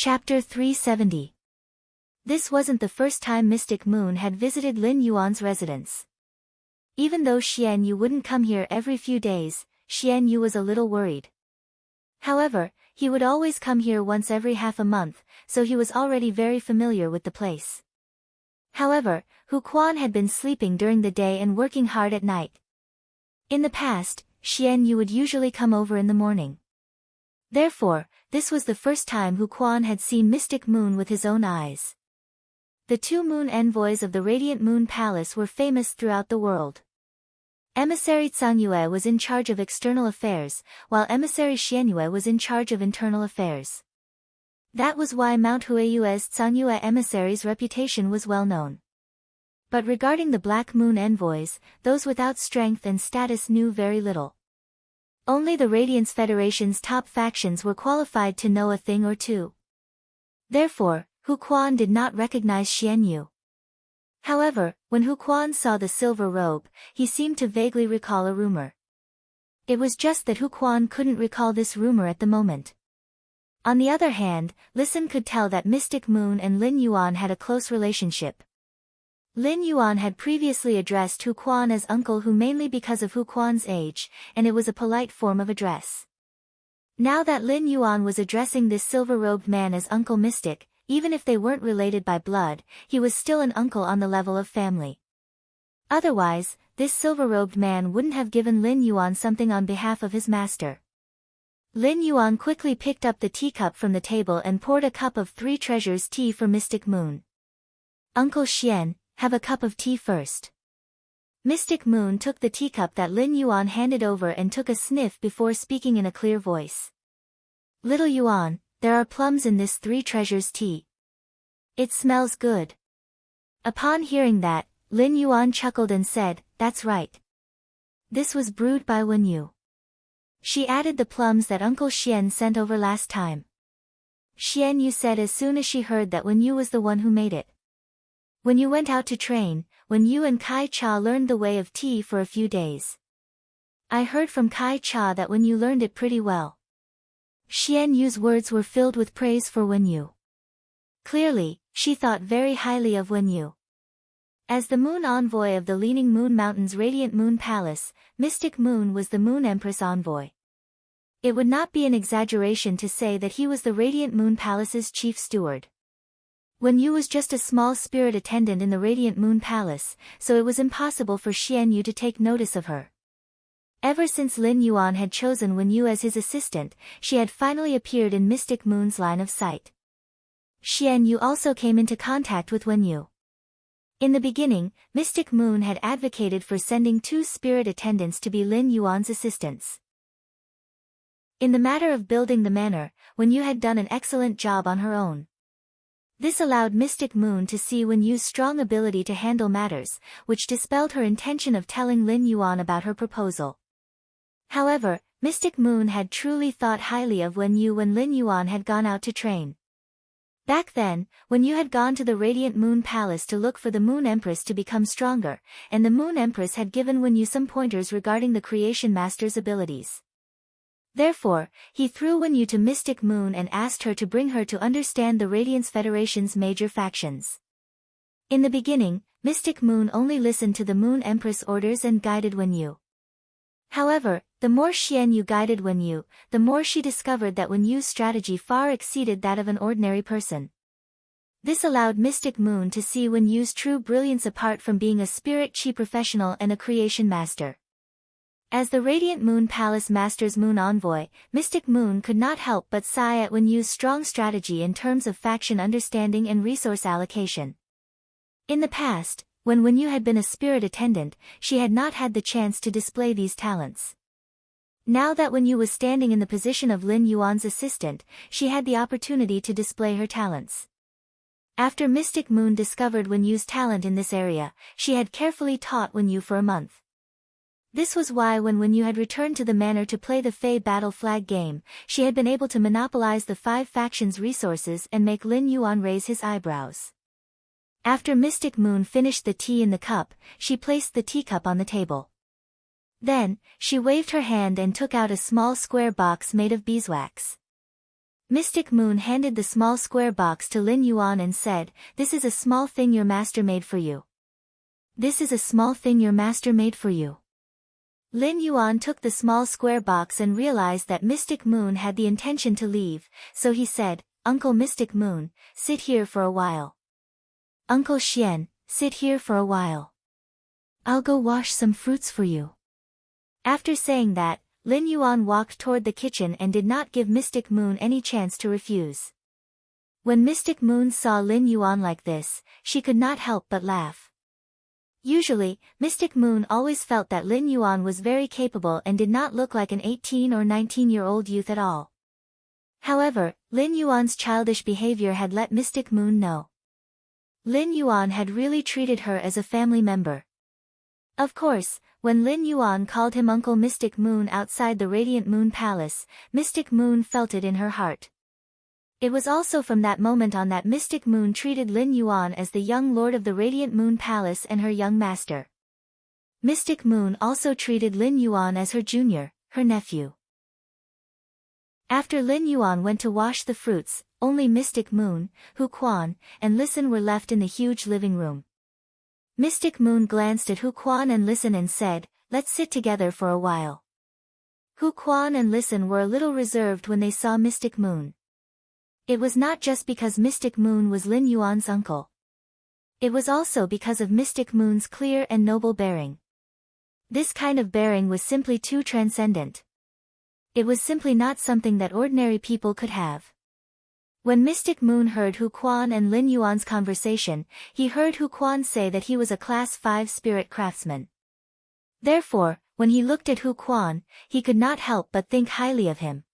Chapter 370. This wasn't the first time Mystic Moon had visited Lin Yuan's residence. Even though Xian Yu wouldn't come here every few days, Xian Yu was a little worried. However, he would always come here once every half a month, so he was already very familiar with the place. However, Hu Quan had been sleeping during the day and working hard at night. In the past, Xian Yu would usually come over in the morning. Therefore, this was the first time Hu Quan had seen Mystic Moon with his own eyes. The two moon envoys of the Radiant Moon Palace were famous throughout the world. Emissary Cangyue was in charge of external affairs, while Emissary Xianyue was in charge of internal affairs. That was why Mount Huayue's Cangyue emissary's reputation was well known. But regarding the Black Moon envoys, those without strength and status knew very little. Only the Radiance Federation's top factions were qualified to know a thing or two. Therefore, Hu Quan did not recognize Xian Yu. However, when Hu Quan saw the silver robe, he seemed to vaguely recall a rumor. It was just that Hu Quan couldn't recall this rumor at the moment. On the other hand, Listen could tell that Mystic Moon and Lin Yuan had a close relationship. Lin Yuan had previously addressed Hu Quan as uncle mainly because of Hu Quan's age, and it was a polite form of address. Now that Lin Yuan was addressing this silver-robed man as Uncle Mystic, even if they weren't related by blood, he was still an uncle on the level of family. Otherwise, this silver-robed man wouldn't have given Lin Yuan something on behalf of his master. Lin Yuan quickly picked up the teacup from the table and poured a cup of 3 treasures tea for Mystic Moon. "Uncle Xian, have a cup of tea first." Mystic Moon took the teacup that Lin Yuan handed over and took a sniff before speaking in a clear voice. "Little Yuan, there are plums in this 3 treasures tea. It smells good." Upon hearing that, Lin Yuan chuckled and said, "That's right. This was brewed by Wen Yu. She added the plums that Uncle Xian sent over last time." Xian Yu said as soon as she heard that Wen Yu was the one who made it. "When you went out to train, Wen Yu and Kai Cha learned the way of tea for a few days. I heard from Kai Cha that Wen Yu learned it pretty well." Xian Yu's words were filled with praise for Wen Yu. Clearly, she thought very highly of Wen Yu. As the moon envoy of the Leaning Moon Mountain's Radiant Moon Palace, Mystic Moon was the Moon Empress envoy. It would not be an exaggeration to say that he was the Radiant Moon Palace's chief steward. Wen Yu was just a small spirit attendant in the Radiant Moon Palace, so it was impossible for Xian Yu to take notice of her. Ever since Lin Yuan had chosen Wen Yu as his assistant, she had finally appeared in Mystic Moon's line of sight. Xian Yu also came into contact with Wen Yu. In the beginning, Mystic Moon had advocated for sending 2 spirit attendants to be Lin Yuan's assistants. In the matter of building the manor, Wen Yu had done an excellent job on her own. This allowed Mystic Moon to see Wen Yu's strong ability to handle matters, which dispelled her intention of telling Lin Yuan about her proposal. However, Mystic Moon had truly thought highly of Wen Yu when Lin Yuan had gone out to train. Back then, Wen Yu had gone to the Radiant Moon Palace to look for the Moon Empress to become stronger, and the Moon Empress had given Wen Yu some pointers regarding the Creation Master's abilities. Therefore, he threw Wen Yu to Mystic Moon and asked her to bring her to understand the Radiance Federation's major factions. In the beginning, Mystic Moon only listened to the Moon Empress' orders and guided Wen Yu. However, the more Xian Yu guided Wen Yu, the more she discovered that Wen Yu's strategy far exceeded that of an ordinary person. This allowed Mystic Moon to see Wen Yu's true brilliance apart from being a spirit chi professional and a creation master. As the Radiant Moon Palace Master's Moon Envoy, Mystic Moon could not help but sigh at Wen Yu's strong strategy in terms of faction understanding and resource allocation. In the past, when Wen Yu had been a spirit attendant, she had not had the chance to display these talents. Now that Wen Yu was standing in the position of Lin Yuan's assistant, she had the opportunity to display her talents. After Mystic Moon discovered Wen Yu's talent in this area, she had carefully taught Wen Yu for a month. This was why when Wen Yu had returned to the manor to play the Fey Battle Flag game, she had been able to monopolize the 5 factions' resources and make Lin Yuan raise his eyebrows. After Mystic Moon finished the tea in the cup, she placed the teacup on the table. Then, she waved her hand and took out a small square box made of beeswax. Mystic Moon handed the small square box to Lin Yuan and said, "This is a small thing your master made for you. This is a small thing your master made for you." Lin Yuan took the small square box and realized that Mystic Moon had the intention to leave, so he said, "Uncle Mystic Moon, sit here for a while. Uncle Xian, sit here for a while. I'll go wash some fruits for you." After saying that, Lin Yuan walked toward the kitchen and did not give Mystic Moon any chance to refuse. When Mystic Moon saw Lin Yuan like this, she could not help but laugh. Usually, Mystic Moon always felt that Lin Yuan was very capable and did not look like an 18 or 19-year-old youth at all. However, Lin Yuan's childish behavior had let Mystic Moon know. Lin Yuan had really treated her as a family member. Of course, when Lin Yuan called him Uncle Mystic Moon outside the Radiant Moon Palace, Mystic Moon felt it in her heart. It was also from that moment on that Mystic Moon treated Lin Yuan as the young lord of the Radiant Moon Palace and her young master. Mystic Moon also treated Lin Yuan as her junior, her nephew. After Lin Yuan went to wash the fruits, only Mystic Moon, Hu Quan, and Listen were left in the huge living room. Mystic Moon glanced at Hu Quan and Listen and said, "Let's sit together for a while." Hu Quan and Listen were a little reserved when they saw Mystic Moon. It was not just because Mystic Moon was Lin Yuan's uncle. It was also because of Mystic Moon's clear and noble bearing. This kind of bearing was simply too transcendent. It was simply not something that ordinary people could have. When Mystic Moon heard Hu Quan and Lin Yuan's conversation, he heard Hu Quan say that he was a Class 5 spirit craftsman. Therefore, when he looked at Hu Quan, he could not help but think highly of him.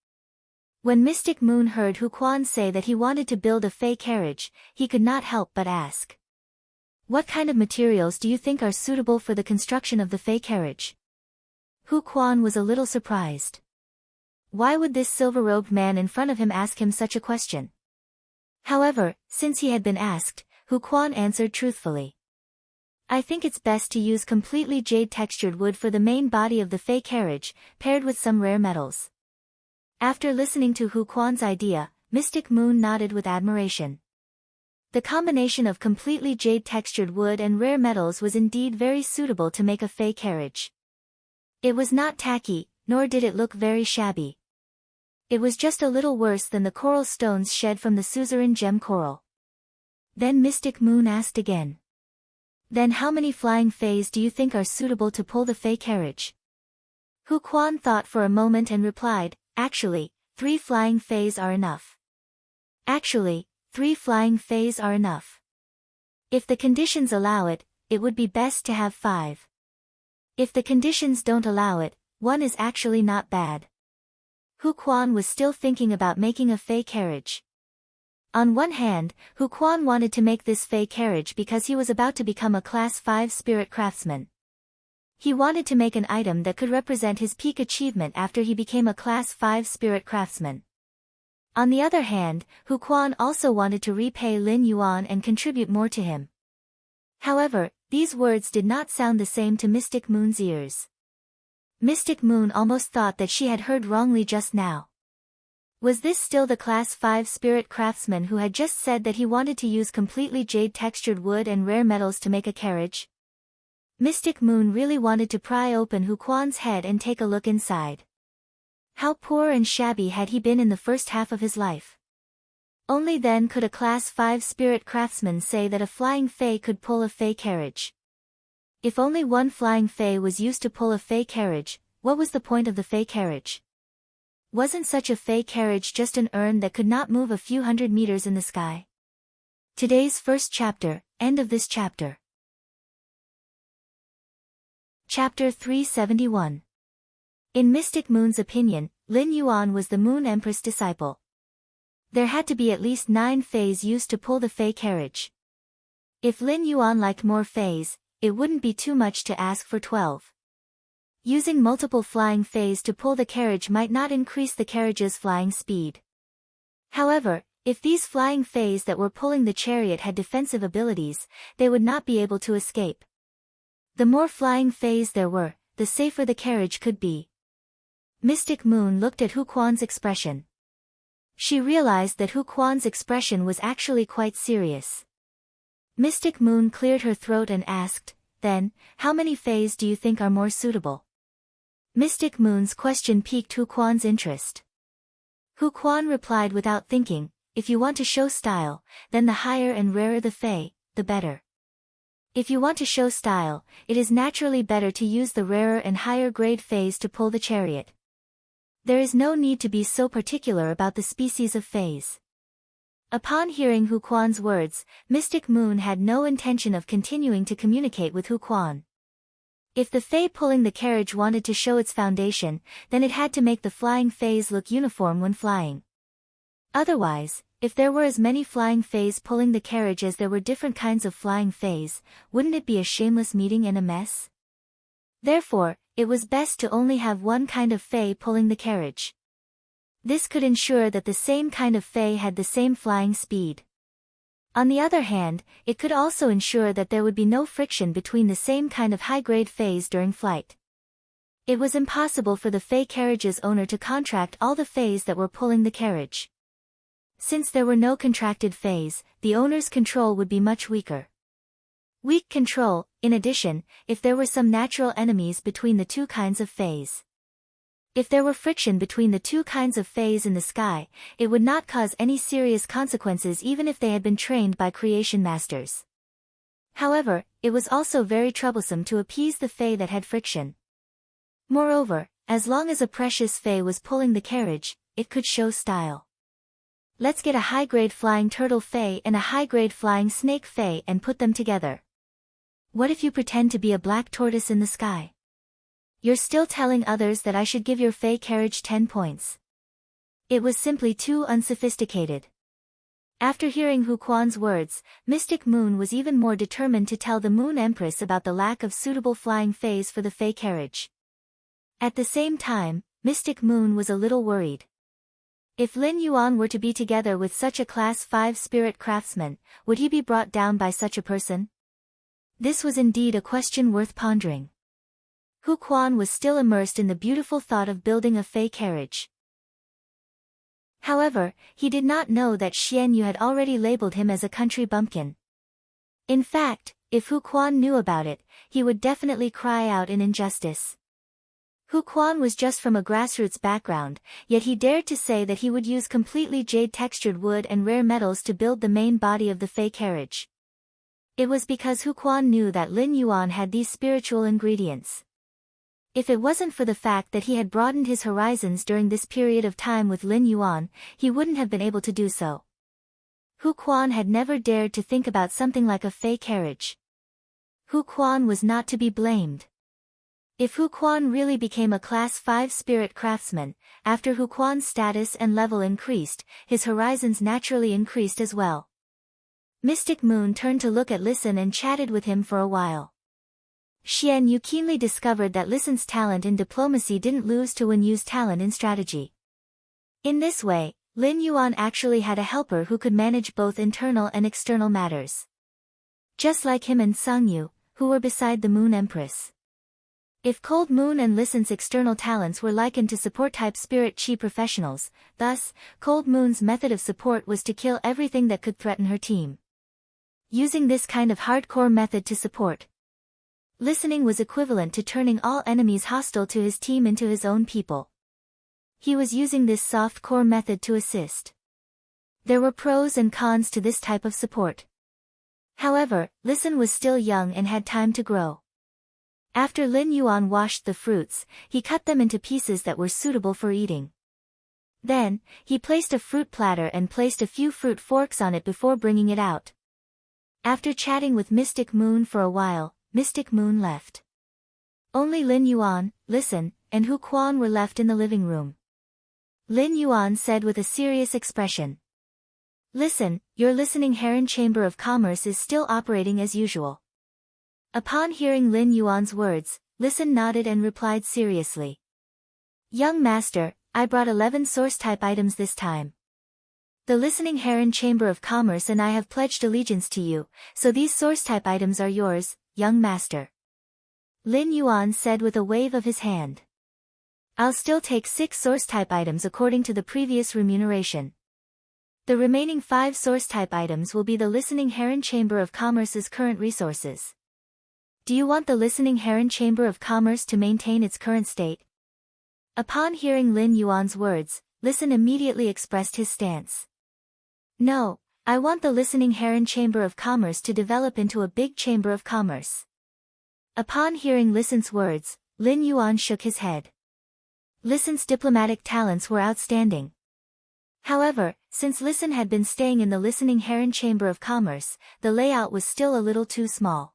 When Mystic Moon heard Hu Quan say that he wanted to build a fey carriage, he could not help but ask, "What kind of materials do you think are suitable for the construction of the fey carriage?" Hu Quan was a little surprised. Why would this silver-robed man in front of him ask him such a question? However, since he had been asked, Hu Quan answered truthfully. "I think it's best to use completely jade-textured wood for the main body of the fey carriage, paired with some rare metals." After listening to Hu Quan's idea, Mystic Moon nodded with admiration. The combination of completely jade-textured wood and rare metals was indeed very suitable to make a fey carriage. It was not tacky, nor did it look very shabby. It was just a little worse than the coral stones shed from the suzerain gem coral. Then Mystic Moon asked again. "Then how many flying fays do you think are suitable to pull the fey carriage?" Hu Quan thought for a moment and replied, "Actually, 3 flying fays are enough. Actually, 3 flying fays are enough. If the conditions allow it, it would be best to have 5. If the conditions don't allow it, 1 is actually not bad." Hu Quan was still thinking about making a fey carriage. On one hand, Hu Quan wanted to make this fey carriage because he was about to become a Class 5 spirit craftsman. He wanted to make an item that could represent his peak achievement after he became a Class 5 spirit craftsman. On the other hand, Hu Quan also wanted to repay Lin Yuan and contribute more to him. However, these words did not sound the same to Mystic Moon's ears. Mystic Moon almost thought that she had heard wrongly just now. Was this still the Class 5 spirit craftsman who had just said that he wanted to use completely jade-textured wood and rare metals to make a carriage? Mystic Moon really wanted to pry open Hu Quan's head and take a look inside. How poor and shabby had he been in the first half of his life? Only then could a Class 5 spirit craftsman say that a flying fey could pull a fey carriage. If only 1 flying fey was used to pull a fey carriage, what was the point of the fey carriage? Wasn't such a fey carriage just an urn that could not move a few hundred meters in the sky? Today's first chapter, end of this chapter. Chapter 371. In Mystic Moon's opinion, Lin Yuan was the Moon Empress disciple. There had to be at least 9 fays used to pull the fey carriage. If Lin Yuan liked more fays, it wouldn't be too much to ask for 12. Using multiple flying fays to pull the carriage might not increase the carriage's flying speed. However, if these flying fays that were pulling the chariot had defensive abilities, they would not be able to escape. The more flying fays there were, the safer the carriage could be. Mystic Moon looked at Hu Quan's expression. She realized that Hu Quan's expression was actually quite serious. Mystic Moon cleared her throat and asked, "Then, how many fays do you think are more suitable?" Mystic Moon's question piqued Hu Quan's interest. Hu Quan replied without thinking, "If you want to show style, then the higher and rarer the fae, the better. If you want to show style, it is naturally better to use the rarer and higher grade fays to pull the chariot. There is no need to be so particular about the species of fays." Upon hearing Hu Quan's words, Mystic Moon had no intention of continuing to communicate with Hu Quan. If the fae pulling the carriage wanted to show its foundation, then it had to make the flying fays look uniform when flying. Otherwise, if there were as many flying fays pulling the carriage as there were different kinds of flying fays, wouldn't it be a shameless meeting and a mess? Therefore, it was best to only have one kind of fae pulling the carriage. This could ensure that the same kind of fae had the same flying speed. On the other hand, it could also ensure that there would be no friction between the same kind of high-grade fays during flight. It was impossible for the fae carriage's owner to contract all the fays that were pulling the carriage. Since there were no contracted fays, the owner's control would be much weaker. Weak control, in addition, if there were some natural enemies between the two kinds of fays. If there were friction between the two kinds of fays in the sky, it would not cause any serious consequences even if they had been trained by creation masters. However, it was also very troublesome to appease the fae that had friction. Moreover, as long as a precious fae was pulling the carriage, it could show style. Let's get a high-grade flying turtle fae and a high-grade flying snake fae and put them together. What if you pretend to be a black tortoise in the sky? You're still telling others that I should give your fae carriage 10 points. It was simply too unsophisticated. After hearing Hu Quan's words, Mystic Moon was even more determined to tell the Moon Empress about the lack of suitable flying fays for the fae carriage. At the same time, Mystic Moon was a little worried. If Lin Yuan were to be together with such a Class 5 spirit craftsman, would he be brought down by such a person? This was indeed a question worth pondering. Hu Quan was still immersed in the beautiful thought of building a fae carriage. However, he did not know that Xian Yu had already labeled him as a country bumpkin. In fact, if Hu Quan knew about it, he would definitely cry out in injustice. Hu Quan was just from a grassroots background, yet he dared to say that he would use completely jade-textured wood and rare metals to build the main body of the fae carriage. It was because Hu Quan knew that Lin Yuan had these spiritual ingredients. If it wasn't for the fact that he had broadened his horizons during this period of time with Lin Yuan, he wouldn't have been able to do so. Hu Quan had never dared to think about something like a fae carriage. Hu Quan was not to be blamed. If Hu Quan really became a Class 5 spirit craftsman, after Hu Quan's status and level increased, his horizons naturally increased as well. Mystic Moon turned to look at Listen and chatted with him for a while. Xian Yu keenly discovered that Listen's talent in diplomacy didn't lose to Wen Yu's talent in strategy. In this way, Lin Yuan actually had a helper who could manage both internal and external matters. Just like him and Sang Yu, who were beside the Moon Empress. If Cold Moon and Listen's external talents were likened to support-type spirit chi professionals, thus, Cold Moon's method of support was to kill everything that could threaten her team. Using this kind of hardcore method to support, listening was equivalent to turning all enemies hostile to his team into his own people. He was using this soft-core method to assist. There were pros and cons to this type of support. However, Listen was still young and had time to grow. After Lin Yuan washed the fruits, he cut them into pieces that were suitable for eating. Then, he placed a fruit platter and placed a few fruit forks on it before bringing it out. After chatting with Mystic Moon for a while, Mystic Moon left. Only Lin Yuan, Listen, and Hu Quan were left in the living room. Lin Yuan said with a serious expression, "Listen, your listening Heron Chamber of Commerce is still operating as usual." Upon hearing Lin Yuan's words, Listen nodded and replied seriously. "Young master, I brought 11 source-type items this time. The listening Heron Chamber of Commerce and I have pledged allegiance to you, so these source-type items are yours, young master." Lin Yuan said with a wave of his hand. "I'll still take 6 source-type items according to the previous remuneration." The remaining 5 source-type items will be the Listening Heron Chamber of Commerce's current resources. Do you want the Listening Heron Chamber of Commerce to maintain its current state? Upon hearing Lin Yuan's words, Listen immediately expressed his stance. No, I want the Listening Heron Chamber of Commerce to develop into a big chamber of commerce. Upon hearing Listen's words, Lin Yuan shook his head. Listen's diplomatic talents were outstanding. However, since Listen had been staying in the Listening Heron Chamber of Commerce, the layout was still a little too small.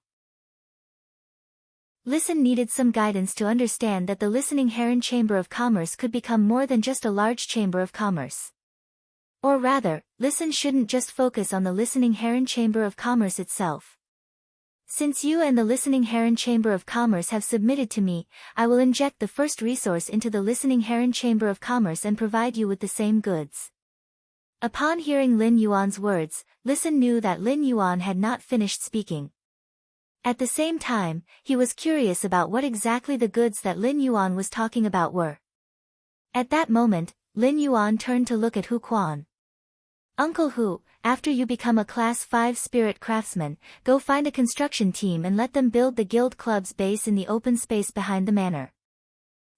Listen needed some guidance to understand that the Listening Heron Chamber of Commerce could become more than just a large chamber of commerce. Or rather, Listen shouldn't just focus on the Listening Heron Chamber of Commerce itself. Since you and the Listening Heron Chamber of Commerce have submitted to me, I will inject the first resource into the Listening Heron Chamber of Commerce and provide you with the same goods. Upon hearing Lin Yuan's words, Listen knew that Lin Yuan had not finished speaking. At the same time, he was curious about what exactly the goods that Lin Yuan was talking about were. At that moment, Lin Yuan turned to look at Hu Quan. Uncle Hu, after you become a Class 5 spirit craftsman, go find a construction team and let them build the guild club's base in the open space behind the manor.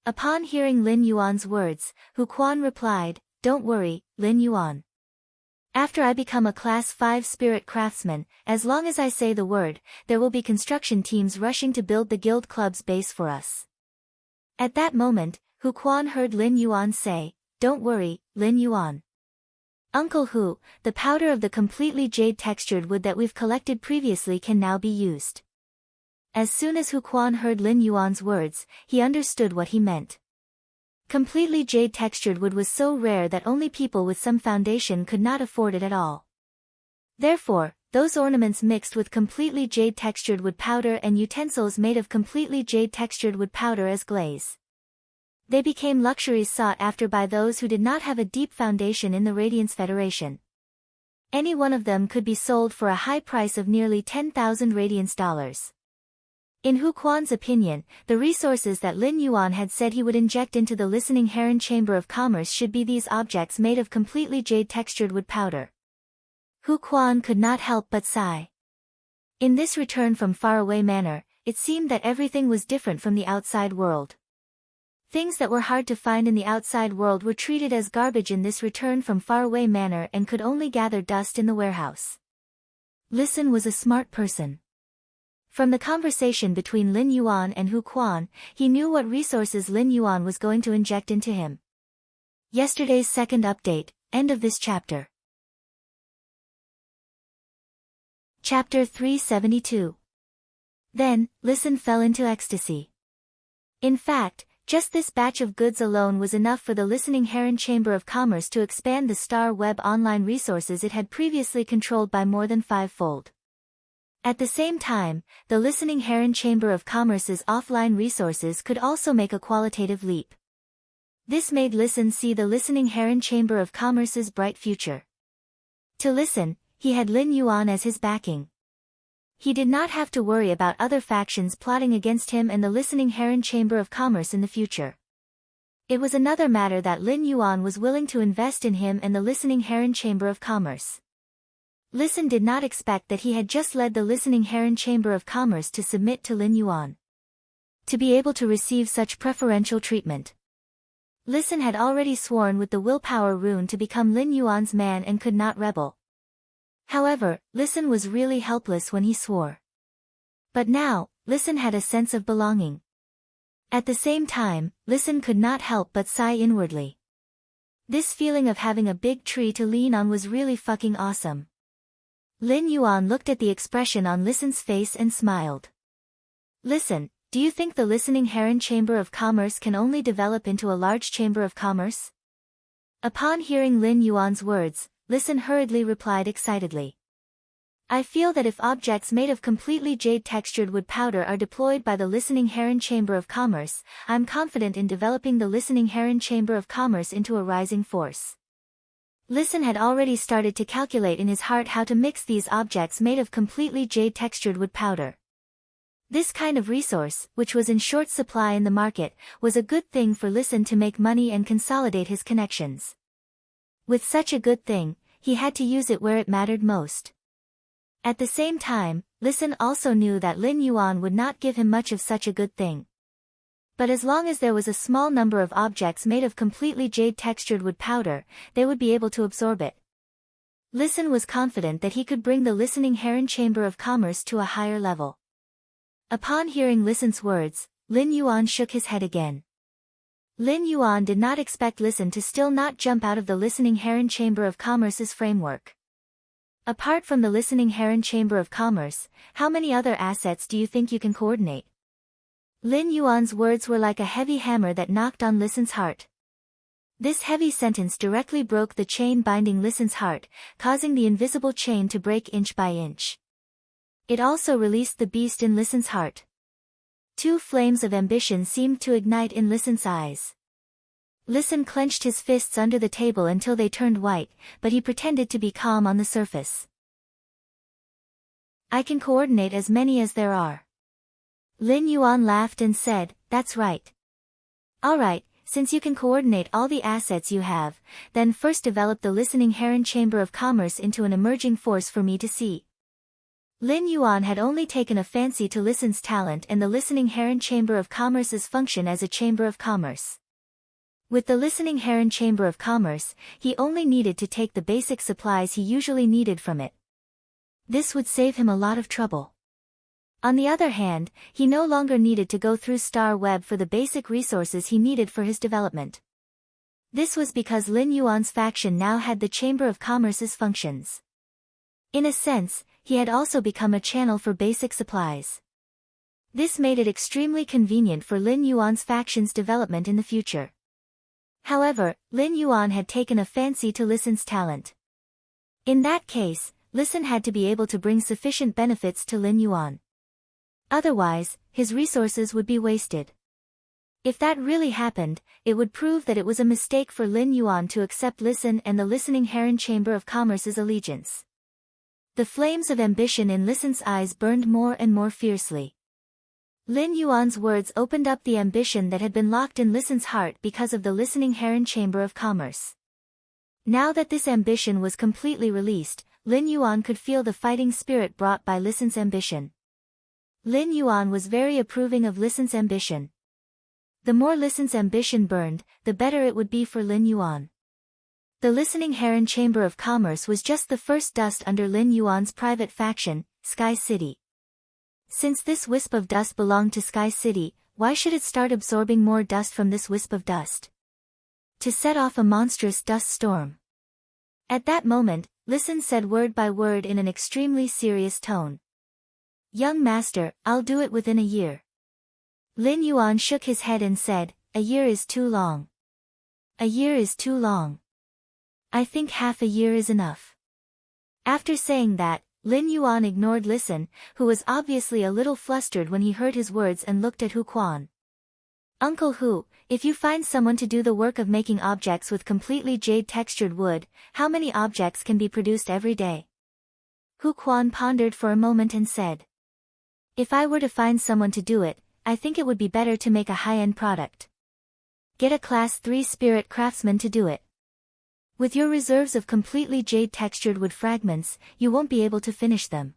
Upon hearing Lin Yuan's words, Hu Quan replied, Don't worry, Lin Yuan. After I become a Class 5 spirit craftsman, as long as I say the word, there will be construction teams rushing to build the guild club's base for us. At that moment, Hu Quan heard Lin Yuan say, Don't worry, Lin Yuan. Uncle Hu, the powder of the completely jade-textured wood that we've collected previously can now be used. As soon as Hu Quan heard Lin Yuan's words, he understood what he meant. Completely jade-textured wood was so rare that only people with some foundation could not afford it at all. Therefore, those ornaments mixed with completely jade-textured wood powder and utensils made of completely jade-textured wood powder as glaze. They became luxuries sought after by those who did not have a deep foundation in the Radiance Federation. Any one of them could be sold for a high price of nearly 10,000 Radiance dollars. In Hu Quan's opinion, the resources that Lin Yuan had said he would inject into the Listening Heron Chamber of Commerce should be these objects made of completely jade-textured wood powder. Hu Quan could not help but sigh. In this return from faraway manor, it seemed that everything was different from the outside world. Things that were hard to find in the outside world were treated as garbage in this return from faraway manor and could only gather dust in the warehouse. Listen was a smart person. From the conversation between Lin Yuan and Hu Quan, he knew what resources Lin Yuan was going to inject into him. Yesterday's second update, end of this chapter. Chapter 372. Then, Listen fell into ecstasy. In fact, just this batch of goods alone was enough for the Listening Heron Chamber of Commerce to expand the Star Web online resources it had previously controlled by more than 5-fold. At the same time, the Listening Heron Chamber of Commerce's offline resources could also make a qualitative leap. This made Listen see the Listening Heron Chamber of Commerce's bright future. To Listen, he had Lin Yuan as his backing. He did not have to worry about other factions plotting against him and the Listening Heron Chamber of Commerce in the future. It was another matter that Lin Yuan was willing to invest in him and the Listening Heron Chamber of Commerce. Listen did not expect that he had just led the Listening Heron Chamber of Commerce to submit to Lin Yuan. To be able to receive such preferential treatment. Listen had already sworn with the willpower rune to become Lin Yuan's man and could not rebel. However, Listen was really helpless when he swore. But now, Listen had a sense of belonging. At the same time, Listen could not help but sigh inwardly. This feeling of having a big tree to lean on was really fucking awesome. Lin Yuan looked at the expression on Listen's face and smiled. Listen, do you think the Listening Heron Chamber of Commerce can only develop into a large chamber of commerce? Upon hearing Lin Yuan's words, Listen hurriedly replied excitedly. I feel that if objects made of completely jade-textured wood powder are deployed by the Listening Heron Chamber of Commerce, I'm confident in developing the Listening Heron Chamber of Commerce into a rising force. Listen had already started to calculate in his heart how to mix these objects made of completely jade-textured wood powder. This kind of resource, which was in short supply in the market, was a good thing for Listen to make money and consolidate his connections. With such a good thing, he had to use it where it mattered most. At the same time, Listen also knew that Lin Yuan would not give him much of such a good thing. But as long as there was a small number of objects made of completely jade-textured wood powder, they would be able to absorb it. Listen was confident that he could bring the listening Heron Chamber of Commerce to a higher level. Upon hearing Listen's words, Lin Yuan shook his head again. Lin Yuan did not expect Listen to still not jump out of the listening Heron Chamber of Commerce's framework. Apart from the listening Heron Chamber of Commerce, how many other assets do you think you can coordinate? Lin Yuan's words were like a heavy hammer that knocked on Listen's heart. This heavy sentence directly broke the chain binding Listen's heart, causing the invisible chain to break inch by inch. It also released the beast in Listen's heart. Two flames of ambition seemed to ignite in Listen's eyes. Listen clenched his fists under the table until they turned white, but he pretended to be calm on the surface. I can coordinate as many as there are. Lin Yuan laughed and said, that's right. Alright, since you can coordinate all the assets you have, then first develop the listening Heron Chamber of Commerce into an emerging force for me to see. Lin Yuan had only taken a fancy to Listen's talent and the listening Heron Chamber of Commerce's function as a chamber of commerce. With the listening Heron Chamber of Commerce, he only needed to take the basic supplies he usually needed from it. This would save him a lot of trouble. On the other hand, he no longer needed to go through Star Web for the basic resources he needed for his development. This was because Lin Yuan's faction now had the Chamber of Commerce's functions. In a sense, he had also become a channel for basic supplies. This made it extremely convenient for Lin Yuan's faction's development in the future. However, Lin Yuan had taken a fancy to Listen's talent. In that case, Listen had to be able to bring sufficient benefits to Lin Yuan. Otherwise, his resources would be wasted. If that really happened, it would prove that it was a mistake for Lin Yuan to accept Listen and the listening Heron Chamber of Commerce's allegiance. The flames of ambition in Listen's eyes burned more and more fiercely. Lin Yuan's words opened up the ambition that had been locked in Listen's heart because of the listening Heron Chamber of Commerce. Now that this ambition was completely released, Lin Yuan could feel the fighting spirit brought by Listen's ambition. Lin Yuan was very approving of Listen's ambition. The more Listen's ambition burned, the better it would be for Lin Yuan. The listening Heron Chamber of Commerce was just the first dust under Lin Yuan's private faction, Sky City. Since this wisp of dust belonged to Sky City, why should it start absorbing more dust from this wisp of dust? To set off a monstrous dust storm. At that moment, Listen said word by word in an extremely serious tone. Young master, I'll do it within a year. Lin Yuan shook his head and said, a year is too long. A year is too long. I think half a year is enough. After saying that, Lin Yuan ignored Listen, who was obviously a little flustered when he heard his words and looked at Hu Quan. Uncle Hu, if you find someone to do the work of making objects with completely jade-textured wood, how many objects can be produced every day? Hu Quan pondered for a moment and said. If I were to find someone to do it, I think it would be better to make a high-end product. Get a Class 3 spirit craftsman to do it. With your reserves of completely jade-textured wood fragments, you won't be able to finish them.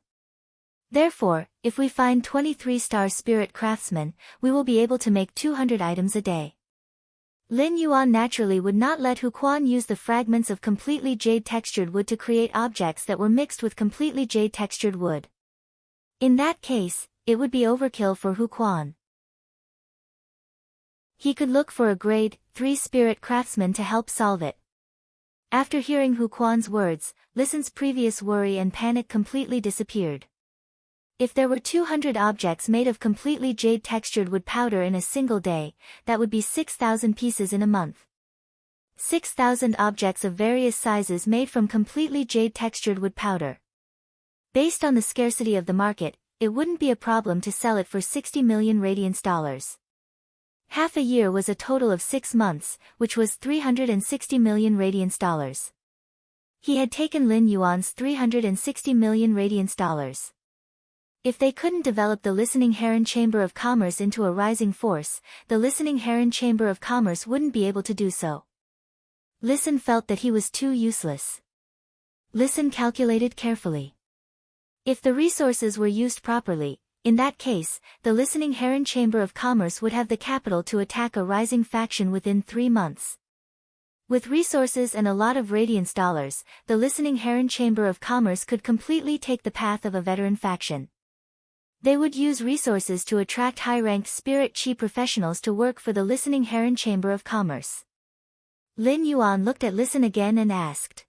Therefore, if we find 23-star spirit craftsmen, we will be able to make 200 items a day. Lin Yuan naturally would not let Hu Quan use the fragments of completely jade-textured wood to create objects that were mixed with completely jade-textured wood. In that case, it would be overkill for Hu Quan. He could look for a grade 3 spirit craftsman to help solve it. After hearing Hu Quan's words, Listen's previous worry and panic completely disappeared. If there were 200 objects made of completely jade-textured wood powder in a single day, that would be 6,000 pieces in a month. 6,000 objects of various sizes made from completely jade-textured wood powder. Based on the scarcity of the market, it wouldn't be a problem to sell it for 60 million radiance dollars. Half a year was a total of 6 months, which was 360 million radiance dollars. He had taken Lin Yuan's 360 million radiance dollars. If they couldn't develop the listening Heron Chamber of Commerce into a rising force, the listening Heron Chamber of Commerce wouldn't be able to do so. Listen felt that he was too useless. Listen calculated carefully. If the resources were used properly, in that case, the listening Heron Chamber of Commerce would have the capital to attack a rising faction within 3 months. With resources and a lot of Radiance dollars, the listening Heron Chamber of Commerce could completely take the path of a veteran faction. They would use resources to attract high-ranked spirit chi professionals to work for the listening Heron Chamber of Commerce. Lin Yuan looked at Listen again and asked.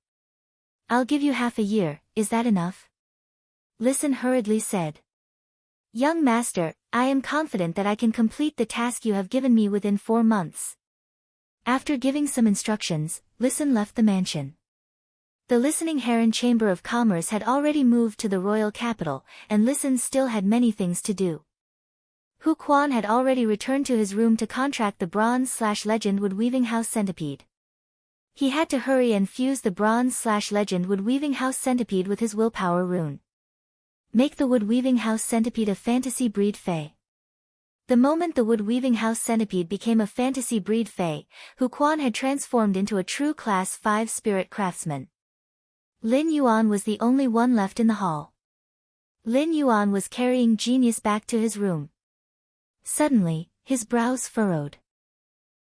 I'll give you half a year, is that enough? Listen hurriedly said. Young master, I am confident that I can complete the task you have given me within 4 months. After giving some instructions, Listen left the mansion. The listening Heron Chamber of Commerce had already moved to the royal capital, and Listen still had many things to do. Hu Quan had already returned to his room to contract the Bronze/Legend Wood-Weaving House Centipede. He had to hurry and fuse the Bronze/Legend Wood-Weaving House Centipede with his willpower rune. Make the Wood-Weaving House Centipede a fantasy breed Fae. The moment the Wood-Weaving House Centipede became a fantasy breed Fae, Hu Quan had transformed into a true Class 5 spirit craftsman. Lin Yuan was the only one left in the hall. Lin Yuan was carrying Genius back to his room. Suddenly, his brows furrowed.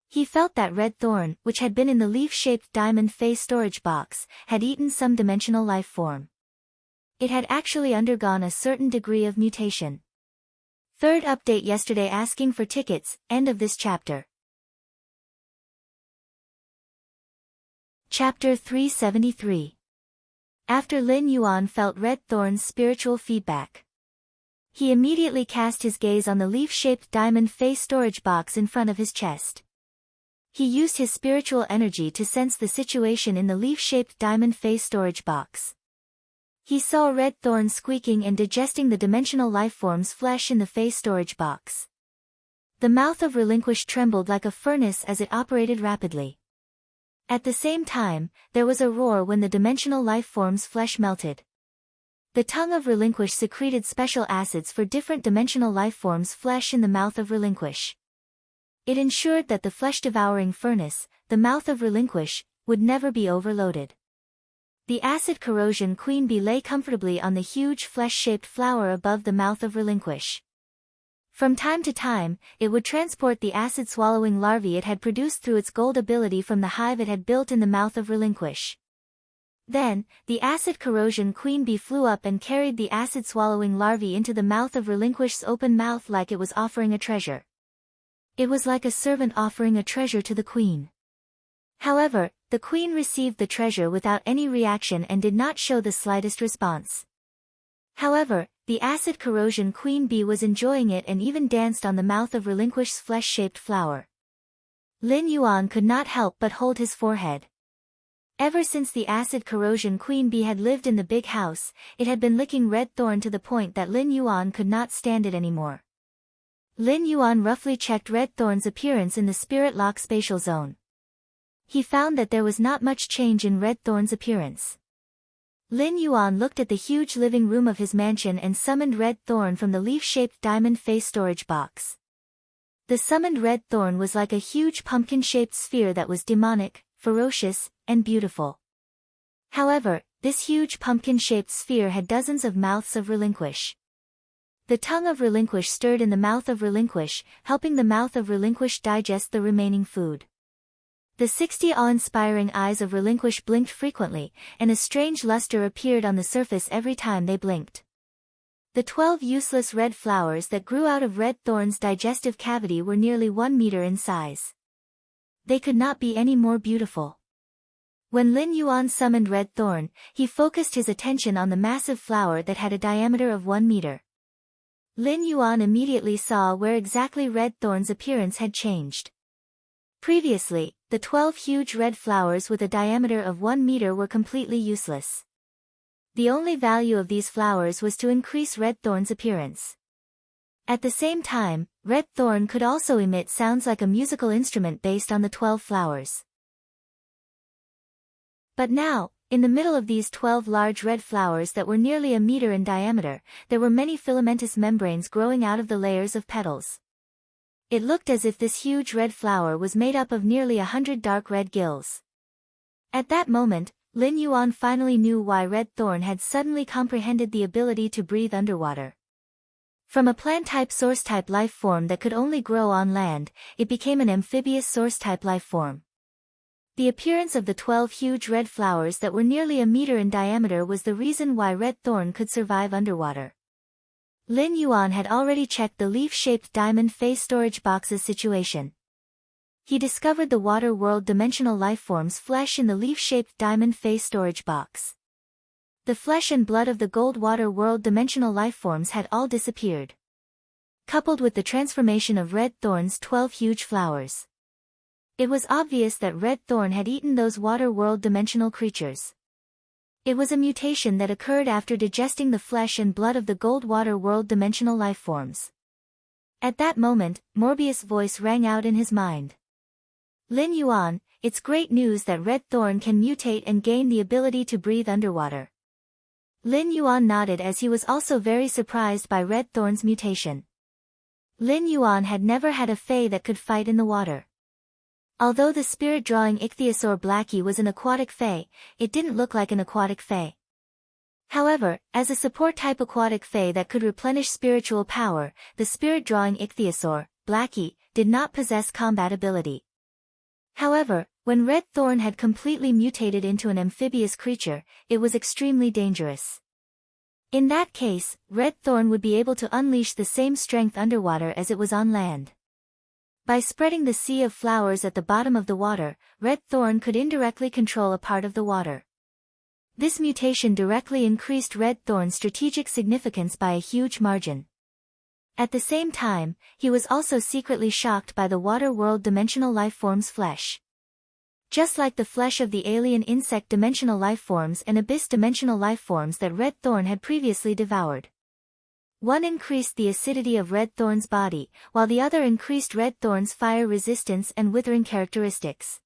He felt that red thorn, which had been in the leaf-shaped diamond Fae storage box, had eaten some dimensional life form. It had actually undergone a certain degree of mutation. Third update yesterday asking for tickets, end of this chapter. Chapter 373. After Lin Yuan felt Red Thorn's spiritual feedback, he immediately cast his gaze on the leaf-shaped diamond Fae storage box in front of his chest. He used his spiritual energy to sense the situation in the leaf-shaped diamond Fae storage box. He saw Red Thorn squeaking and digesting the dimensional lifeform's flesh in the Fae storage box. The mouth of Relinquish trembled like a furnace as it operated rapidly. At the same time, there was a roar when the dimensional lifeform's flesh melted. The tongue of Relinquish secreted special acids for different dimensional lifeforms' flesh in the mouth of Relinquish. It ensured that the flesh-devouring furnace, the mouth of Relinquish, would never be overloaded. The acid corrosion queen bee lay comfortably on the huge flesh-shaped flower above the mouth of Relinquish. From time to time, it would transport the acid-swallowing larvae it had produced through its gold ability from the hive it had built in the mouth of Relinquish. Then, the acid corrosion queen bee flew up and carried the acid-swallowing larvae into the mouth of Relinquish's open mouth like it was offering a treasure. It was like a servant offering a treasure to the queen. However, the queen received the treasure without any reaction and did not show the slightest response. However, the acid corrosion queen bee was enjoying it and even danced on the mouth of Relinquish's flesh-shaped flower. Lin Yuan could not help but hold his forehead. Ever since the acid corrosion queen bee had lived in the big house, it had been licking Red Thorn to the point that Lin Yuan could not stand it anymore. Lin Yuan roughly checked Red Thorn's appearance in the Spirit Lock spatial zone. He found that there was not much change in Red Thorn's appearance. Lin Yuan looked at the huge living room of his mansion and summoned Red Thorn from the leaf-shaped diamond Fae storage box. The summoned Red Thorn was like a huge pumpkin-shaped sphere that was demonic, ferocious, and beautiful. However, this huge pumpkin-shaped sphere had dozens of mouths of Relinquish. The tongue of Relinquish stirred in the mouth of Relinquish, helping the mouth of Relinquish digest the remaining food. The 60 awe-inspiring eyes of Relinquish blinked frequently, and a strange luster appeared on the surface every time they blinked. The 12 useless red flowers that grew out of Red Thorn's digestive cavity were nearly 1 meter in size. They could not be any more beautiful. When Lin Yuan summoned Red Thorn, he focused his attention on the massive flower that had a diameter of 1 meter. Lin Yuan immediately saw where exactly Red Thorn's appearance had changed. Previously, the 12 huge red flowers with a diameter of 1 meter were completely useless. The only value of these flowers was to increase Red Thorn's appearance. At the same time, Red Thorn could also emit sounds like a musical instrument based on the 12 flowers. But now, in the middle of these 12 large red flowers that were nearly a meter in diameter, there were many filamentous membranes growing out of the layers of petals. It looked as if this huge red flower was made up of nearly 100 dark red gills. At that moment, Lin Yuan finally knew why Red Thorn had suddenly comprehended the ability to breathe underwater. From a plant-type source-type life form that could only grow on land, it became an amphibious source-type life form. The appearance of the 12 huge red flowers that were nearly a meter in diameter was the reason why Red Thorn could survive underwater. Lin Yuan had already checked the leaf-shaped diamond phase storage box's situation. He discovered the water world dimensional lifeform's flesh in the leaf-shaped diamond phase storage box. The flesh and blood of the gold water world dimensional lifeforms had all disappeared, coupled with the transformation of Red Thorn's 12 huge flowers. It was obvious that Red Thorn had eaten those water world dimensional creatures. It was a mutation that occurred after digesting the flesh and blood of the gold water world dimensional lifeforms. At that moment, Morbius' voice rang out in his mind. Lin Yuan, it's great news that Red Thorn can mutate and gain the ability to breathe underwater. Lin Yuan nodded as he was also very surprised by Red Thorn's mutation. Lin Yuan had never had a fae that could fight in the water. Although the spirit-drawing ichthyosaur Blackie was an aquatic fae, it didn't look like an aquatic fae. However, as a support-type aquatic fae that could replenish spiritual power, the spirit-drawing ichthyosaur, Blackie, did not possess combat ability. However, when Red Thorn had completely mutated into an amphibious creature, it was extremely dangerous. In that case, Red Thorn would be able to unleash the same strength underwater as it was on land. By spreading the sea of flowers at the bottom of the water, Red Thorn could indirectly control a part of the water. This mutation directly increased Red Thorn's strategic significance by a huge margin. At the same time, he was also secretly shocked by the water world dimensional lifeform's flesh. Just like the flesh of the alien insect dimensional lifeforms and abyss dimensional lifeforms that Red Thorn had previously devoured. One increased the acidity of Red Thorn's body, while the other increased Red Thorn's fire resistance and withering characteristics.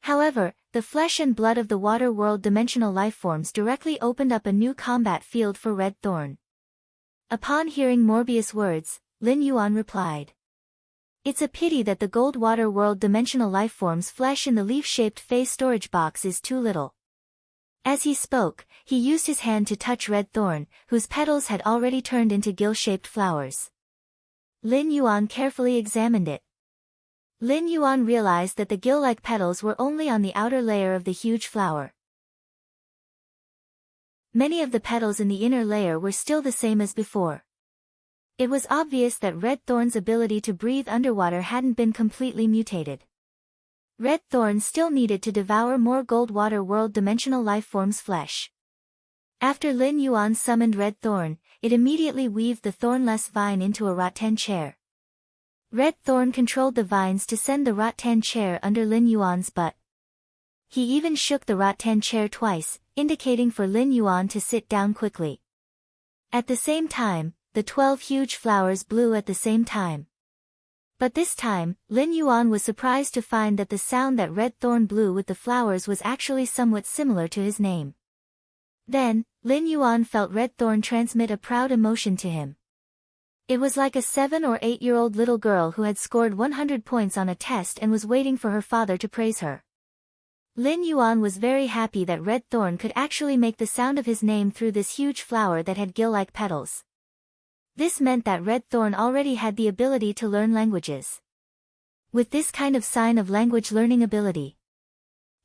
However, the flesh and blood of the water world dimensional lifeforms directly opened up a new combat field for Red Thorn. Upon hearing Morbius' words, Lin Yuan replied. It's a pity that the gold water world dimensional lifeform's flesh in the leaf-shaped phase storage box is too little. As he spoke, he used his hand to touch Red Thorn, whose petals had already turned into gill-shaped flowers. Lin Yuan carefully examined it. Lin Yuan realized that the gill-like petals were only on the outer layer of the huge flower. Many of the petals in the inner layer were still the same as before. It was obvious that Red Thorn's ability to breathe underwater hadn't been completely mutated. Red Thorn still needed to devour more gold water world dimensional lifeforms' flesh. After Lin Yuan summoned Red Thorn, it immediately weaved the thornless vine into a rattan chair. Red Thorn controlled the vines to send the rattan chair under Lin Yuan's butt. He even shook the rattan chair twice, indicating for Lin Yuan to sit down quickly. At the same time, the 12 huge flowers blew at the same time. But this time, Lin Yuan was surprised to find that the sound that Red Thorn blew with the flowers was actually somewhat similar to his name. Then, Lin Yuan felt Red Thorn transmit a proud emotion to him. It was like a 7 or 8-year-old little girl who had scored 100 points on a test and was waiting for her father to praise her. Lin Yuan was very happy that Red Thorn could actually make the sound of his name through this huge flower that had gill-like petals. This meant that Red Thorn already had the ability to learn languages. With this kind of sign of language learning ability,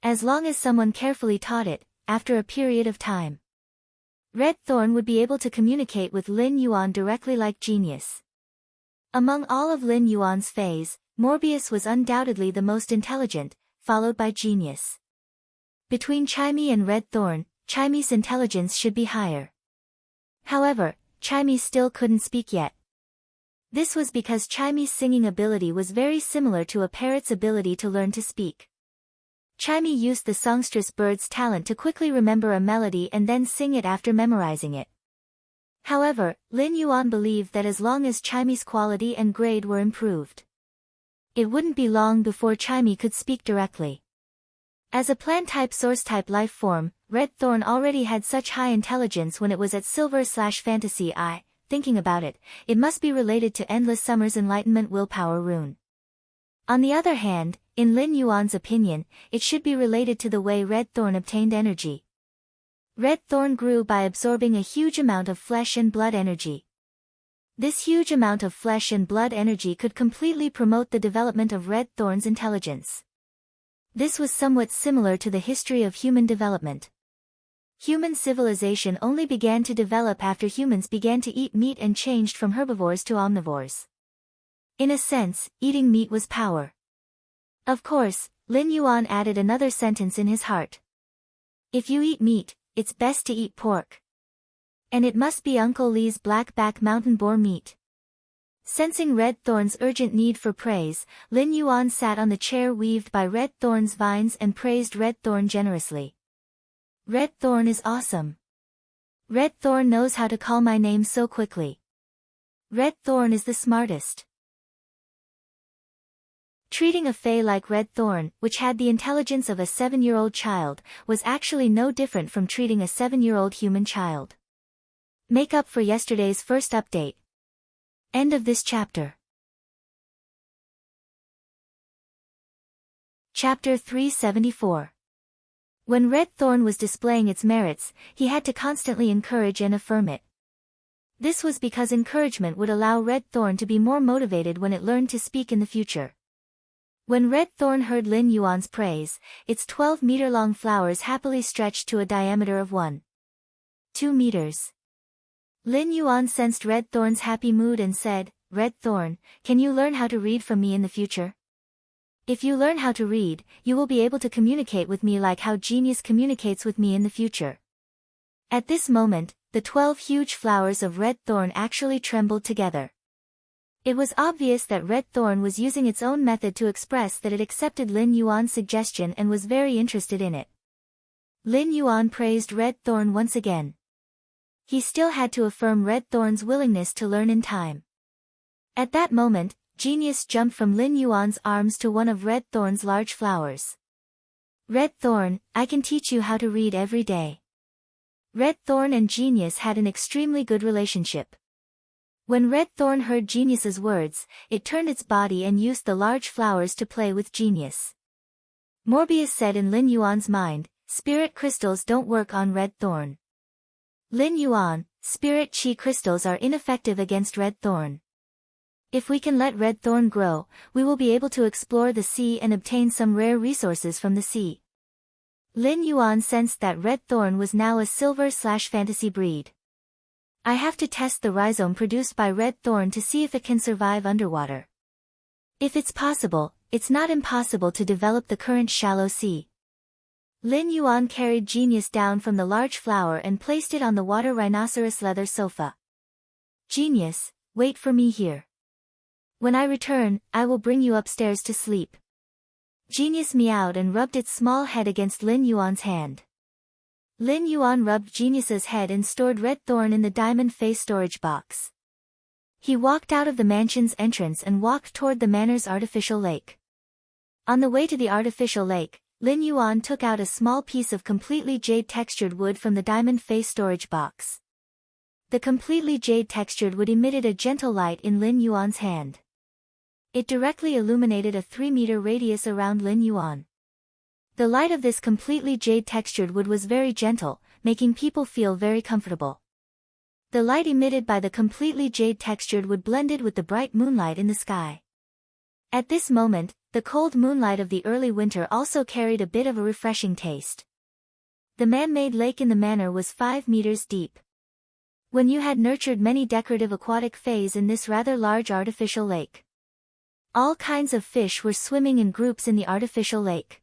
as long as someone carefully taught it, after a period of time, Red Thorn would be able to communicate with Lin Yuan directly like genius. Among all of Lin Yuan's fays, Morbius was undoubtedly the most intelligent, followed by genius. Between Chimey and Red Thorn, Chimey's intelligence should be higher. However, Chimey still couldn't speak yet. This was because Chimey's singing ability was very similar to a parrot's ability to learn to speak. Chimey used the songstress bird's talent to quickly remember a melody and then sing it after memorizing it. However, Lin Yuan believed that as long as Chimey's quality and grade were improved, it wouldn't be long before Chimey could speak directly. As a plant-type source-type life form, Red Thorn already had such high intelligence when it was at Silver/Fantasy I. Thinking about it, it must be related to Endless Summer's Enlightenment Willpower rune. On the other hand, In Lin Yuan's opinion, it should be related to the way Red Thorn obtained energy. Red Thorn grew by absorbing a huge amount of flesh and blood energy. This huge amount of flesh and blood energy could completely promote the development of Red Thorn's intelligence. This was somewhat similar to the history of human development. Human civilization only began to develop after humans began to eat meat and changed from herbivores to omnivores. In a sense, eating meat was power. Of course, Lin Yuan added another sentence in his heart. If you eat meat, it's best to eat pork. And it must be Uncle Li's blackback mountain boar meat. Sensing Red Thorn's urgent need for praise, Lin Yuan sat on the chair weaved by Red Thorn's vines and praised Red Thorn generously. Red Thorn is awesome. Red Thorn knows how to call my name so quickly. Red Thorn is the smartest. Treating a fae like Red Thorn, which had the intelligence of a 7-year-old child, was actually no different from treating a 7-year-old human child. Make up for yesterday's first update. End of this chapter. Chapter 374. When Red Thorn was displaying its merits, he had to constantly encourage and affirm it. This was because encouragement would allow Red Thorn to be more motivated when it learned to speak in the future. When Red Thorn heard Lin Yuan's praise, its 12-meter-long flowers happily stretched to a diameter of 1.2 meters. Lin Yuan sensed Red Thorn's happy mood and said, Red Thorn, can you learn how to read from me in the future? If you learn how to read, you will be able to communicate with me like how Genius communicates with me in the future. At this moment, the 12 huge flowers of Red Thorn actually trembled together. It was obvious that Red Thorn was using its own method to express that it accepted Lin Yuan's suggestion and was very interested in it. Lin Yuan praised Red Thorn once again. He still had to affirm Red Thorn's willingness to learn in time. At that moment, Genius jumped from Lin Yuan's arms to one of Red Thorn's large flowers. Red Thorn, I can teach you how to read every day. Red Thorn and Genius had an extremely good relationship. When Red Thorn heard Genius's words, it turned its body and used the large flowers to play with Genius. Morbius said in Lin Yuan's mind, spirit crystals don't work on Red Thorn. Lin Yuan, spirit chi crystals are ineffective against Red Thorn. If we can let Red Thorn grow, we will be able to explore the sea and obtain some rare resources from the sea. Lin Yuan sensed that Red Thorn was now a silver/fantasy breed. I have to test the rhizome produced by Red Thorn to see if it can survive underwater. If it's possible, it's not impossible to develop the current shallow sea. Lin Yuan carried Genius down from the large flower and placed it on the water rhinoceros leather sofa. Genius, wait for me here. When I return, I will bring you upstairs to sleep. Genius meowed and rubbed its small head against Lin Yuan's hand. Lin Yuan rubbed Genius's head and stored Red Thorn in the diamond face storage box. He walked out of the mansion's entrance and walked toward the manor's artificial lake. On the way to the artificial lake, Lin Yuan took out a small piece of completely jade-textured wood from the diamond face storage box. The completely jade-textured wood emitted a gentle light in Lin Yuan's hand. It directly illuminated a 3-meter radius around Lin Yuan. The light of this completely jade-textured wood was very gentle, making people feel very comfortable. The light emitted by the completely jade-textured wood blended with the bright moonlight in the sky. At this moment, the cold moonlight of the early winter also carried a bit of a refreshing taste. The man-made lake in the manor was 5 meters deep. When you had nurtured many decorative aquatic fays in this rather large artificial lake. All kinds of fish were swimming in groups in the artificial lake.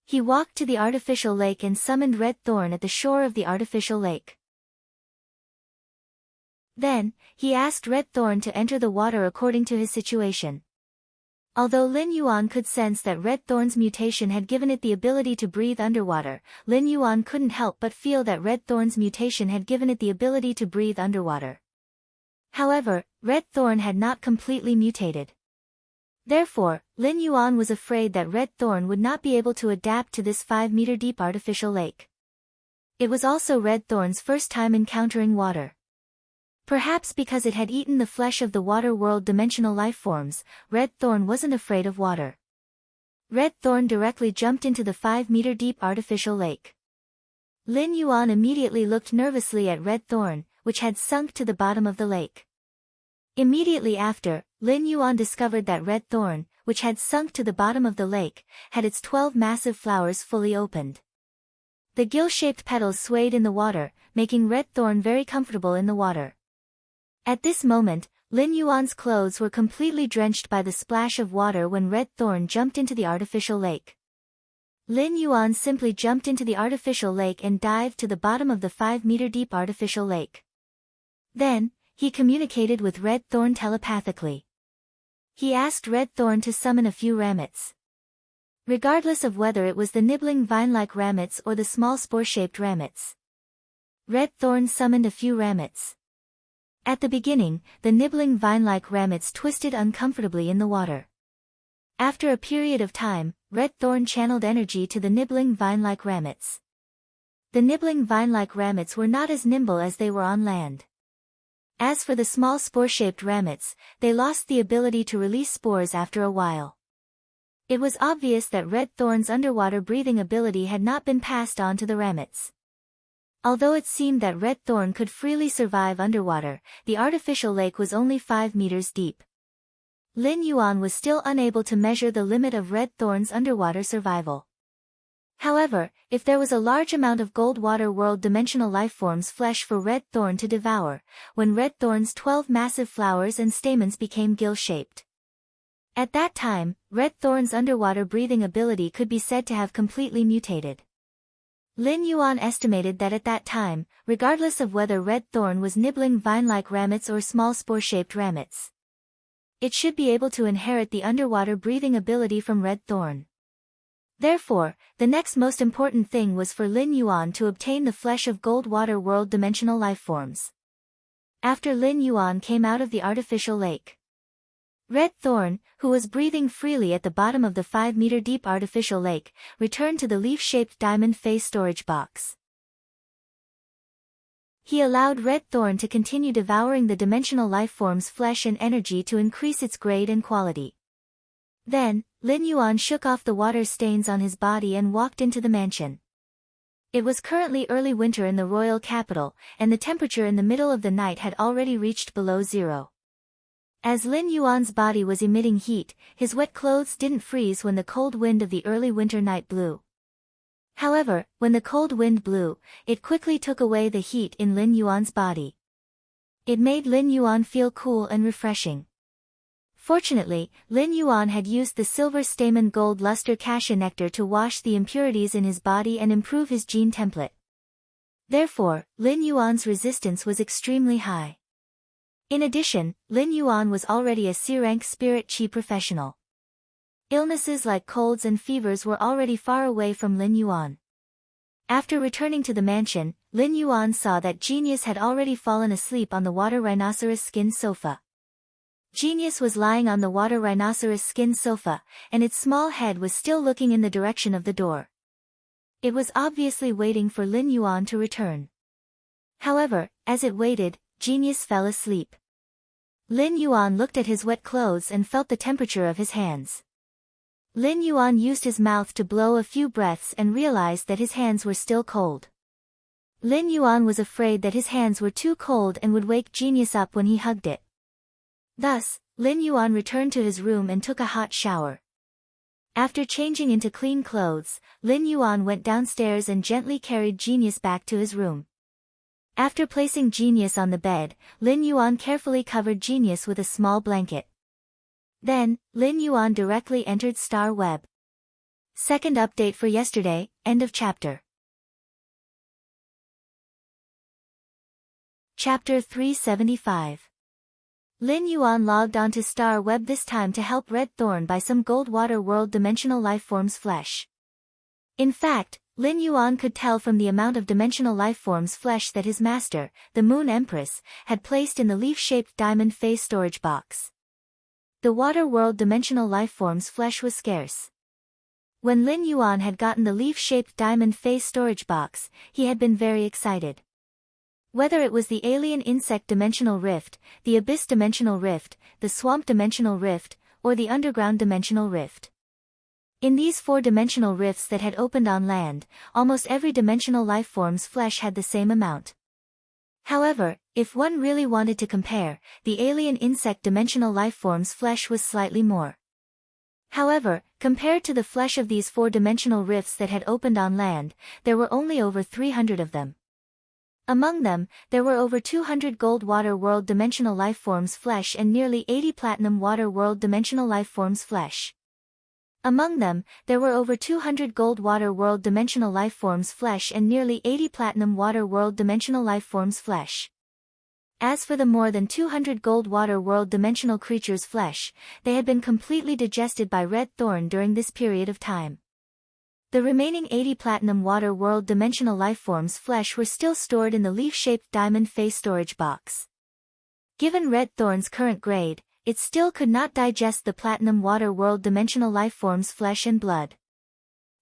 He walked to the artificial lake and summoned Red Thorn at the shore of the artificial lake. Then, he asked Red Thorn to enter the water according to his situation. Although Lin Yuan could sense that Red Thorn's mutation had given it the ability to breathe underwater, Lin Yuan couldn't help but feel that Red Thorn's mutation had given it the ability to breathe underwater. However, Red Thorn had not completely mutated. Therefore, Lin Yuan was afraid that Red Thorn would not be able to adapt to this 5-meter deep artificial lake. It was also Red Thorn's first time encountering water. Perhaps because it had eaten the flesh of the water world dimensional life forms, Red Thorn wasn't afraid of water. Red Thorn directly jumped into the 5-meter-deep artificial lake. Lin Yuan immediately looked nervously at Red Thorn, which had sunk to the bottom of the lake. Immediately after, Lin Yuan discovered that Red Thorn, which had sunk to the bottom of the lake, had its 12 massive flowers fully opened. The gill-shaped petals swayed in the water, making Red Thorn very comfortable in the water. At this moment, Lin Yuan's clothes were completely drenched by the splash of water when Red Thorn jumped into the artificial lake. Lin Yuan simply jumped into the artificial lake and dived to the bottom of the 5-meter-deep artificial lake. Then, he communicated with Red Thorn telepathically. He asked Red Thorn to summon a few ramets. Regardless of whether it was the nibbling vine-like ramets or the small spore-shaped ramets. Red Thorn summoned a few ramets. At the beginning, the nibbling vine-like ramets twisted uncomfortably in the water. After a period of time, Red Thorn channeled energy to the nibbling vine-like ramets. The nibbling vine-like ramets were not as nimble as they were on land. As for the small spore-shaped ramets, they lost the ability to release spores after a while. It was obvious that Red Thorn's underwater breathing ability had not been passed on to the ramets. Although it seemed that Red Thorn could freely survive underwater, the artificial lake was only 5 meters deep. Lin Yuan was still unable to measure the limit of Red Thorn's underwater survival. However, if there was a large amount of gold water world dimensional lifeforms flesh for Red Thorn to devour, when Red Thorn's 12 massive flowers and stamens became gill-shaped. At that time, Red Thorn's underwater breathing ability could be said to have completely mutated. Lin Yuan estimated that at that time, regardless of whether Red Thorn was nibbling vine-like ramets or small spore-shaped ramets, it should be able to inherit the underwater breathing ability from Red Thorn. Therefore, the next most important thing was for Lin Yuan to obtain the flesh of gold water world dimensional lifeforms. After Lin Yuan came out of the artificial lake, Red Thorn, who was breathing freely at the bottom of the 5-meter-deep artificial lake, returned to the leaf-shaped diamond face storage box. He allowed Red Thorn to continue devouring the dimensional lifeform's flesh and energy to increase its grade and quality. Then, Lin Yuan shook off the water stains on his body and walked into the mansion. It was currently early winter in the royal capital, and the temperature in the middle of the night had already reached below zero. As Lin Yuan's body was emitting heat, his wet clothes didn't freeze when the cold wind of the early winter night blew. However, when the cold wind blew, it quickly took away the heat in Lin Yuan's body. It made Lin Yuan feel cool and refreshing. Fortunately, Lin Yuan had used the silver stamen gold luster cassia nectar to wash the impurities in his body and improve his gene template. Therefore, Lin Yuan's resistance was extremely high. In addition, Lin Yuan was already a C-rank spirit chi professional. Illnesses like colds and fevers were already far away from Lin Yuan. After returning to the mansion, Lin Yuan saw that Genius had already fallen asleep on the water rhinoceros skin sofa. Genius was lying on the water rhinoceros skin sofa, and its small head was still looking in the direction of the door. It was obviously waiting for Lin Yuan to return. However, as it waited, Genius fell asleep. Lin Yuan looked at his wet clothes and felt the temperature of his hands. Lin Yuan used his mouth to blow a few breaths and realized that his hands were still cold. Lin Yuan was afraid that his hands were too cold and would wake Genius up when he hugged it. Thus, Lin Yuan returned to his room and took a hot shower. After changing into clean clothes, Lin Yuan went downstairs and gently carried Genius back to his room. After placing Genius on the bed, Lin Yuan carefully covered Genius with a small blanket. Then, Lin Yuan directly entered Star Web. Second update for yesterday, end of chapter. Chapter 375. Lin Yuan logged onto Star Web this time to help Red Thorn buy some gold water world dimensional lifeforms flesh. In fact, Lin Yuan could tell from the amount of dimensional lifeforms flesh that his master, the Moon Empress, had placed in the leaf-shaped diamond face storage box. The water world dimensional lifeforms flesh was scarce. When Lin Yuan had gotten the leaf-shaped diamond face storage box, he had been very excited. Whether it was the alien insect dimensional rift, the abyss dimensional rift, the swamp dimensional rift, or the underground dimensional rift. In these four-dimensional rifts that had opened on land, almost every dimensional lifeform's flesh had the same amount. However, if one really wanted to compare, the alien insect dimensional lifeform's flesh was slightly more. However, compared to the flesh of these four-dimensional rifts that had opened on land, there were only over 300 of them. Among them, there were over 200 gold water world dimensional lifeforms flesh and nearly 80 platinum water world dimensional lifeforms flesh. Among them, there were over 200 gold water world dimensional lifeforms flesh and nearly 80 platinum water world dimensional lifeforms flesh. As for the more than 200 gold water world dimensional creatures' flesh, they had been completely digested by red thorn during this period of time. The remaining 80 platinum water world dimensional lifeforms flesh were still stored in the leaf-shaped diamond face storage box. Given red thorn's current grade, it still could not digest the platinum water world dimensional lifeforms flesh and blood.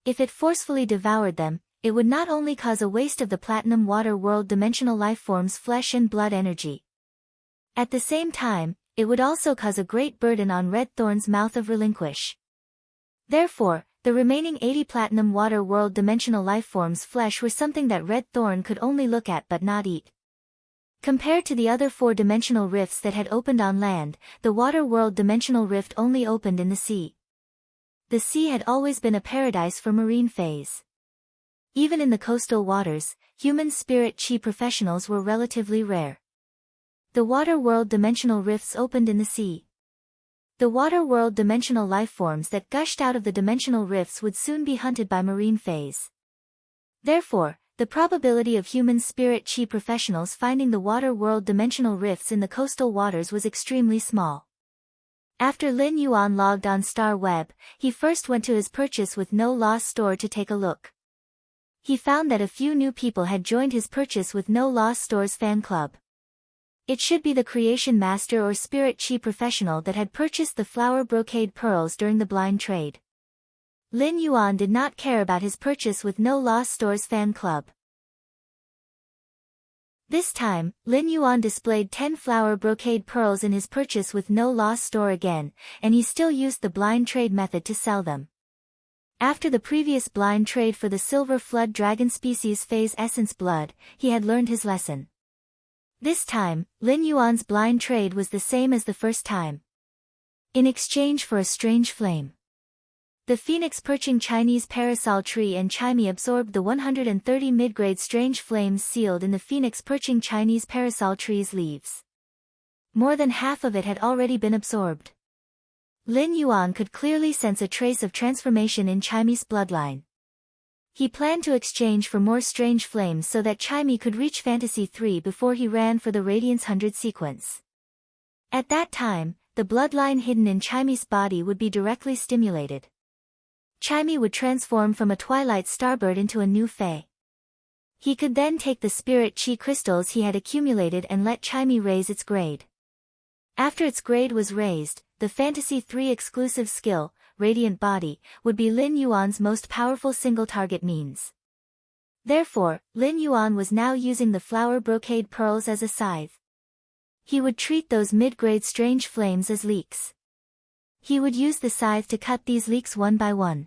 If it forcefully devoured them, it would not only cause a waste of the platinum water world dimensional lifeforms flesh and blood energy. At the same time, it would also cause a great burden on red thorn's mouth of relinquish. Therefore, the remaining 80 platinum water world dimensional lifeforms flesh were something that red thorn could only look at but not eat. Compared to the other four-dimensional rifts that had opened on land, the water world dimensional rift only opened in the sea. The sea had always been a paradise for marine fays. Even in the coastal waters, human spirit chi professionals were relatively rare. The water world dimensional rifts opened in the sea. The water world dimensional lifeforms that gushed out of the dimensional rifts would soon be hunted by marine fays. Therefore, the probability of human spirit chi professionals finding the water world dimensional rifts in the coastal waters was extremely small. After Lin Yuan logged on Star Web, he first went to his Purchase with No Loss store to take a look. He found that a few new people had joined his Purchase with No Loss store's fan club. It should be the creation master or spirit chi professional that had purchased the flower brocade pearls during the blind trade. Lin Yuan did not care about his Purchase with No Loss store's fan club. This time, Lin Yuan displayed 10 flower brocade pearls in his Purchase with No Loss store again, and he still used the blind trade method to sell them. After the previous blind trade for the silver flood dragon species phase essence blood, he had learned his lesson. This time, Lin Yuan's blind trade was the same as the first time. In exchange for a strange flame. The phoenix perching Chinese parasol tree and chimey absorbed the 130 mid-grade strange flames sealed in the phoenix perching Chinese parasol tree's leaves. More than half of it had already been absorbed. Lin Yuan could clearly sense a trace of transformation in Chimey's bloodline. He planned to exchange for more strange flames so that Chimey could reach Fantasy 3 before he ran for the Radiance 100 sequence. At that time, the bloodline hidden in Chimey's body would be directly stimulated. Chimey would transform from a twilight starbird into a new fae. He could then take the spirit chi crystals he had accumulated and let Chimey raise its grade. After its grade was raised, the Fantasy 3 exclusive skill, Radiant Body, would be Lin Yuan's most powerful single-target means. Therefore, Lin Yuan was now using the flower brocade pearls as a scythe. He would treat those mid-grade strange flames as leeks. He would use the scythe to cut these leeks one by one.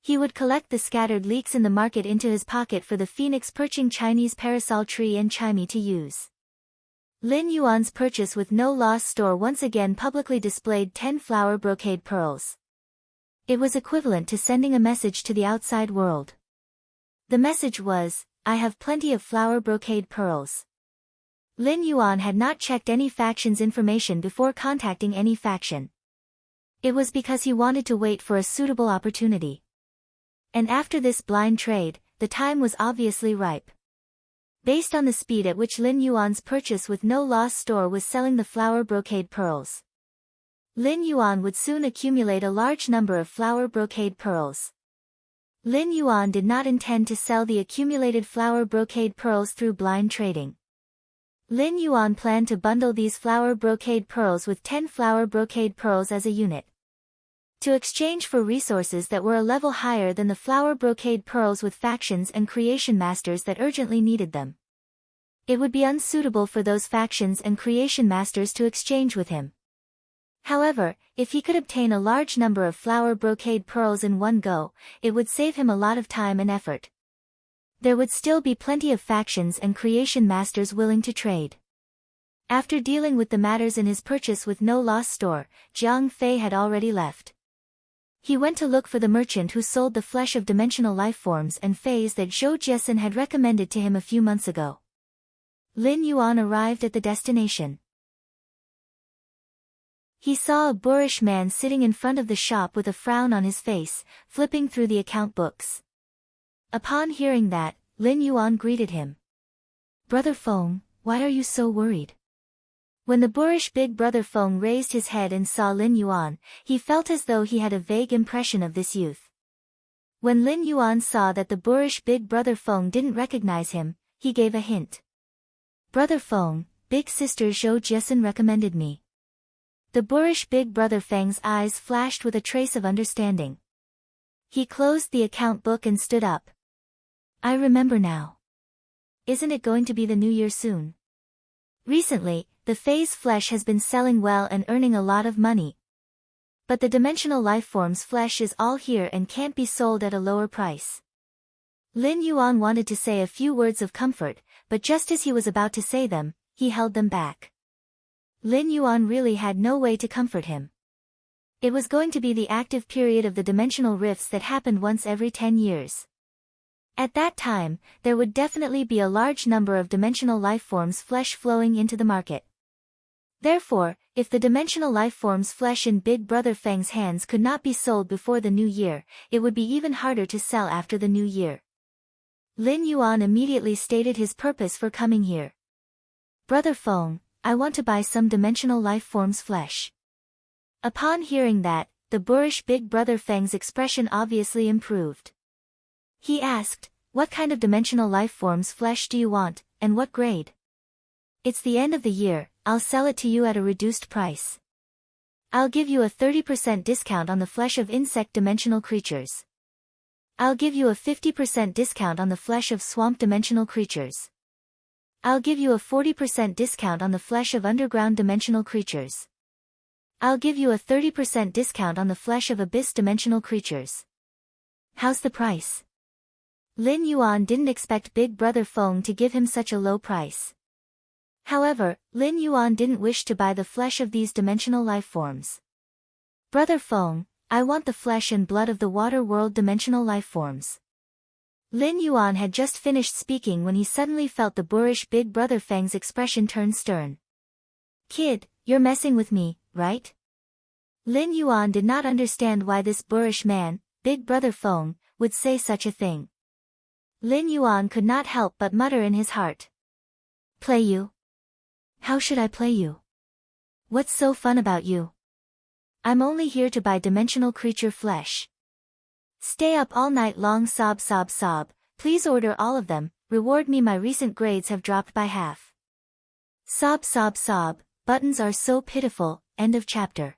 He would collect the scattered leeks in the market into his pocket for the phoenix perching Chinese parasol tree and Chimey to use. Lin Yuan's Purchase with No Loss store once again publicly displayed 10 flower brocade pearls. It was equivalent to sending a message to the outside world. The message was, "I have plenty of flower brocade pearls." Lin Yuan had not checked any faction's information before contacting any faction. It was because he wanted to wait for a suitable opportunity. And after this blind trade, the time was obviously ripe. Based on the speed at which Lin Yuan's Purchase with No Loss store was selling the flower brocade pearls, Lin Yuan would soon accumulate a large number of flower brocade pearls. Lin Yuan did not intend to sell the accumulated flower brocade pearls through blind trading. Lin Yuan planned to bundle these flower brocade pearls with 10 flower brocade pearls as a unit, to exchange for resources that were a level higher than the flower brocade pearls with factions and creation masters that urgently needed them. It would be unsuitable for those factions and creation masters to exchange with him. However, if he could obtain a large number of flower brocade pearls in one go, it would save him a lot of time and effort. There would still be plenty of factions and creation masters willing to trade. After dealing with the matters in his purchase with no loss store, Jiang Fei had already left. He went to look for the merchant who sold the flesh of dimensional life forms and phase that Zhou Jiesin had recommended to him a few months ago. Lin Yuan arrived at the destination. He saw a boorish man sitting in front of the shop with a frown on his face, flipping through the account books. Upon hearing that, Lin Yuan greeted him. "Brother Feng, why are you so worried?" When the boorish big brother Feng raised his head and saw Lin Yuan, he felt as though he had a vague impression of this youth. When Lin Yuan saw that the boorish big brother Feng didn't recognize him, he gave a hint. "Brother Feng, big sister Zhou Jiesin recommended me." The boorish big brother Feng's eyes flashed with a trace of understanding. He closed the account book and stood up. "I remember now. Isn't it going to be the new year soon?" Recently, the phase flesh has been selling well and earning a lot of money. But the dimensional lifeform's flesh is all here and can't be sold at a lower price. Lin Yuan wanted to say a few words of comfort, but just as he was about to say them, he held them back. Lin Yuan really had no way to comfort him. It was going to be the active period of the dimensional rifts that happened once every 10 years. At that time, there would definitely be a large number of dimensional lifeforms flesh flowing into the market. Therefore, if the dimensional lifeform's flesh in Big Brother Feng's hands could not be sold before the new year, it would be even harder to sell after the new year. Lin Yuan immediately stated his purpose for coming here. "Brother Feng, I want to buy some dimensional lifeform's flesh." Upon hearing that, the boorish Big Brother Feng's expression obviously improved. He asked, "What kind of dimensional lifeform's flesh do you want, and what grade?" "It's the end of the year, I'll sell it to you at a reduced price. I'll give you a 30% discount on the flesh of insect dimensional creatures. I'll give you a 50% discount on the flesh of swamp dimensional creatures. I'll give you a 40% discount on the flesh of underground dimensional creatures. I'll give you a 30% discount on the flesh of abyss dimensional creatures. How's the price?" Lin Yuan didn't expect Big Brother Feng to give him such a low price. However, Lin Yuan didn't wish to buy the flesh of these dimensional lifeforms. "Brother Feng, I want the flesh and blood of the water world dimensional lifeforms." Lin Yuan had just finished speaking when he suddenly felt the boorish Big Brother Feng's expression turn stern. "Kid, you're messing with me, right?" Lin Yuan did not understand why this boorish man, Big Brother Feng, would say such a thing. Lin Yuan could not help but mutter in his heart. "Play you? How should I play you? What's so fun about you? I'm only here to buy dimensional creature flesh. Stay up all night long, sob sob sob, please order all of them, reward me, my recent grades have dropped by half. Sob sob sob, buttons are so pitiful." End of chapter.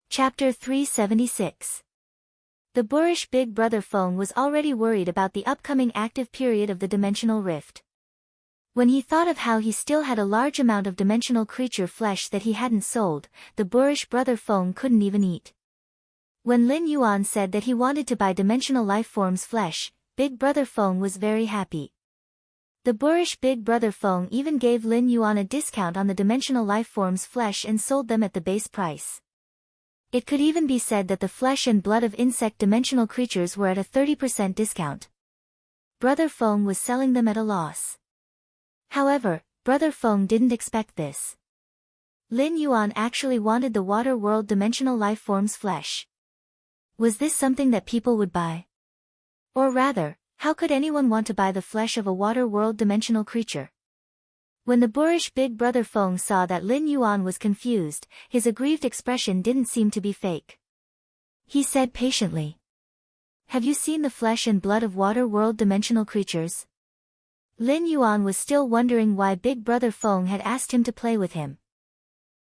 Chapter 376. The boorish Big Brother Feng was already worried about the upcoming active period of the dimensional rift. When he thought of how he still had a large amount of dimensional creature flesh that he hadn't sold, the boorish Brother Feng couldn't even eat. When Lin Yuan said that he wanted to buy dimensional lifeforms flesh, Big Brother Feng was very happy. The boorish Big Brother Feng even gave Lin Yuan a discount on the dimensional lifeforms flesh and sold them at the base price. It could even be said that the flesh and blood of insect dimensional creatures were at a 30% discount. Brother Feng was selling them at a loss. However, Brother Feng didn't expect this. Lin Yuan actually wanted the water world dimensional lifeforms flesh. Was this something that people would buy? Or rather, how could anyone want to buy the flesh of a water world dimensional creature? When the boorish Big Brother Feng saw that Lin Yuan was confused, his aggrieved expression didn't seem to be fake. He said patiently, "Have you seen the flesh and blood of water world dimensional creatures?" Lin Yuan was still wondering why Big Brother Feng had asked him to play with him.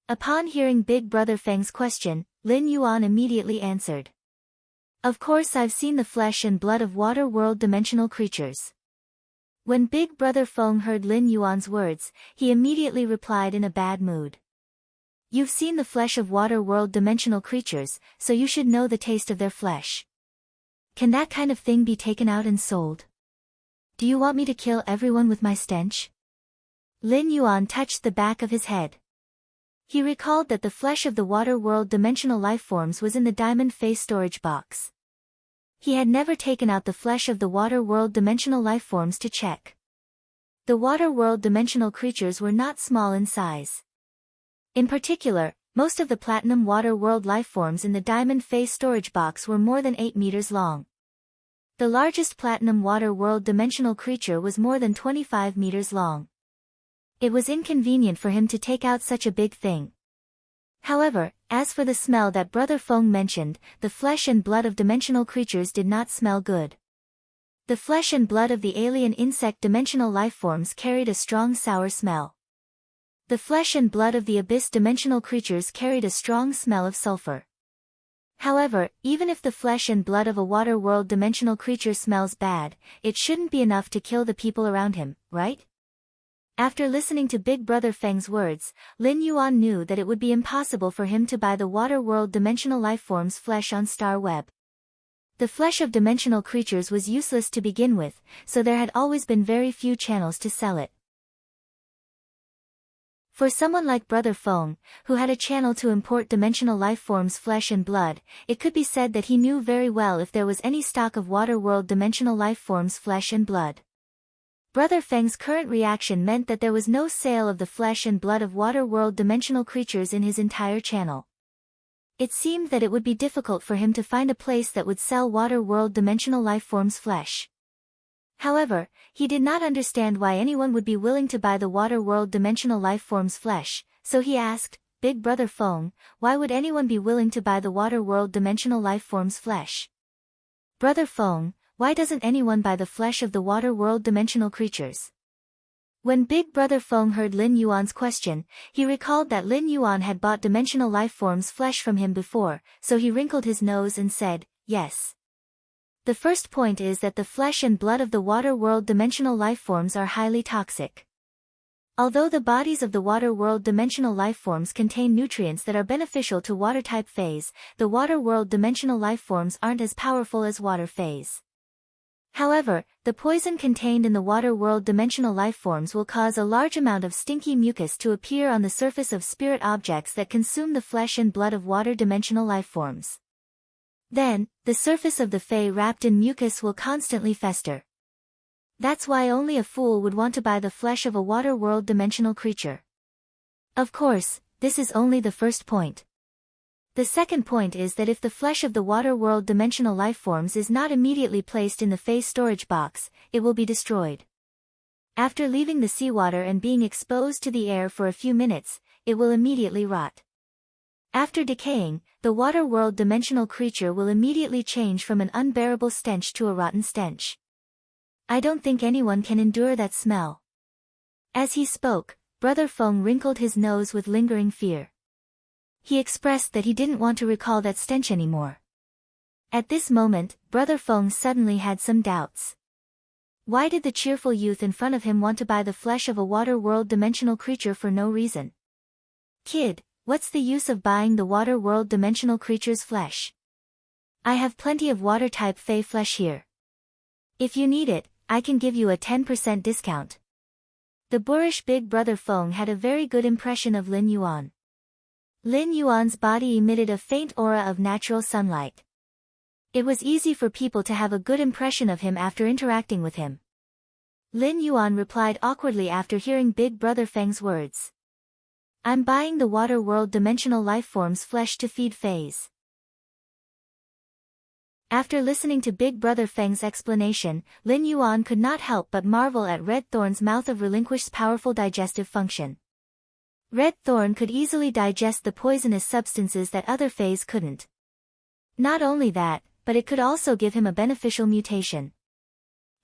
Upon hearing Big Brother Feng's question, Lin Yuan immediately answered, "Of course I've seen the flesh and blood of water world dimensional creatures." When Big Brother Feng heard Lin Yuan's words, he immediately replied in a bad mood. You've seen the flesh of water world dimensional creatures, so you should know the taste of their flesh. Can that kind of thing be taken out and sold? Do you want me to kill everyone with my stench? Lin Yuan touched the back of his head. He recalled that the flesh of the water world dimensional lifeforms was in the diamond face storage box. He had never taken out the flesh of the water world dimensional lifeforms to check. The water world dimensional creatures were not small in size. In particular, most of the platinum water world lifeforms in the diamond face storage box were more than 8 meters long. The largest platinum water world dimensional creature was more than 25 meters long. It was inconvenient for him to take out such a big thing. However, as for the smell that Brother Feng mentioned, the flesh and blood of dimensional creatures did not smell good. The flesh and blood of the alien insect dimensional lifeforms carried a strong sour smell. The flesh and blood of the abyss dimensional creatures carried a strong smell of sulfur. However, even if the flesh and blood of a water world dimensional creature smells bad, it shouldn't be enough to kill the people around him, right? After listening to Big Brother Feng's words, Lin Yuan knew that it would be impossible for him to buy the water world dimensional lifeforms' flesh on Star Web. The flesh of dimensional creatures was useless to begin with, so there had always been very few channels to sell it. For someone like Brother Feng, who had a channel to import dimensional lifeforms' flesh and blood, it could be said that he knew very well if there was any stock of water world dimensional lifeforms' flesh and blood. Brother Feng's current reaction meant that there was no sale of the flesh and blood of water world dimensional creatures in his entire channel. It seemed that it would be difficult for him to find a place that would sell water world dimensional lifeforms' flesh. However, he did not understand why anyone would be willing to buy the water world dimensional lifeforms' flesh, so he asked, Big Brother Feng, why would anyone be willing to buy the water world dimensional lifeforms' flesh? Brother Feng, why doesn't anyone buy the flesh of the water world dimensional creatures? When Big Brother Feng heard Lin Yuan's question, he recalled that Lin Yuan had bought dimensional lifeforms' flesh from him before, so he wrinkled his nose and said, yes. The first point is that the flesh and blood of the water world dimensional lifeforms are highly toxic. Although the bodies of the water world dimensional lifeforms contain nutrients that are beneficial to water type phase, the water world dimensional lifeforms aren't as powerful as water phase. However, the poison contained in the water world dimensional lifeforms will cause a large amount of stinky mucus to appear on the surface of spirit objects that consume the flesh and blood of water dimensional lifeforms. Then, the surface of the Fae wrapped in mucus will constantly fester. That's why only a fool would want to buy the flesh of a water world dimensional creature. Of course, this is only the first point. The second point is that if the flesh of the water world dimensional lifeforms is not immediately placed in the Fae storage box, it will be destroyed. After leaving the seawater and being exposed to the air for a few minutes, it will immediately rot. After decaying, the water world dimensional creature will immediately change from an unbearable stench to a rotten stench. I don't think anyone can endure that smell. As he spoke, Brother Feng wrinkled his nose with lingering fear. He expressed that he didn't want to recall that stench anymore. At this moment, Brother Feng suddenly had some doubts. Why did the cheerful youth in front of him want to buy the flesh of a water world dimensional creature for no reason? Kid, what's the use of buying the water world dimensional creature's flesh? I have plenty of water type Fae flesh here. If you need it, I can give you a 10% discount. The boorish Big Brother Feng had a very good impression of Lin Yuan. Lin Yuan's body emitted a faint aura of natural sunlight. It was easy for people to have a good impression of him after interacting with him. Lin Yuan replied awkwardly after hearing Big Brother Feng's words. I'm buying the water world dimensional lifeforms' flesh to feed Faes. After listening to Big Brother Feng's explanation, Lin Yuan could not help but marvel at Red Thorn's mouth of relinquished powerful digestive function. Red Thorn could easily digest the poisonous substances that other Faes couldn't. Not only that, but it could also give him a beneficial mutation.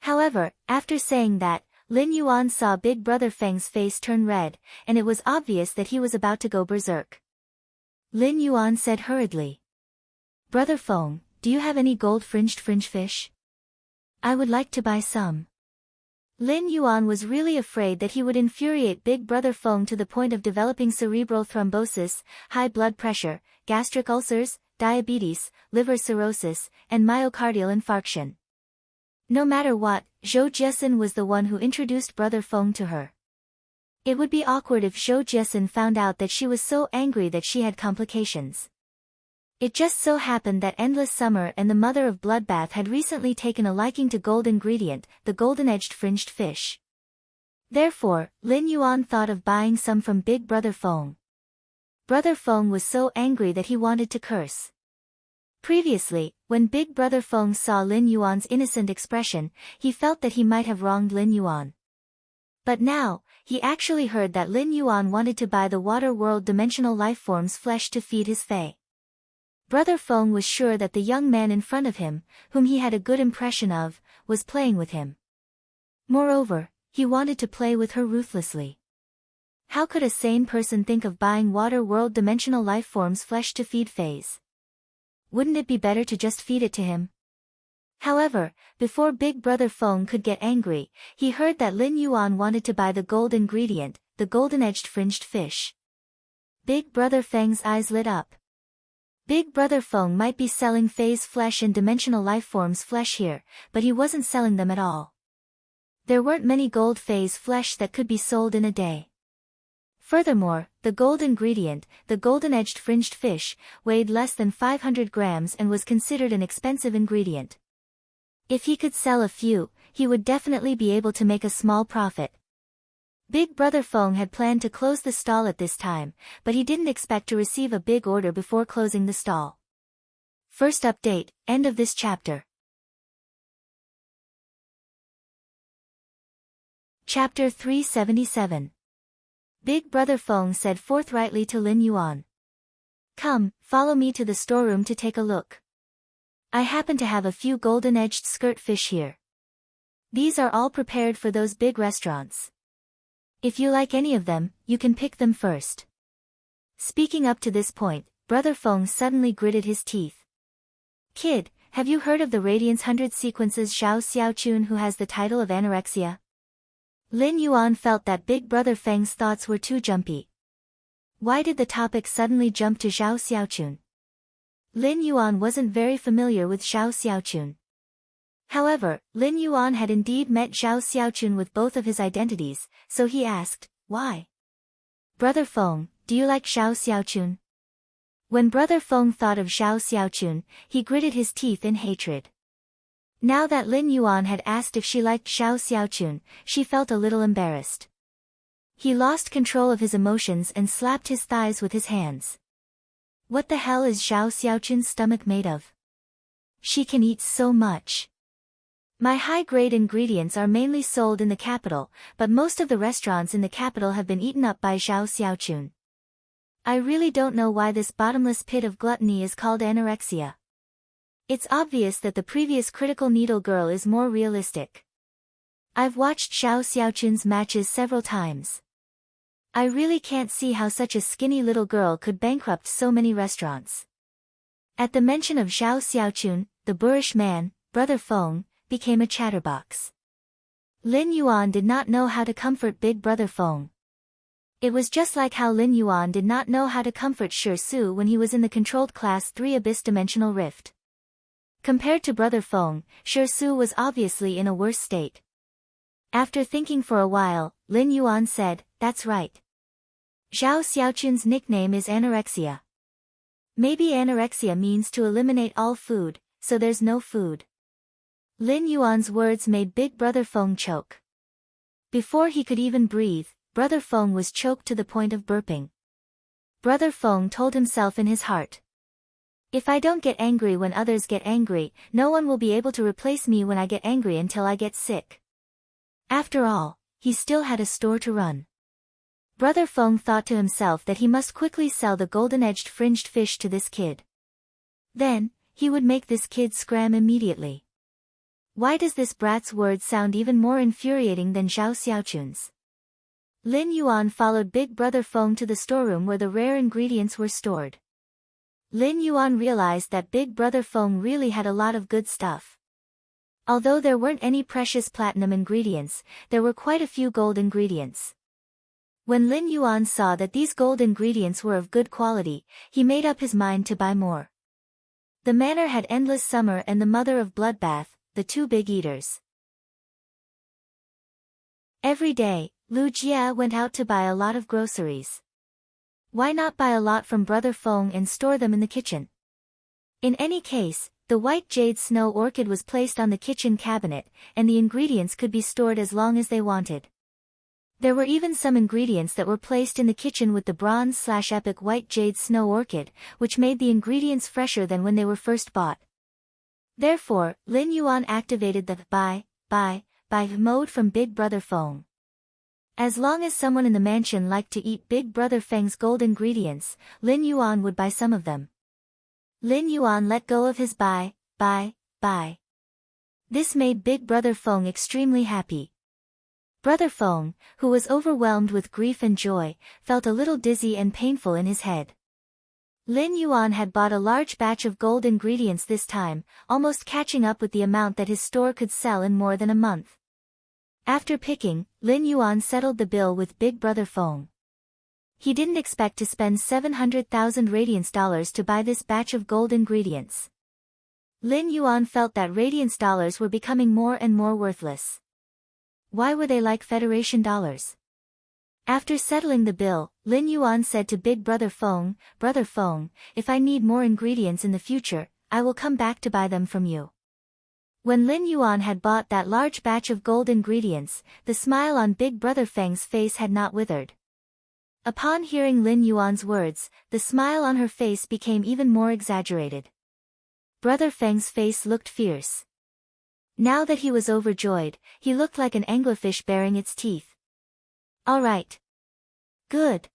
However, after saying that, Lin Yuan saw Big Brother Feng's face turn red, and it was obvious that he was about to go berserk. Lin Yuan said hurriedly. Brother Feng, do you have any gold-fringed fringe fish? I would like to buy some. Lin Yuan was really afraid that he would infuriate Big Brother Feng to the point of developing cerebral thrombosis, high blood pressure, gastric ulcers, diabetes, liver cirrhosis, and myocardial infarction. No matter what, Zhou Jiesin was the one who introduced Brother Feng to her. It would be awkward if Zhou Jiesin found out that she was so angry that she had complications. It just so happened that Endless Summer and the mother of Bloodbath had recently taken a liking to gold ingredient, the golden-edged fringed fish. Therefore, Lin Yuan thought of buying some from Big Brother Feng. Brother Feng was so angry that he wanted to curse. Previously, when Big Brother Feng saw Lin Yuan's innocent expression, he felt that he might have wronged Lin Yuan. But now, he actually heard that Lin Yuan wanted to buy the water world dimensional lifeform's flesh to feed his fae. Brother Feng was sure that the young man in front of him, whom he had a good impression of, was playing with him. Moreover, he wanted to play with her ruthlessly. How could a sane person think of buying water world dimensional lifeform's flesh to feed faes? Wouldn't it be better to just feed it to him? However, before Big Brother Feng could get angry, he heard that Lin Yuan wanted to buy the gold ingredient, the golden-edged fringed fish. Big Brother Feng's eyes lit up. Big Brother Feng might be selling fae's flesh and dimensional lifeform's flesh here, but he wasn't selling them at all. There weren't many gold fae's flesh that could be sold in a day. Furthermore, the gold ingredient, the golden-edged fringed fish, weighed less than 500 grams and was considered an expensive ingredient. If he could sell a few, he would definitely be able to make a small profit. Big Brother Feng had planned to close the stall at this time, but he didn't expect to receive a big order before closing the stall. First update, end of this chapter. Chapter 377. Big Brother Feng said forthrightly to Lin Yuan. Come, follow me to the storeroom to take a look. I happen to have a few golden-edged skirt fish here. These are all prepared for those big restaurants. If you like any of them, you can pick them first. Speaking up to this point, Brother Feng suddenly gritted his teeth. Kid, have you heard of the Radiance 100 Sequences Zhao Xiaochun who has the title of anorexia? Lin Yuan felt that Big Brother Feng's thoughts were too jumpy. Why did the topic suddenly jump to Zhao Xiaochun? Lin Yuan wasn't very familiar with Zhao Xiaochun. However, Lin Yuan had indeed met Zhao Xiaochun with both of his identities, so he asked, why? Brother Feng, do you like Zhao Xiaochun? When Brother Feng thought of Zhao Xiaochun, he gritted his teeth in hatred. Now that Lin Yuan had asked if she liked Zhao Xiaochun, she felt a little embarrassed. He lost control of his emotions and slapped his thighs with his hands. What the hell is Zhao Xiaochun's stomach made of? She can eat so much. My high-grade ingredients are mainly sold in the capital, but most of the restaurants in the capital have been eaten up by Zhao Xiaochun. I really don't know why this bottomless pit of gluttony is called anorexia. It's obvious that the previous Critical Needle girl is more realistic. I've watched Zhao Xiaochun's matches several times. I really can't see how such a skinny little girl could bankrupt so many restaurants. At the mention of Zhao Xiaochun, the boorish man, Brother Feng, became a chatterbox. Lin Yuan did not know how to comfort Big Brother Feng. It was just like how Lin Yuan did not know how to comfort Shi Su when he was in the controlled Class 3 Abyss Dimensional Rift. Compared to Brother Feng, Shi Su was obviously in a worse state. After thinking for a while, Lin Yuan said, that's right. Zhao Xiaochun's nickname is anorexia. Maybe anorexia means to eliminate all food, so there's no food. Lin Yuan's words made Big Brother Feng choke. Before he could even breathe, Brother Feng was choked to the point of burping. Brother Feng told himself in his heart. If I don't get angry when others get angry, no one will be able to replace me when I get angry until I get sick. After all, he still had a store to run. Brother Feng thought to himself that he must quickly sell the golden-edged fringed fish to this kid. Then, he would make this kid scram immediately. Why does this brat's words sound even more infuriating than Zhao Xiaochun's? Lin Yuan followed Big Brother Feng to the storeroom where the rare ingredients were stored. Lin Yuan realized that Big Brother Feng really had a lot of good stuff. Although there weren't any precious platinum ingredients, there were quite a few gold ingredients. When Lin Yuan saw that these gold ingredients were of good quality, he made up his mind to buy more. The manor had Endless Summer and the Mother of Bloodbath, the two big eaters. Every day, Lu Jia went out to buy a lot of groceries. Why not buy a lot from Brother Feng and store them in the kitchen? In any case, the white jade snow orchid was placed on the kitchen cabinet, and the ingredients could be stored as long as they wanted. There were even some ingredients that were placed in the kitchen with the bronze/epic white jade snow orchid, which made the ingredients fresher than when they were first bought. Therefore, Lin Yuan activated the buy mode from Big Brother Feng. As long as someone in the mansion liked to eat Big Brother Feng's gold ingredients, Lin Yuan would buy some of them. Lin Yuan let go of his buy. This made Big Brother Feng extremely happy. Brother Feng, who was overwhelmed with grief and joy, felt a little dizzy and painful in his head. Lin Yuan had bought a large batch of gold ingredients this time, almost catching up with the amount that his store could sell in more than a month. After picking, Lin Yuan settled the bill with Big Brother Feng. He didn't expect to spend 700,000 radiance dollars to buy this batch of gold ingredients. Lin Yuan felt that radiance dollars were becoming more and more worthless. Why were they like Federation dollars? After settling the bill, Lin Yuan said to Big Brother Feng, "Brother Feng, if I need more ingredients in the future, I will come back to buy them from you." When Lin Yuan had bought that large batch of gold ingredients, the smile on Big Brother Feng's face had not withered. Upon hearing Lin Yuan's words, the smile on her face became even more exaggerated. Brother Feng's face looked fierce. Now that he was overjoyed, he looked like an anglerfish baring its teeth. "All right. Good.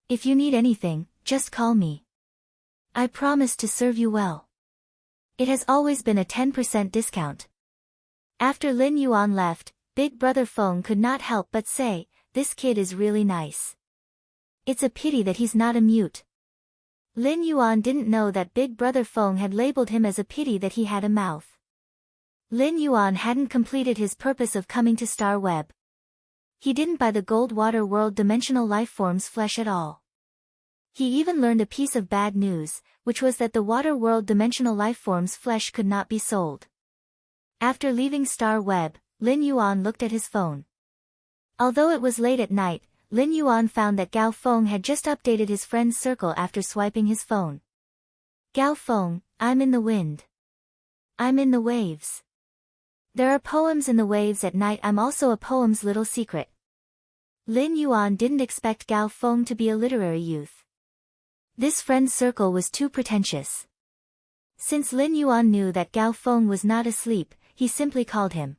If you need anything, just call me. I promise to serve you well. It has always been a 10% discount." After Lin Yuan left, Big Brother Feng could not help but say, "This kid is really nice. It's a pity that he's not a mute." Lin Yuan didn't know that Big Brother Feng had labeled him as a pity that he had a mouth. Lin Yuan hadn't completed his purpose of coming to Star Web. He didn't buy the Gold Water World Dimensional Lifeform's flesh at all. He even learned a piece of bad news, which was that the Water World Dimensional Lifeform's flesh could not be sold. After leaving Star Web, Lin Yuan looked at his phone. Although it was late at night, Lin Yuan found that Gao Feng had just updated his friend's circle after swiping his phone. "Gao Feng, I'm in the wind. I'm in the waves. There are poems in the waves at night. I'm also a poem's little secret." Lin Yuan didn't expect Gao Feng to be a literary youth. This friend's circle was too pretentious. Since Lin Yuan knew that Gao Feng was not asleep, he simply called him.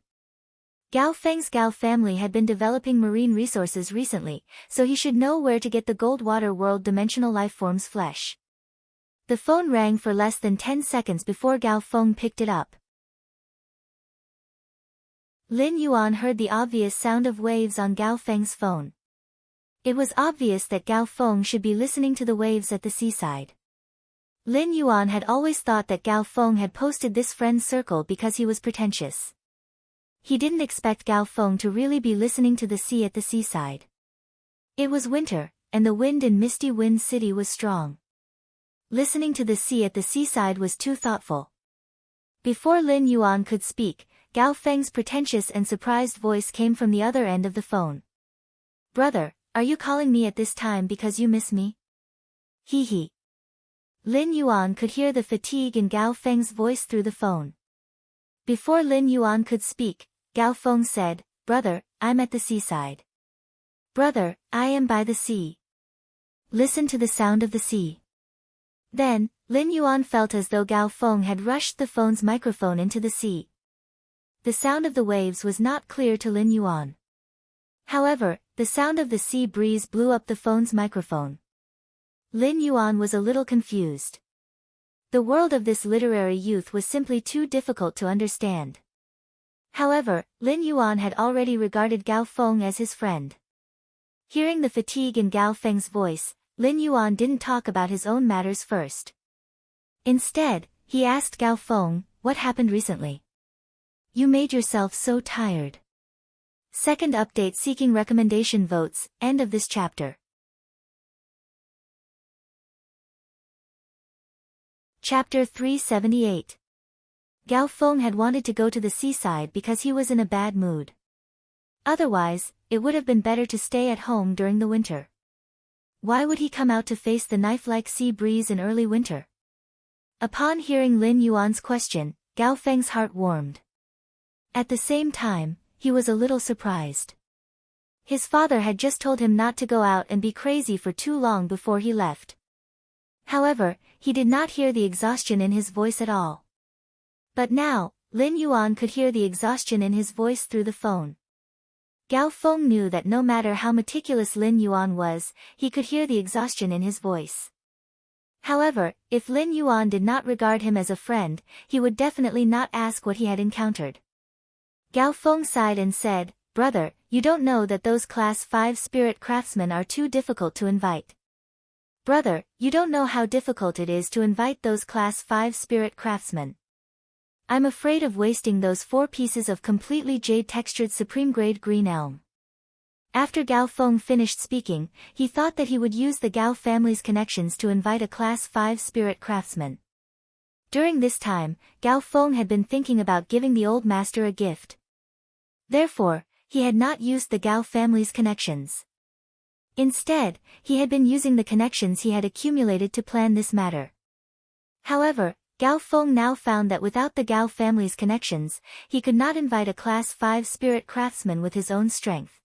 Gao Feng's Gao family had been developing marine resources recently, so he should know where to get the Gold Water World Dimensional Lifeform's flesh. The phone rang for less than 10 seconds before Gao Feng picked it up. Lin Yuan heard the obvious sound of waves on Gao Feng's phone. It was obvious that Gao Feng should be listening to the waves at the seaside. Lin Yuan had always thought that Gao Feng had posted this friend's circle because he was pretentious. He didn't expect Gao Feng to really be listening to the sea at the seaside. It was winter, and the wind in Misty Wind City was strong. Listening to the sea at the seaside was too thoughtful. Before Lin Yuan could speak, Gao Feng's pretentious and surprised voice came from the other end of the phone. "Brother, are you calling me at this time because you miss me?" Hee hee. Lin Yuan could hear the fatigue in Gao Feng's voice through the phone. Before Lin Yuan could speak, Gao Feng said, "Brother, I'm at the seaside. Brother, I am by the sea. Listen to the sound of the sea." Then, Lin Yuan felt as though Gao Feng had rushed the phone's microphone into the sea. The sound of the waves was not clear to Lin Yuan. However, the sound of the sea breeze blew up the phone's microphone. Lin Yuan was a little confused. The world of this literary youth was simply too difficult to understand. However, Lin Yuan had already regarded Gao Feng as his friend. Hearing the fatigue in Gao Feng's voice, Lin Yuan didn't talk about his own matters first. Instead, he asked Gao Feng, "What happened recently? You made yourself so tired. Second update seeking recommendation votes, end of this chapter. Chapter 378. Gao Feng had wanted to go to the seaside because he was in a bad mood. Otherwise, it would have been better to stay at home during the winter. Why would he come out to face the knife-like sea breeze in early winter? Upon hearing Lin Yuan's question, Gao Feng's heart warmed. At the same time, he was a little surprised. His father had just told him not to go out and be crazy for too long before he left. However, he did not hear the exhaustion in his voice at all. But now, Lin Yuan could hear the exhaustion in his voice through the phone. Gao Feng knew that no matter how meticulous Lin Yuan was, he could hear the exhaustion in his voice. However, if Lin Yuan did not regard him as a friend, he would definitely not ask what he had encountered. Gao Feng sighed and said, "Brother, you don't know that those Class 5 spirit craftsmen are too difficult to invite. Brother, you don't know how difficult it is to invite those Class 5 spirit craftsmen. I'm afraid of wasting those 4 pieces of completely jade-textured supreme-grade green elm." After Gao Feng finished speaking, he thought that he would use the Gao family's connections to invite a Class 5 spirit craftsman. During this time, Gao Feng had been thinking about giving the old master a gift. Therefore, he had not used the Gao family's connections. Instead, he had been using the connections he had accumulated to plan this matter. However, Gao Feng now found that without the Gao family's connections, he could not invite a Class 5 spirit craftsman with his own strength.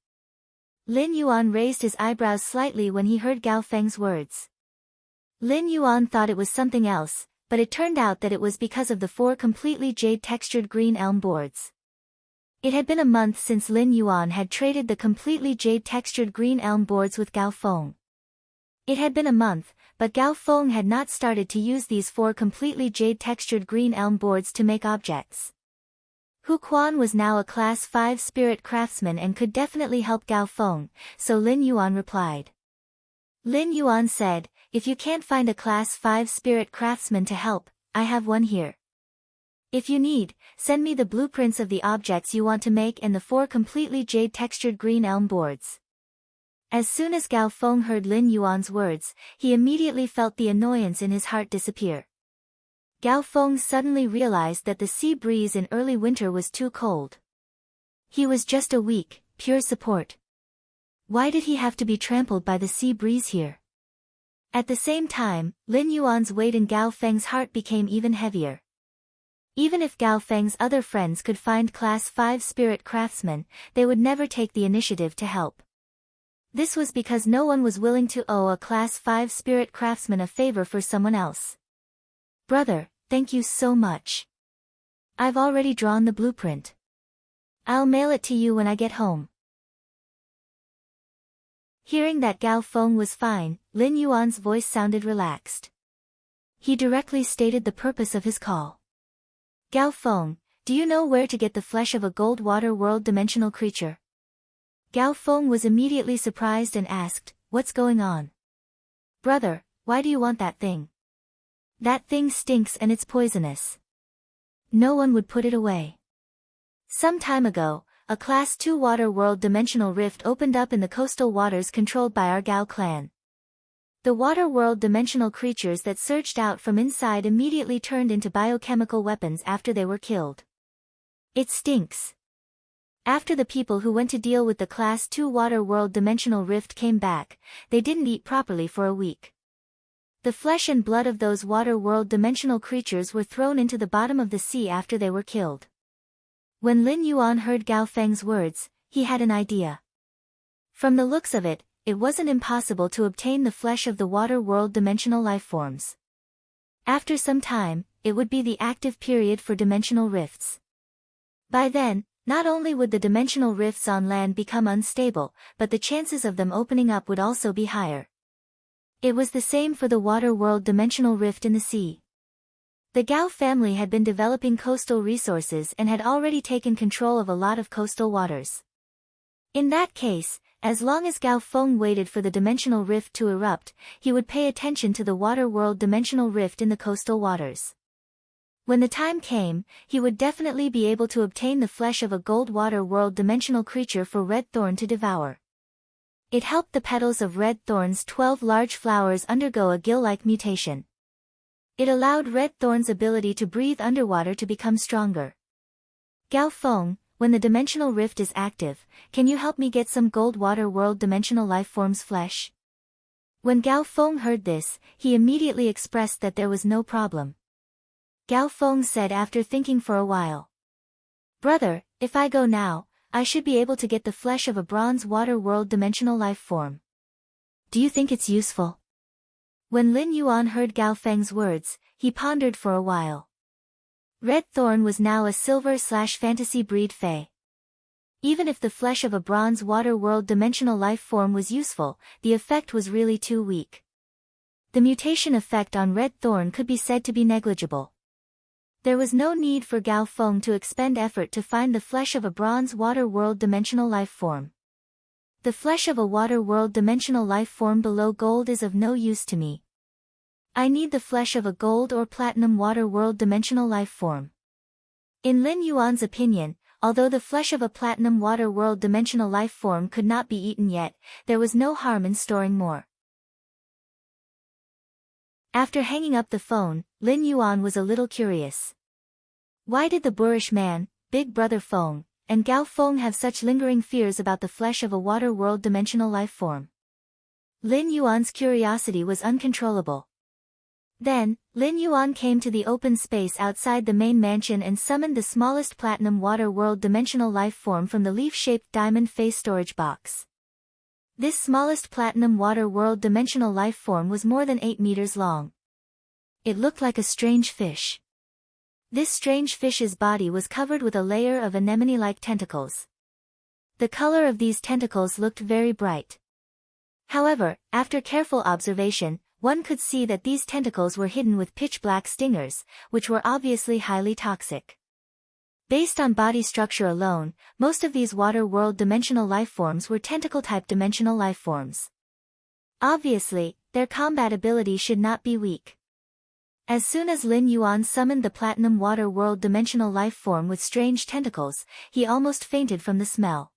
Lin Yuan raised his eyebrows slightly when he heard Gao Feng's words. Lin Yuan thought it was something else, but it turned out that it was because of the 4 completely jade-textured green elm boards. It had been a month since Lin Yuan had traded the completely jade-textured green elm boards with Gao Feng. It had been a month, but Gao Feng had not started to use these 4 completely jade-textured green elm boards to make objects. Hu Quan was now a Class 5 spirit craftsman and could definitely help Gao Feng, so Lin Yuan replied. Lin Yuan said, "If you can't find a Class 5 spirit craftsman to help, I have one here. If you need, send me the blueprints of the objects you want to make and the 4 completely jade-textured green elm boards." As soon as Gao Feng heard Lin Yuan's words, he immediately felt the annoyance in his heart disappear. Gao Feng suddenly realized that the sea breeze in early winter was too cold. He was just a weak, pure support. Why did he have to be trampled by the sea breeze here? At the same time, Lin Yuan's weight in Gao Feng's heart became even heavier. Even if Gao Feng's other friends could find Class 5 spirit craftsmen, they would never take the initiative to help. This was because no one was willing to owe a Class 5 spirit craftsman a favor for someone else. "Brother, thank you so much. I've already drawn the blueprint. I'll mail it to you when I get home." Hearing that Gao Feng was fine, Lin Yuan's voice sounded relaxed. He directly stated the purpose of his call. "Gao Feng, do you know where to get the flesh of a gold water world dimensional creature?" Gao Feng was immediately surprised and asked, "What's going on?" "Brother, why do you want that thing?" "That thing stinks and it's poisonous. No one would put it away. Some time ago, a Class 2 water world dimensional rift opened up in the coastal waters controlled by our Gao clan. The water world dimensional creatures that surged out from inside immediately turned into biochemical weapons after they were killed. It stinks. After the people who went to deal with the Class 2 water world dimensional rift came back, they didn't eat properly for a week. The flesh and blood of those water world dimensional creatures were thrown into the bottom of the sea after they were killed." When Lin Yuan heard Gao Feng's words, he had an idea. From the looks of it, it wasn't impossible to obtain the flesh of the water world dimensional lifeforms. After some time, it would be the active period for dimensional rifts. By then, not only would the dimensional rifts on land become unstable, but the chances of them opening up would also be higher. It was the same for the water world dimensional rift in the sea. The Gao family had been developing coastal resources and had already taken control of a lot of coastal waters. In that case, as long as Gao Feng waited for the dimensional rift to erupt, he would pay attention to the water world dimensional rift in the coastal waters. When the time came, he would definitely be able to obtain the flesh of a gold water world dimensional creature for Red Thorn to devour. It helped the petals of Red Thorn's 12 large flowers undergo a gill-like mutation. It allowed Red Thorn's ability to breathe underwater to become stronger. Gao Feng, when the dimensional rift is active, can you help me get some gold water world dimensional lifeform's flesh? When Gao Feng heard this, he immediately expressed that there was no problem. Gao Feng said after thinking for a while. Brother, if I go now, I should be able to get the flesh of a bronze water world dimensional life form. Do you think it's useful? When Lin Yuan heard Gao Feng's words, he pondered for a while. Red Thorn was now a silver/fantasy breed fae. Even if the flesh of a bronze water world dimensional life form was useful, the effect was really too weak. The mutation effect on Red Thorn could be said to be negligible. There was no need for Gao Feng to expend effort to find the flesh of a bronze water world dimensional life form. The flesh of a water world dimensional life form below gold is of no use to me. I need the flesh of a gold or platinum water world dimensional life form. In Lin Yuan's opinion, although the flesh of a platinum water world dimensional life form could not be eaten yet, there was no harm in storing more. After hanging up the phone, Lin Yuan was a little curious. Why did the boorish man, Big Brother Feng, and Gao Feng have such lingering fears about the flesh of a water world dimensional life form? Lin Yuan's curiosity was uncontrollable. Then, Lin Yuan came to the open space outside the main mansion and summoned the smallest platinum water world dimensional life form from the leaf-shaped diamond face storage box. This smallest platinum water world dimensional life form was more than 8 meters long. It looked like a strange fish. This strange fish's body was covered with a layer of anemone-like tentacles. The color of these tentacles looked very bright. However, after careful observation, one could see that these tentacles were hidden with pitch-black stingers, which were obviously highly toxic. Based on body structure alone, most of these water world dimensional lifeforms were tentacle-type dimensional lifeforms. Obviously, their combat ability should not be weak. As soon as Lin Yuan summoned the platinum water world dimensional lifeform with strange tentacles, he almost fainted from the smell.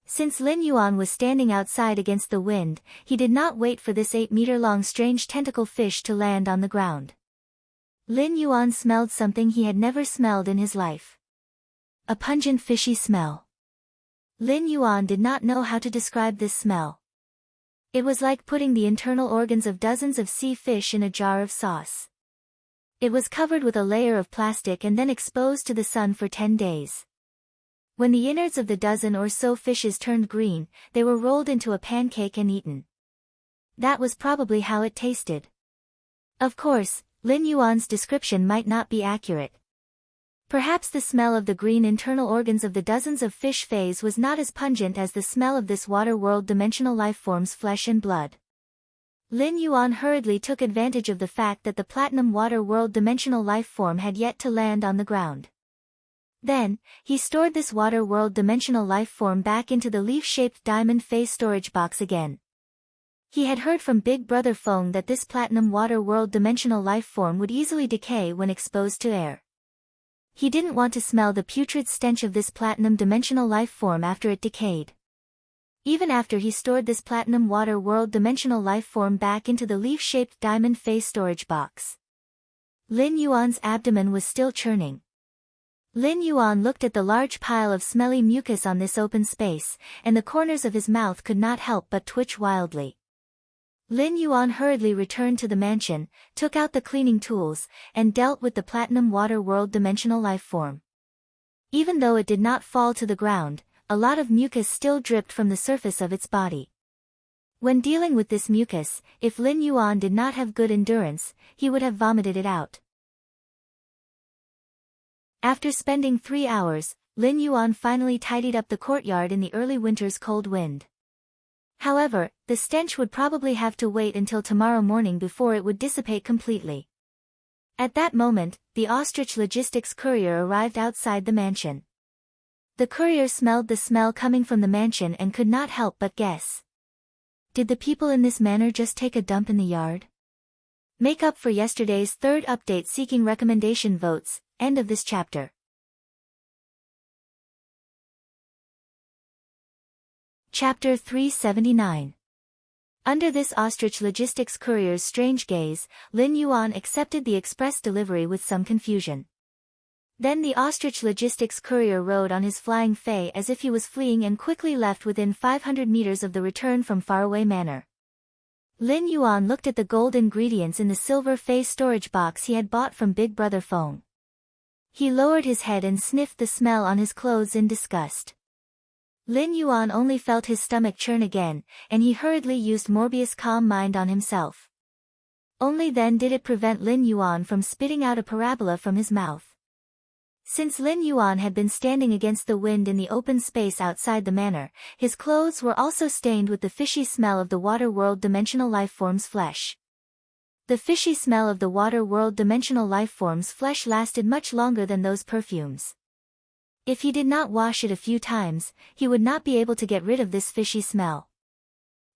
Since Lin Yuan was standing outside against the wind, he did not wait for this 8-meter-long strange tentacle fish to land on the ground. Lin Yuan smelled something he had never smelled in his life. A pungent fishy smell. Lin Yuan did not know how to describe this smell. It was like putting the internal organs of dozens of sea fish in a jar of sauce. It was covered with a layer of plastic and then exposed to the sun for 10 days. When the innards of the dozen or so fishes turned green, they were rolled into a pancake and eaten. That was probably how it tasted. Of course, Lin Yuan's description might not be accurate. Perhaps the smell of the green internal organs of the dozens of fish phase was not as pungent as the smell of this water world dimensional lifeform's flesh and blood. Lin Yuan hurriedly took advantage of the fact that the platinum water world dimensional lifeform had yet to land on the ground. Then, he stored this water world dimensional lifeform back into the leaf-shaped diamond face storage box again. He had heard from Big Brother Feng that this platinum water world dimensional lifeform would easily decay when exposed to air. He didn't want to smell the putrid stench of this platinum dimensional life form after it decayed. Even after he stored this platinum water world dimensional life form back into the leaf-shaped diamond face storage box, Lin Yuan's abdomen was still churning. Lin Yuan looked at the large pile of smelly mucus on this open space, and the corners of his mouth could not help but twitch wildly. Lin Yuan hurriedly returned to the mansion, took out the cleaning tools, and dealt with the platinum water world dimensional life form. Even though it did not fall to the ground, a lot of mucus still dripped from the surface of its body. When dealing with this mucus, if Lin Yuan did not have good endurance, he would have vomited it out. After spending 3 hours, Lin Yuan finally tidied up the courtyard in the early winter's cold wind. However, the stench would probably have to wait until tomorrow morning before it would dissipate completely. At that moment, the ostrich logistics courier arrived outside the mansion. The courier smelled the smell coming from the mansion and could not help but guess. Did the people in this manor just take a dump in the yard? Make up for yesterday's third update seeking recommendation votes. End of this chapter. Chapter 379. Under this ostrich logistics courier's strange gaze, Lin Yuan accepted the express delivery with some confusion. Then the ostrich logistics courier rode on his flying fei as if he was fleeing and quickly left within 500 meters of the return from faraway manor. Lin Yuan looked at the gold ingredients in the silver fei storage box he had bought from Big Brother Feng. He lowered his head and sniffed the smell on his clothes in disgust. Lin Yuan only felt his stomach churn again, and he hurriedly used Morbius' calm mind on himself. Only then did it prevent Lin Yuan from spitting out a parabola from his mouth. Since Lin Yuan had been standing against the wind in the open space outside the manor, his clothes were also stained with the fishy smell of the water world dimensional lifeform's flesh. The fishy smell of the water world dimensional lifeform's flesh lasted much longer than those perfumes. If he did not wash it a few times, he would not be able to get rid of this fishy smell.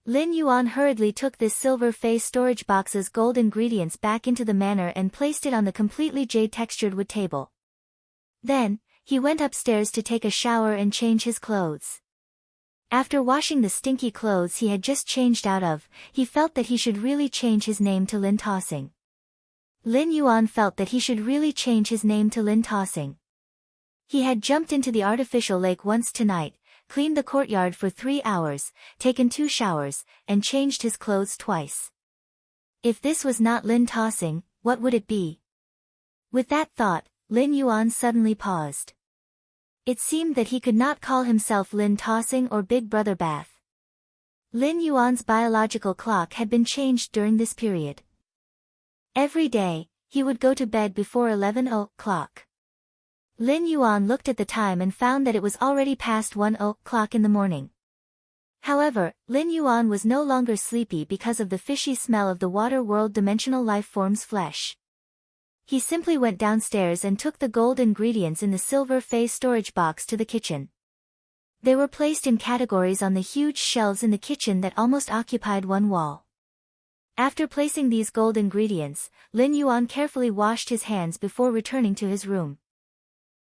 Lin Yuan hurriedly took this silver fei storage box's gold ingredients back into the manor and placed it on the completely jade-textured wood table. Then, he went upstairs to take a shower and change his clothes. After washing the stinky clothes he had just changed out of, he felt that he should really change his name to Lin Tossing. Lin Yuan felt that he should really change his name to Lin Tossing. He had jumped into the artificial lake once tonight, cleaned the courtyard for 3 hours, taken 2 showers, and changed his clothes twice. If this was not Lin Tossing, what would it be? With that thought, Lin Yuan suddenly paused. It seemed that he could not call himself Lin Tossing or Big Brother Bath. Lin Yuan's biological clock had been changed during this period. Every day, he would go to bed before 11 o'clock. Lin Yuan looked at the time and found that it was already past 1 o'clock in the morning. However, Lin Yuan was no longer sleepy because of the fishy smell of the water world dimensional lifeform's flesh. He simply went downstairs and took the gold ingredients in the silver fei storage box to the kitchen. They were placed in categories on the huge shelves in the kitchen that almost occupied one wall. After placing these gold ingredients, Lin Yuan carefully washed his hands before returning to his room.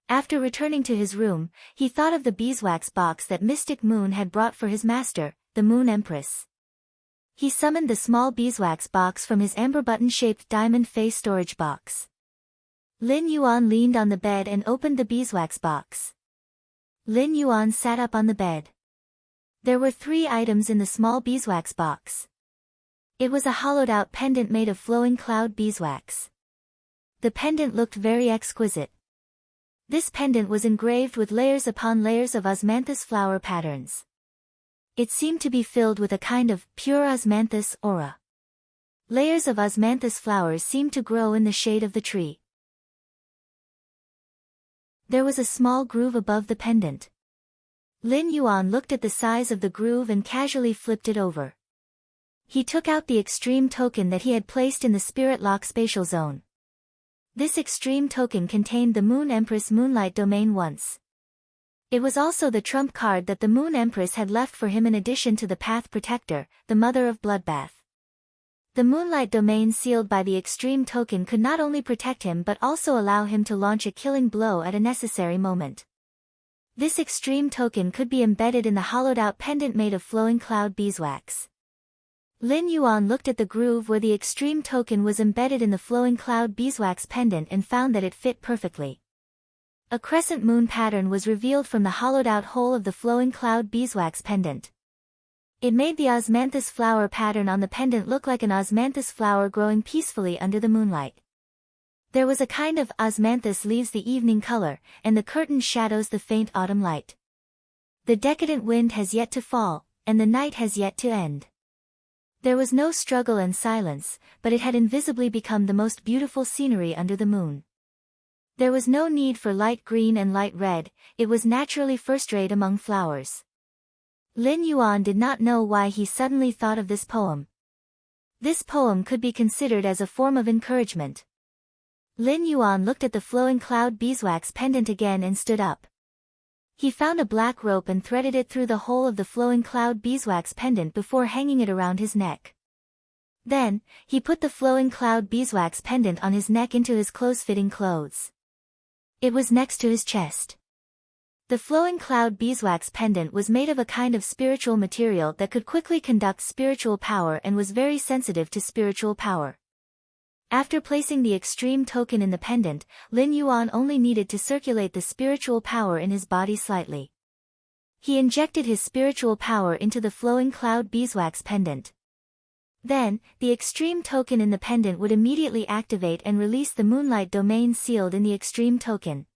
After returning to his room, he thought of the beeswax box that Mystic Moon had brought for his master, the Moon Empress. He summoned the small beeswax box from his amber button-shaped diamond fei storage box. Lin Yuan leaned on the bed and opened the beeswax box. Lin Yuan sat up on the bed. There were 3 items in the small beeswax box. It was a hollowed-out pendant made of flowing cloud beeswax. The pendant looked very exquisite. This pendant was engraved with layers upon layers of osmanthus flower patterns. It seemed to be filled with a kind of pure osmanthus aura. Layers of osmanthus flowers seemed to grow in the shade of the tree. There was a small groove above the pendant. Lin Yuan looked at the size of the groove and casually flipped it over. He took out the extreme token that he had placed in the spirit lock spatial zone. This extreme token contained the Moon Empress Moonlight Domain once. It was also the trump card that the Moon Empress had left for him in addition to the Path Protector, the Mother of Bloodbath. The Moonlight Domain sealed by the extreme token could not only protect him but also allow him to launch a killing blow at a necessary moment. This extreme token could be embedded in the hollowed-out pendant made of flowing cloud beeswax. Lin Yuan looked at the groove where the extreme token was embedded in the flowing cloud beeswax pendant and found that it fit perfectly. A crescent moon pattern was revealed from the hollowed-out hole of the flowing cloud beeswax pendant. It made the osmanthus flower pattern on the pendant look like an osmanthus flower growing peacefully under the moonlight. There was a kind of osmanthus leaves the evening color, and the curtain shadows the faint autumn light. The decadent wind has yet to fall, and the night has yet to end. There was no struggle and silence, but it had invisibly become the most beautiful scenery under the moon. There was no need for light green and light red, it was naturally first-rate among flowers. Lin Yuan did not know why he suddenly thought of this poem. This poem could be considered as a form of encouragement. Lin Yuan looked at the flowing cloud beeswax pendant again and stood up. He found a black rope and threaded it through the hole of the flowing cloud beeswax pendant before hanging it around his neck. Then, he put the flowing cloud beeswax pendant on his neck into his close-fitting clothes. It was next to his chest. The flowing cloud beeswax pendant was made of a kind of spiritual material that could quickly conduct spiritual power and was very sensitive to spiritual power. After placing the extreme token in the pendant, Lin Yuan only needed to circulate the spiritual power in his body slightly. He injected his spiritual power into the flowing cloud beeswax pendant. Then, the extreme token in the pendant would immediately activate and release the moonlight domain sealed in the extreme token.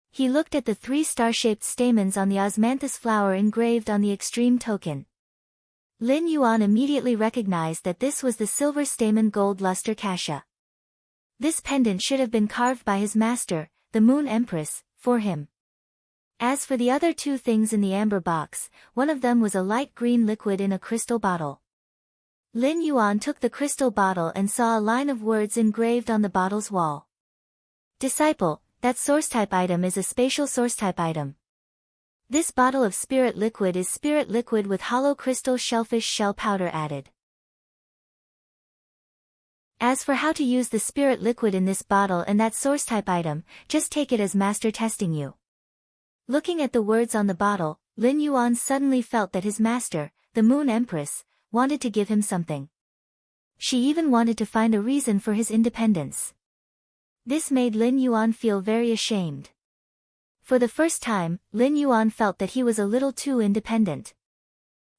He looked at the 3 star-shaped stamens on the osmanthus flower engraved on the extreme token. Lin Yuan immediately recognized that this was the silver stamen gold luster kasha. This pendant should have been carved by his master, the Moon Empress, for him. As for the other 2 things in the amber box, one of them was a light green liquid in a crystal bottle. Lin Yuan took the crystal bottle and saw a line of words engraved on the bottle's wall. Disciple, that source type item is a spatial source type item. This bottle of spirit liquid is spirit liquid with hollow crystal shellfish shell powder added. As for how to use the spirit liquid in this bottle and that source type item, just take it as master testing you. Looking at the words on the bottle, Lin Yuan suddenly felt that his master, the Moon Empress, wanted to give him something. She even wanted to find a reason for his independence. This made Lin Yuan feel very ashamed. For the first time, Lin Yuan felt that he was a little too independent.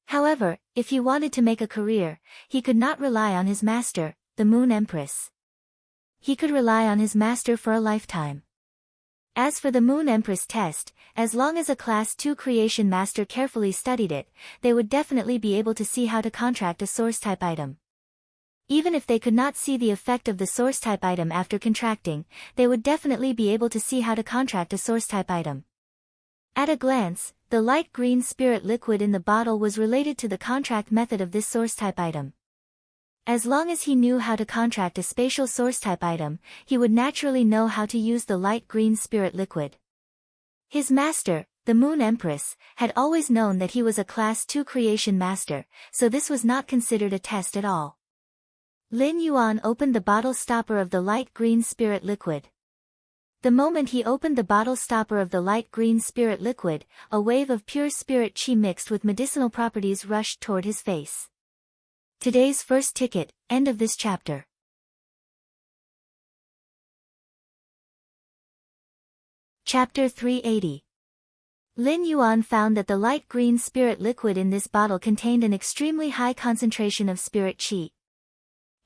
However, if he wanted to make a career, he could not rely on his master, the Moon Empress. He could rely on his master for a lifetime. As for the Moon Empress test, as long as a Class 2 creation master carefully studied it, they would definitely be able to see how to contract a source type item. Even if they could not see the effect of the source type item after contracting, they would definitely be able to see how to contract a source type item. At a glance, the light green spirit liquid in the bottle was related to the contract method of this source type item. As long as he knew how to contract a spatial source type item, he would naturally know how to use the light green spirit liquid. His master, the Moon Empress, had always known that he was a Class 2 creation master, so this was not considered a test at all. Lin Yuan opened the bottle stopper of the light green spirit liquid. The moment he opened the bottle stopper of the light green spirit liquid, a wave of pure spirit chi mixed with medicinal properties rushed toward his face. Today's first ticket, end of this chapter. Chapter 380. Lin Yuan found that the light green spirit liquid in this bottle contained an extremely high concentration of spirit chi.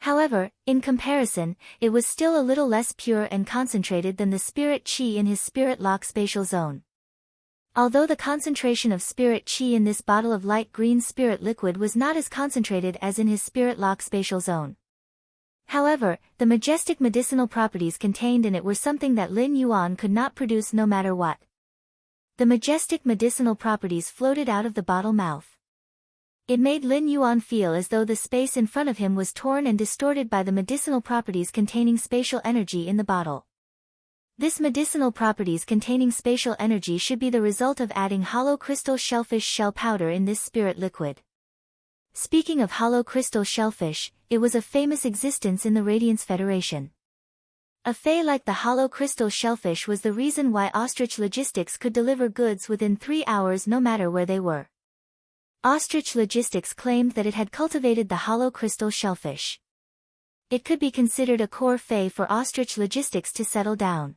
However, in comparison, it was still a little less pure and concentrated than the spirit chi in his spirit lock spatial zone. Although the concentration of spirit chi in this bottle of light green spirit liquid was not as concentrated as in his spirit lock spatial zone. However, the majestic medicinal properties contained in it were something that Lin Yuan could not produce no matter what. The majestic medicinal properties floated out of the bottle mouth. It made Lin Yuan feel as though the space in front of him was torn and distorted by the medicinal properties containing spatial energy in the bottle. This medicinal properties containing spatial energy should be the result of adding hollow crystal shellfish shell powder in this spirit liquid. Speaking of hollow crystal shellfish, it was a famous existence in the Radiance Federation. A fey like the hollow crystal shellfish was the reason why Ostrich Logistics could deliver goods within 3 hours no matter where they were. Ostrich Logistics claimed that it had cultivated the hollow crystal shellfish. It could be considered a core fey for Ostrich Logistics to settle down.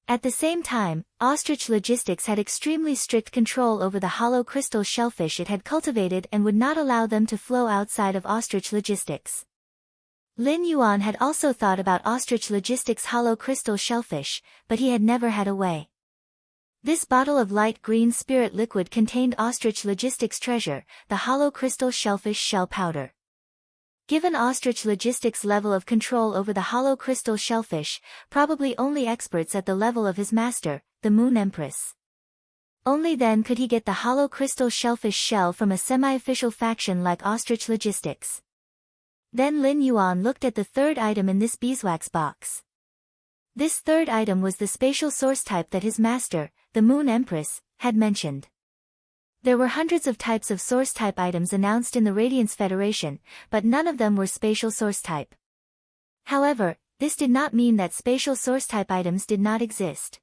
At the same time, Ostrich Logistics had extremely strict control over the hollow crystal shellfish it had cultivated and would not allow them to flow outside of Ostrich Logistics. Lin Yuan had also thought about Ostrich Logistics' hollow crystal shellfish, but he had never had a way. This bottle of light green spirit liquid contained Ostrich Logistics' treasure, the hollow crystal shellfish shell powder. Given Ostrich Logistics' level of control over the hollow crystal shellfish, probably only experts at the level of his master, the Moon Empress. Only then could he get the hollow crystal shellfish shell from a semi-official faction like Ostrich Logistics. Then Lin Yuan looked at the third item in this beeswax box. This third item was the spatial source type that his master, the Moon Empress, had mentioned. There were hundreds of types of source type items announced in the Radiance Federation, but none of them were spatial source type. However, this did not mean that spatial source type items did not exist.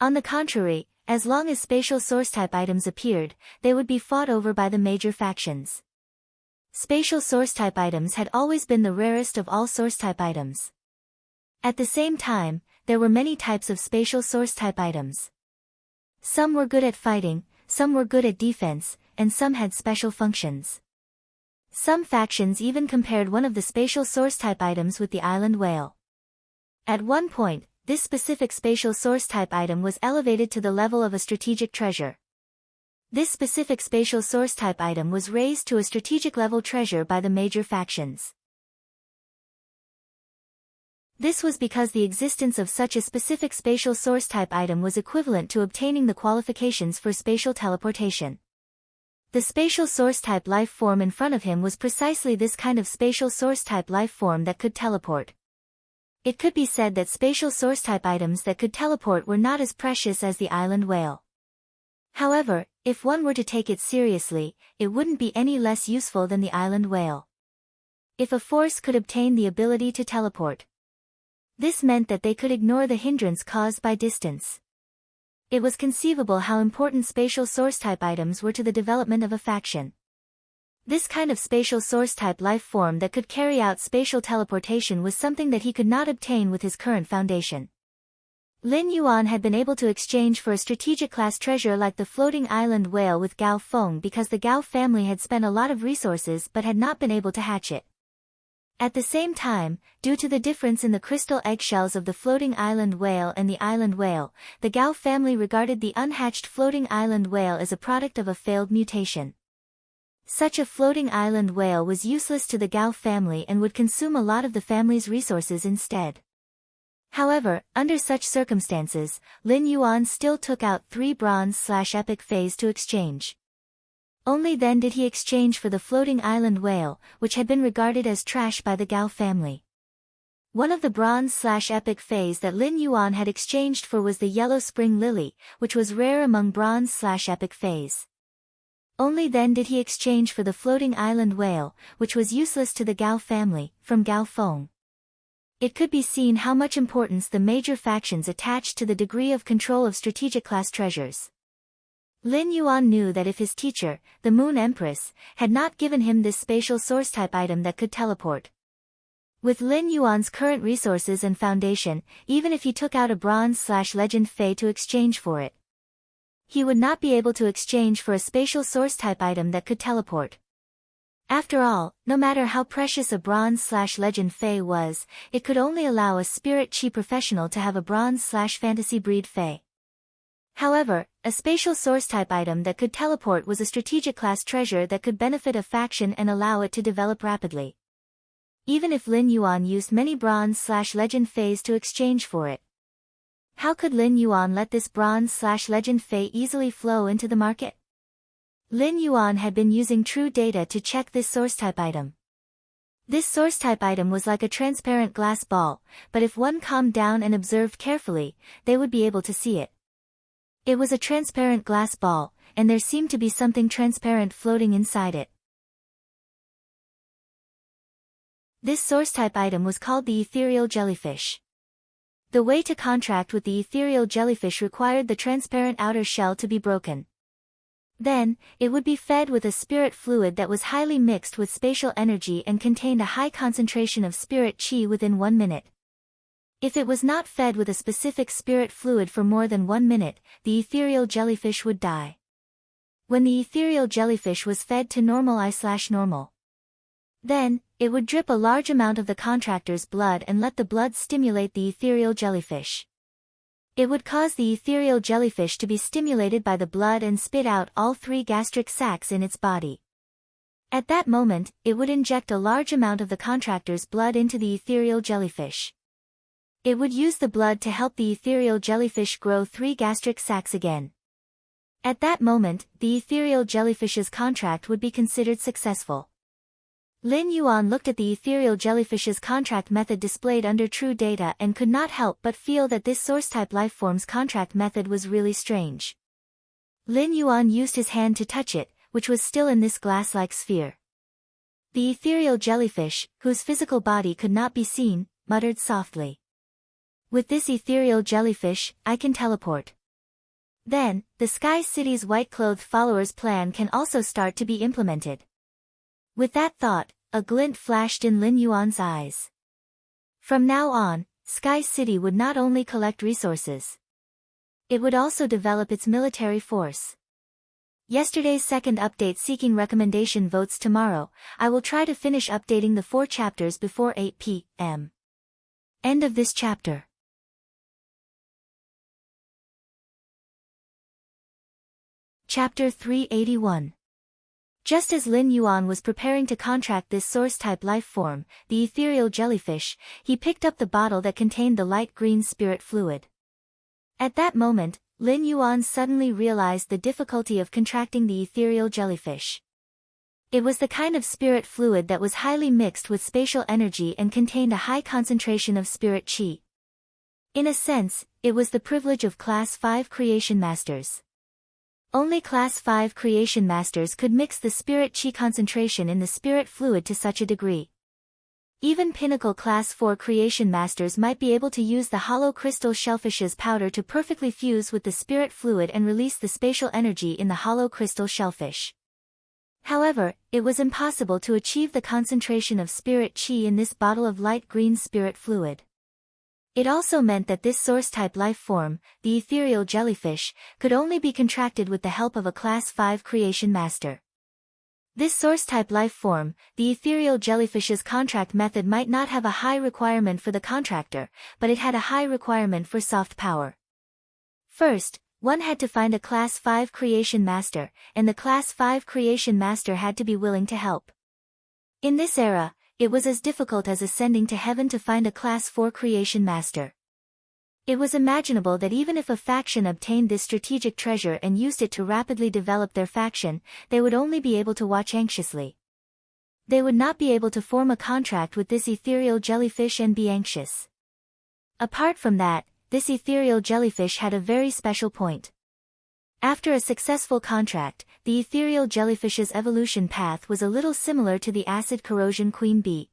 On the contrary, as long as spatial source type items appeared, they would be fought over by the major factions. Spatial source type items had always been the rarest of all source type items. At the same time, there were many types of spatial source type items. Some were good at fighting, some were good at defense, and some had special functions. Some factions even compared one of the spatial source type items with the island whale. At one point, this specific spatial source type item was elevated to the level of a strategic treasure. This specific spatial source type item was raised to a strategic level treasure by the major factions. This was because the existence of such a specific spatial source type item was equivalent to obtaining the qualifications for spatial teleportation. The spatial source type life form in front of him was precisely this kind of spatial source type life form that could teleport. It could be said that spatial source type items that could teleport were not as precious as the island whale. However, if one were to take it seriously, it wouldn't be any less useful than the island whale. If a force could obtain the ability to teleport, this meant that they could ignore the hindrance caused by distance. It was conceivable how important spatial source type items were to the development of a faction. This kind of spatial source type life form that could carry out spatial teleportation was something that he could not obtain with his current foundation. Lin Yuan had been able to exchange for a strategic class treasure like the floating island whale with Gao Feng because the Gao family had spent a lot of resources but had not been able to hatch it. At the same time, due to the difference in the crystal eggshells of the floating island whale and the island whale, the Gao family regarded the unhatched floating island whale as a product of a failed mutation. Such a floating island whale was useless to the Gao family and would consume a lot of the family's resources instead. However, under such circumstances, Lin Yuan still took out 3 bronze/epic phase to exchange. Only then did he exchange for the floating island whale, which had been regarded as trash by the Gao family. One of the bronze/epic phase that Lin Yuan had exchanged for was the yellow spring lily, which was rare among bronze/epic phase. Only then did he exchange for the floating island whale, which was useless to the Gao family, from Gao Feng. It could be seen how much importance the major factions attached to the degree of control of strategic class treasures. Lin Yuan knew that if his teacher, the Moon Empress, had not given him this spatial source type item that could teleport. With Lin Yuan's current resources and foundation, even if he took out a bronze/legend Fei to exchange for it, he would not be able to exchange for a spatial source type item that could teleport. After all, no matter how precious a bronze/legend Fei was, it could only allow a spirit chi professional to have a bronze/fantasy breed Fei. However, a spatial source type item that could teleport was a strategic class treasure that could benefit a faction and allow it to develop rapidly. Even if Lin Yuan used many bronze/legend Feis to exchange for it, how could Lin Yuan let this bronze/legend Fei easily flow into the market? Lin Yuan had been using true data to check this source type item. This source type item was like a transparent glass ball, but if one calmed down and observed carefully, they would be able to see it. It was a transparent glass ball, and there seemed to be something transparent floating inside it. This source type item was called the ethereal jellyfish. The way to contract with the ethereal jellyfish required the transparent outer shell to be broken. Then, it would be fed with a spirit fluid that was highly mixed with spatial energy and contained a high concentration of spirit chi within 1 minute. If it was not fed with a specific spirit fluid for more than 1 minute, the ethereal jellyfish would die. When the ethereal jellyfish was fed to normal I/normal, then, it would drip a large amount of the contractor's blood and let the blood stimulate the ethereal jellyfish. It would cause the ethereal jellyfish to be stimulated by the blood and spit out all 3 gastric sacs in its body. At that moment, it would inject a large amount of the contractor's blood into the ethereal jellyfish. It would use the blood to help the ethereal jellyfish grow 3 gastric sacs again. At that moment, the ethereal jellyfish's contract would be considered successful. Lin Yuan looked at the ethereal jellyfish's contract method displayed under true data and could not help but feel that this source-type lifeform's contract method was really strange. Lin Yuan used his hand to touch it, which was still in this glass-like sphere. The ethereal jellyfish, whose physical body could not be seen, muttered softly. With this ethereal jellyfish, I can teleport. Then, the Sky City's white-clothed followers' plan can also start to be implemented. With that thought, a glint flashed in Lin Yuan's eyes. From now on, Sky City would not only collect resources. It would also develop its military force. Yesterday's second update seeking recommendation votes tomorrow. I will try to finish updating the 4 chapters before 8 p.m. End of this chapter. Chapter 381. Just as Lin Yuan was preparing to contract this source-type life form, the ethereal jellyfish, he picked up the bottle that contained the light green spirit fluid. At that moment, Lin Yuan suddenly realized the difficulty of contracting the ethereal jellyfish. It was the kind of spirit fluid that was highly mixed with spatial energy and contained a high concentration of spirit chi. In a sense, it was the privilege of Class 5 Creation Masters. Only Class 5 Creation Masters could mix the spirit chi concentration in the spirit fluid to such a degree. Even Pinnacle Class 4 Creation Masters might be able to use the hollow crystal shellfish's powder to perfectly fuse with the spirit fluid and release the spatial energy in the hollow crystal shellfish. However, it was impossible to achieve the concentration of spirit chi in this bottle of light green spirit fluid. It also meant that this source-type life form, the ethereal jellyfish, could only be contracted with the help of a Class 5 Creation Master. This source-type life form, the ethereal jellyfish's contract method might not have a high requirement for the contractor, but it had a high requirement for soft power. First, one had to find a Class 5 Creation Master, and the Class 5 Creation Master had to be willing to help. In this era, it was as difficult as ascending to heaven to find a Class 4 Creation Master. It was imaginable that even if a faction obtained this strategic treasure and used it to rapidly develop their faction, they would only be able to watch anxiously. They would not be able to form a contract with this ethereal jellyfish and be anxious. Apart from that, this ethereal jellyfish had a very special point. After a successful contract, the ethereal jellyfish's evolution path was a little similar to the acid corrosion queen bee.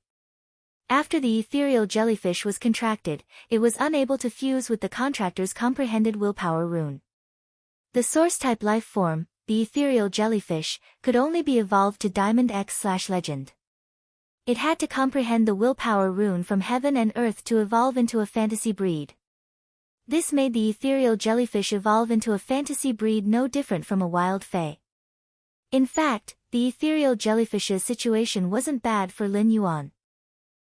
After the ethereal jellyfish was contracted, it was unable to fuse with the contractor's comprehended willpower rune. The source-type life form, the ethereal jellyfish, could only be evolved to Diamond X/Legend. It had to comprehend the willpower rune from heaven and earth to evolve into a fantasy breed. This made the ethereal jellyfish evolve into a fantasy breed no different from a wild fae. In fact, the ethereal jellyfish's situation wasn't bad for Lin Yuan.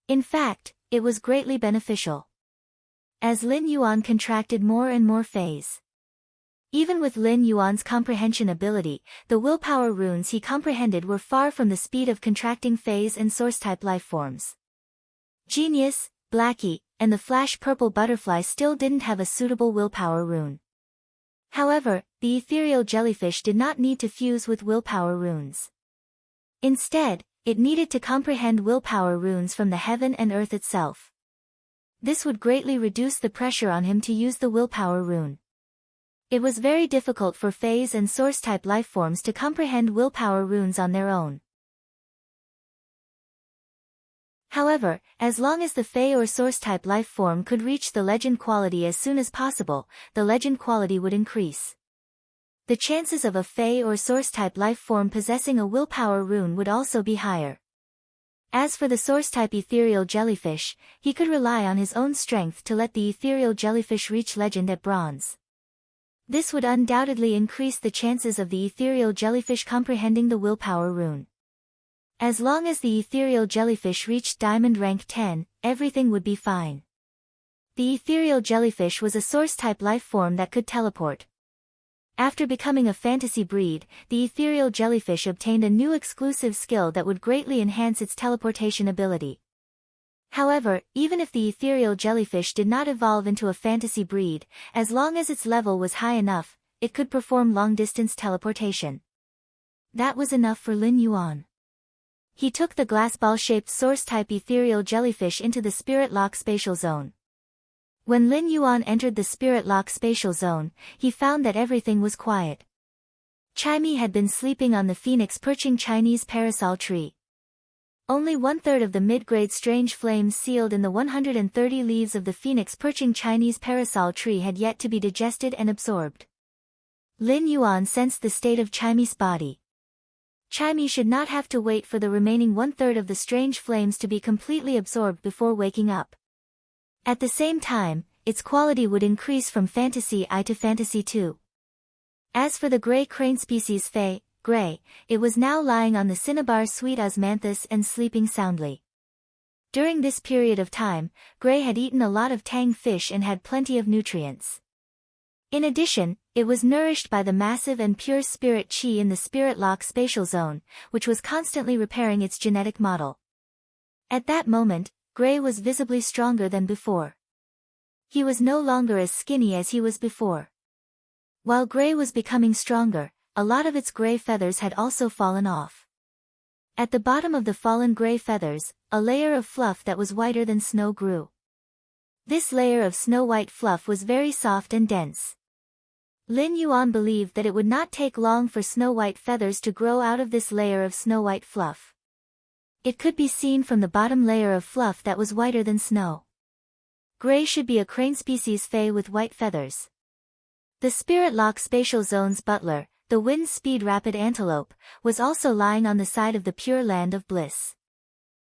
In fact, it was greatly beneficial. As Lin Yuan contracted more and more faes. Even with Lin Yuan's comprehension ability, the willpower runes he comprehended were far from the speed of contracting faes and source-type life forms. Genius, Blackie, and the flash purple butterfly still didn't have a suitable willpower rune. However, the ethereal jellyfish did not need to fuse with willpower runes. Instead, it needed to comprehend willpower runes from the heaven and earth itself. This would greatly reduce the pressure on him to use the willpower rune. It was very difficult for faes and source-type life forms to comprehend willpower runes on their own. However, as long as the fae or source-type life form could reach the legend quality as soon as possible, the legend quality would increase. The chances of a fae or source-type life form possessing a willpower rune would also be higher. As for the source-type ethereal jellyfish, he could rely on his own strength to let the ethereal jellyfish reach legend at bronze. This would undoubtedly increase the chances of the ethereal jellyfish comprehending the willpower rune. As long as the ethereal jellyfish reached diamond rank 10, everything would be fine. The ethereal jellyfish was a source-type life form that could teleport. After becoming a fantasy breed, the ethereal jellyfish obtained a new exclusive skill that would greatly enhance its teleportation ability. However, even if the ethereal jellyfish did not evolve into a fantasy breed, as long as its level was high enough, it could perform long-distance teleportation. That was enough for Lin Yuan. He took the glass ball-shaped source-type ethereal jellyfish into the Spirit Lock spatial zone. When Lin Yuan entered the Spirit Lock spatial zone, he found that everything was quiet. Chimey had been sleeping on the phoenix perching Chinese parasol tree. Only 1/3 of the mid-grade strange flames sealed in the 130 leaves of the phoenix perching Chinese parasol tree had yet to be digested and absorbed. Lin Yuan sensed the state of Chimey's body. Chimey should not have to wait for the remaining 1/3 of the strange flames to be completely absorbed before waking up. At the same time, its quality would increase from Fantasy I to Fantasy II. As for the gray crane species Fei, Gray, it was now lying on the cinnabar sweet osmanthus and sleeping soundly. During this period of time, Gray had eaten a lot of tang fish and had plenty of nutrients. In addition, it was nourished by the massive and pure spirit chi in the spirit lock spatial zone, which was constantly repairing its genetic model. At that moment, Gray was visibly stronger than before. He was no longer as skinny as he was before. While Gray was becoming stronger, a lot of its gray feathers had also fallen off. At the bottom of the fallen gray feathers, a layer of fluff that was whiter than snow grew. This layer of snow-white fluff was very soft and dense. Lin Yuan believed that it would not take long for snow-white feathers to grow out of this layer of snow-white fluff. It could be seen from the bottom layer of fluff that was whiter than snow. Gray should be a crane species Fei with white feathers. The spirit lock spatial zone's butler, the wind speed rapid antelope, was also lying on the side of the pure land of bliss.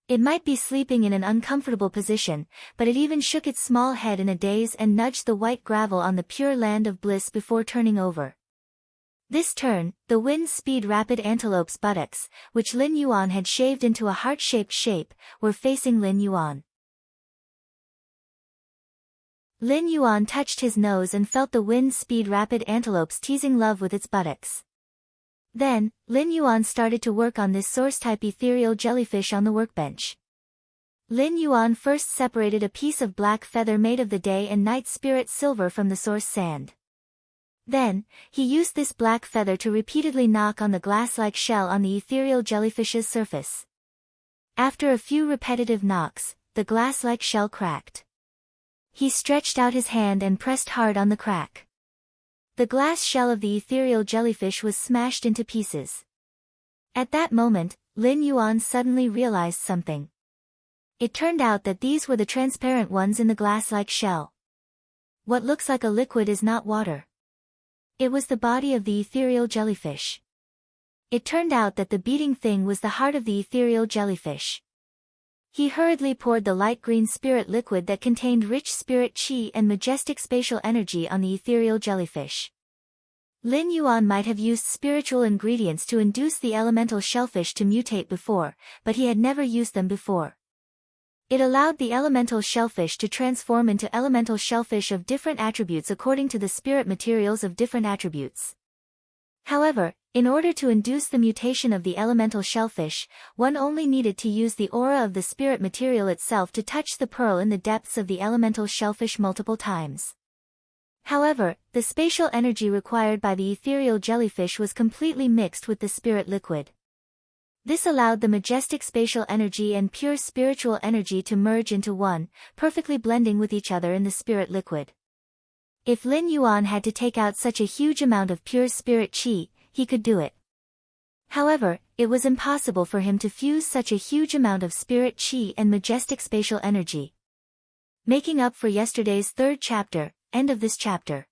It might be sleeping in an uncomfortable position, but it even shook its small head in a daze and nudged the white gravel on the pure land of bliss before turning over. This turn, the wind speed rapid antelope's buttocks, which Lin Yuan had shaved into a heart-shaped shape, were facing Lin Yuan. Lin Yuan touched his nose and felt the wind speed rapid antelope's teasing love with its buttocks. Then, Lin Yuan started to work on this source-type ethereal jellyfish on the workbench. Lin Yuan first separated a piece of black feather made of the day and night spirit silver from the source sand. Then, he used this black feather to repeatedly knock on the glass-like shell on the ethereal jellyfish's surface. After a few repetitive knocks, the glass-like shell cracked. He stretched out his hand and pressed hard on the crack. The glass shell of the ethereal jellyfish was smashed into pieces. At that moment, Lin Yuan suddenly realized something. It turned out that these were the transparent ones in the glass-like shell. What looks like a liquid is not water. It was the body of the ethereal jellyfish. It turned out that the beating thing was the heart of the ethereal jellyfish. He hurriedly poured the light green spirit liquid that contained rich spirit chi and majestic spatial energy on the ethereal jellyfish. Lin Yuan might have used spiritual ingredients to induce the elemental shellfish to mutate before, but he had never used them before. It allowed the elemental shellfish to transform into elemental shellfish of different attributes according to the spirit materials of different attributes. However, in order to induce the mutation of the elemental shellfish, one only needed to use the aura of the spirit material itself to touch the pearl in the depths of the elemental shellfish multiple times. However, the spatial energy required by the ethereal jellyfish was completely mixed with the spirit liquid. This allowed the majestic spatial energy and pure spiritual energy to merge into one, perfectly blending with each other in the spirit liquid. If Lin Yuan had to take out such a huge amount of pure spirit chi, he could do it. However, it was impossible for him to fuse such a huge amount of spirit chi and majestic spatial energy. Making up for yesterday's third chapter, end of this chapter.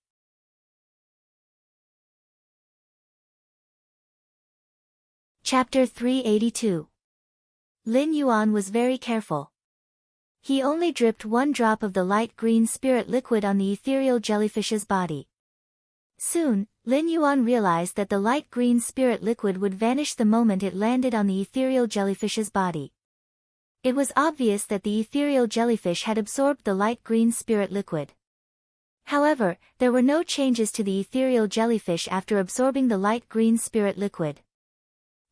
Chapter 382. Lin Yuan was very careful. He only dripped one drop of the light green spirit liquid on the ethereal jellyfish's body. Soon, Lin Yuan realized that the light green spirit liquid would vanish the moment it landed on the ethereal jellyfish's body. It was obvious that the ethereal jellyfish had absorbed the light green spirit liquid. However, there were no changes to the ethereal jellyfish after absorbing the light green spirit liquid.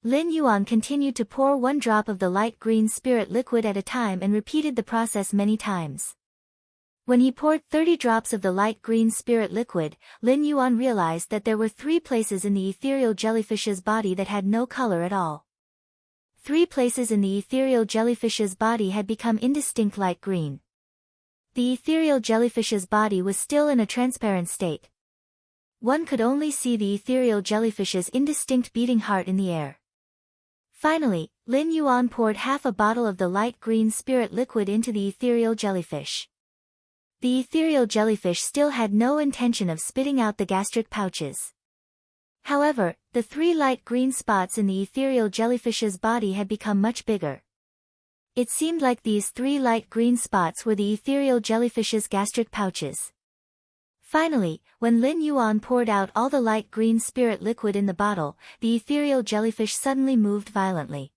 Lin Yuan continued to pour one drop of the light green spirit liquid at a time and repeated the process many times. When he poured 30 drops of the light green spirit liquid, Lin Yuan realized that there were 3 places in the ethereal jellyfish's body that had no color at all. 3 places in the ethereal jellyfish's body had become indistinct light green. The ethereal jellyfish's body was still in a transparent state. One could only see the ethereal jellyfish's indistinct beating heart in the air. Finally, Lin Yuan poured half a bottle of the light green spirit liquid into the ethereal jellyfish. The ethereal jellyfish still had no intention of spitting out the gastric pouches. However, the 3 light green spots in the ethereal jellyfish's body had become much bigger. It seemed like these 3 light green spots were the ethereal jellyfish's gastric pouches. Finally, when Lin Yuan poured out all the light green spirit liquid in the bottle, the ethereal jellyfish suddenly moved violently.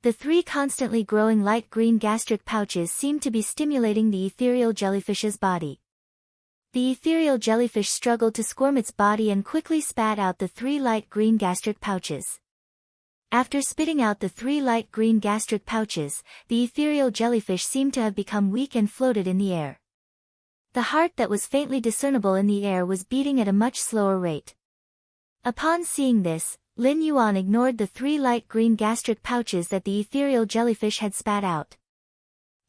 The 3 constantly growing light green gastric pouches seemed to be stimulating the ethereal jellyfish's body. The ethereal jellyfish struggled to squirm its body and quickly spat out the 3 light green gastric pouches. After spitting out the 3 light green gastric pouches, the ethereal jellyfish seemed to have become weak and floated in the air. The heart that was faintly discernible in the air was beating at a much slower rate. Upon seeing this, Lin Yuan ignored the 3 light green gastric pouches that the ethereal jellyfish had spat out.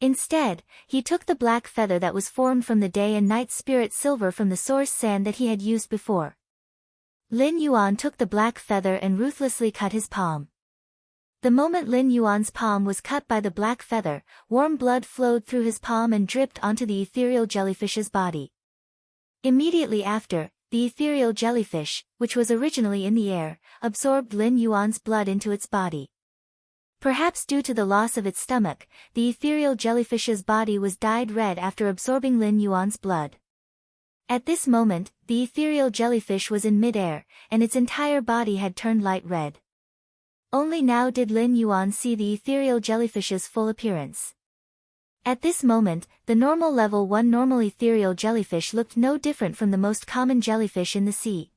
Instead, he took the black feather that was formed from the day and night spirit silver from the source sand that he had used before. Lin Yuan took the black feather and ruthlessly cut his palm. The moment Lin Yuan's palm was cut by the black feather, warm blood flowed through his palm and dripped onto the ethereal jellyfish's body. Immediately after, the ethereal jellyfish, which was originally in the air, absorbed Lin Yuan's blood into its body. Perhaps due to the loss of its stomach, the ethereal jellyfish's body was dyed red after absorbing Lin Yuan's blood. At this moment, the ethereal jellyfish was in mid-air, and its entire body had turned light red. Only now did Lin Yuan see the ethereal jellyfish's full appearance. At this moment, the normal level 1 normal ethereal jellyfish looked no different from the most common jellyfish in the sea.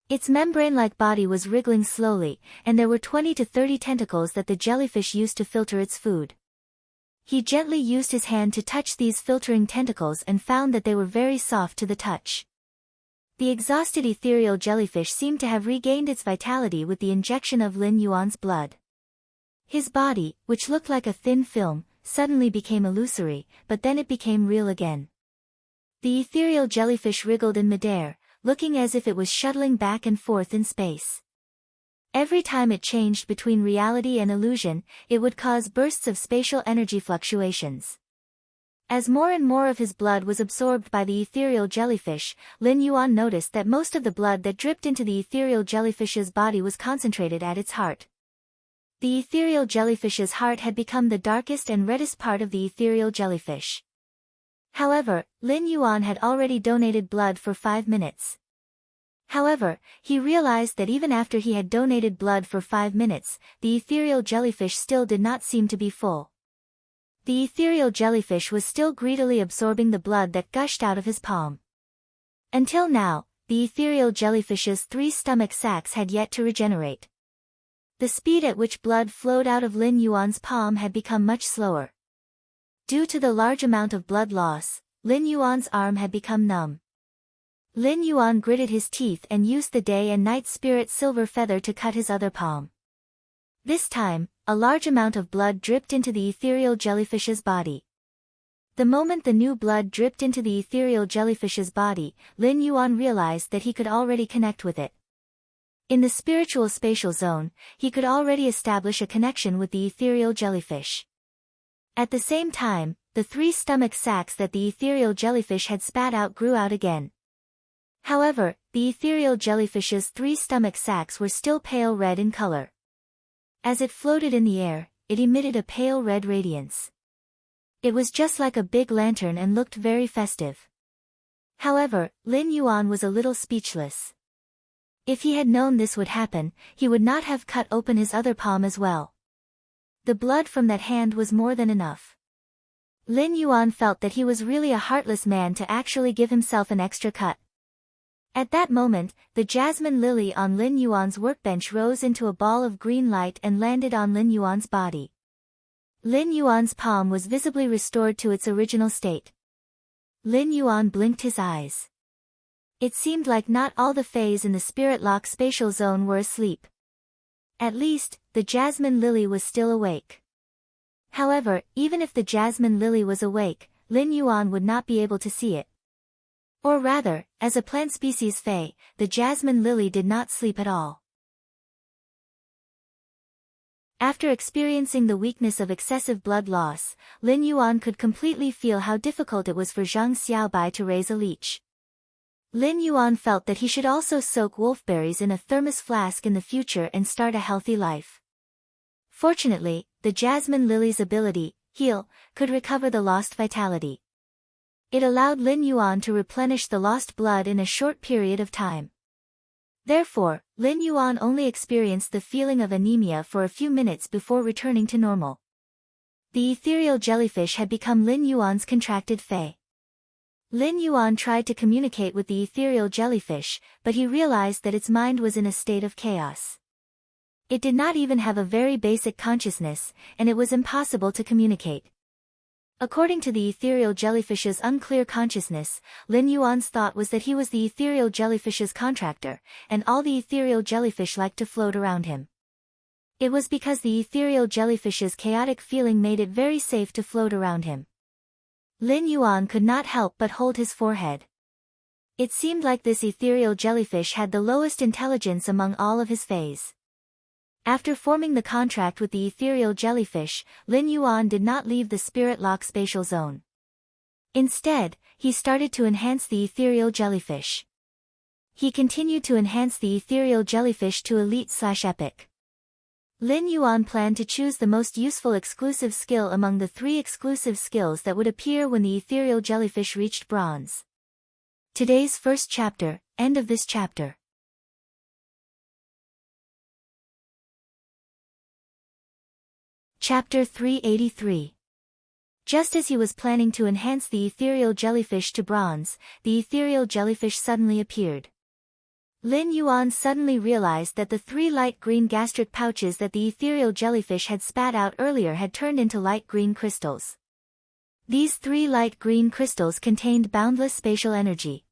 Its membrane-like body was wriggling slowly, and there were 20 to 30 tentacles that the jellyfish used to filter its food. He gently used his hand to touch these filtering tentacles and found that they were very soft to the touch. The exhausted ethereal jellyfish seemed to have regained its vitality with the injection of Lin Yuan's blood. His body, which looked like a thin film, suddenly became illusory, but then it became real again. The ethereal jellyfish wriggled in midair, looking as if it was shuttling back and forth in space. Every time it changed between reality and illusion, it would cause bursts of spatial energy fluctuations. As more and more of his blood was absorbed by the ethereal jellyfish, Lin Yuan noticed that most of the blood that dripped into the ethereal jellyfish's body was concentrated at its heart. The ethereal jellyfish's heart had become the darkest and reddest part of the ethereal jellyfish. However, Lin Yuan had already donated blood for 5 minutes. However, he realized that even after he had donated blood for 5 minutes, the ethereal jellyfish still did not seem to be full. The ethereal jellyfish was still greedily absorbing the blood that gushed out of his palm. Until now, the ethereal jellyfish's 3 stomach sacs had yet to regenerate. The speed at which blood flowed out of Lin Yuan's palm had become much slower. Due to the large amount of blood loss, Lin Yuan's arm had become numb. Lin Yuan gritted his teeth and used the day and night spirit silver feather to cut his other palm. This time, a large amount of blood dripped into the ethereal jellyfish's body. The moment the new blood dripped into the ethereal jellyfish's body, Lin Yuan realized that he could already connect with it. In the spiritual spatial zone, he could already establish a connection with the ethereal jellyfish. At the same time, the 3 stomach sacs that the ethereal jellyfish had spat out grew out again. However, the ethereal jellyfish's 3 stomach sacs were still pale red in color. As it floated in the air, it emitted a pale red radiance. It was just like a big lantern and looked very festive. However, Lin Yuan was a little speechless. If he had known this would happen, he would not have cut open his other palm as well. The blood from that hand was more than enough. Lin Yuan felt that he was really a heartless man to actually give himself an extra cut. At that moment, the jasmine lily on Lin Yuan's workbench rose into a ball of green light and landed on Lin Yuan's body. Lin Yuan's palm was visibly restored to its original state. Lin Yuan blinked his eyes. It seemed like not all the fays in the Spirit Lock spatial zone were asleep. At least, the jasmine lily was still awake. However, even if the jasmine lily was awake, Lin Yuan would not be able to see it. Or rather, as a plant species Fae, the jasmine lily did not sleep at all. After experiencing the weakness of excessive blood loss, Lin Yuan could completely feel how difficult it was for Zhang Xiaobai to raise a leech. Lin Yuan felt that he should also soak wolfberries in a thermos flask in the future and start a healthy life. Fortunately, the jasmine lily's ability, heal, could recover the lost vitality. It allowed Lin Yuan to replenish the lost blood in a short period of time. Therefore, Lin Yuan only experienced the feeling of anemia for a few minutes before returning to normal. The ethereal jellyfish had become Lin Yuan's contracted Fae. Lin Yuan tried to communicate with the ethereal jellyfish, but he realized that its mind was in a state of chaos. It did not even have a very basic consciousness, and it was impossible to communicate. According to the ethereal jellyfish's unclear consciousness, Lin Yuan's thought was that he was the ethereal jellyfish's contractor, and all the ethereal jellyfish liked to float around him. It was because the ethereal jellyfish's chaotic feeling made it very safe to float around him. Lin Yuan could not help but hold his forehead. It seemed like this ethereal jellyfish had the lowest intelligence among all of his fays. After forming the contract with the ethereal jellyfish, Lin Yuan did not leave the spirit lock spatial zone. Instead, he started to enhance the ethereal jellyfish. He continued to enhance the ethereal jellyfish to elite/epic. Lin Yuan planned to choose the most useful exclusive skill among the 3 exclusive skills that would appear when the ethereal jellyfish reached bronze. Today's first chapter, end of this chapter. Chapter 383. Just as he was planning to enhance the ethereal jellyfish to bronze, the ethereal jellyfish suddenly appeared. Lin Yuan suddenly realized that the 3 light green gastric pouches that the ethereal jellyfish had spat out earlier had turned into light green crystals. These 3 light green crystals contained boundless spatial energy.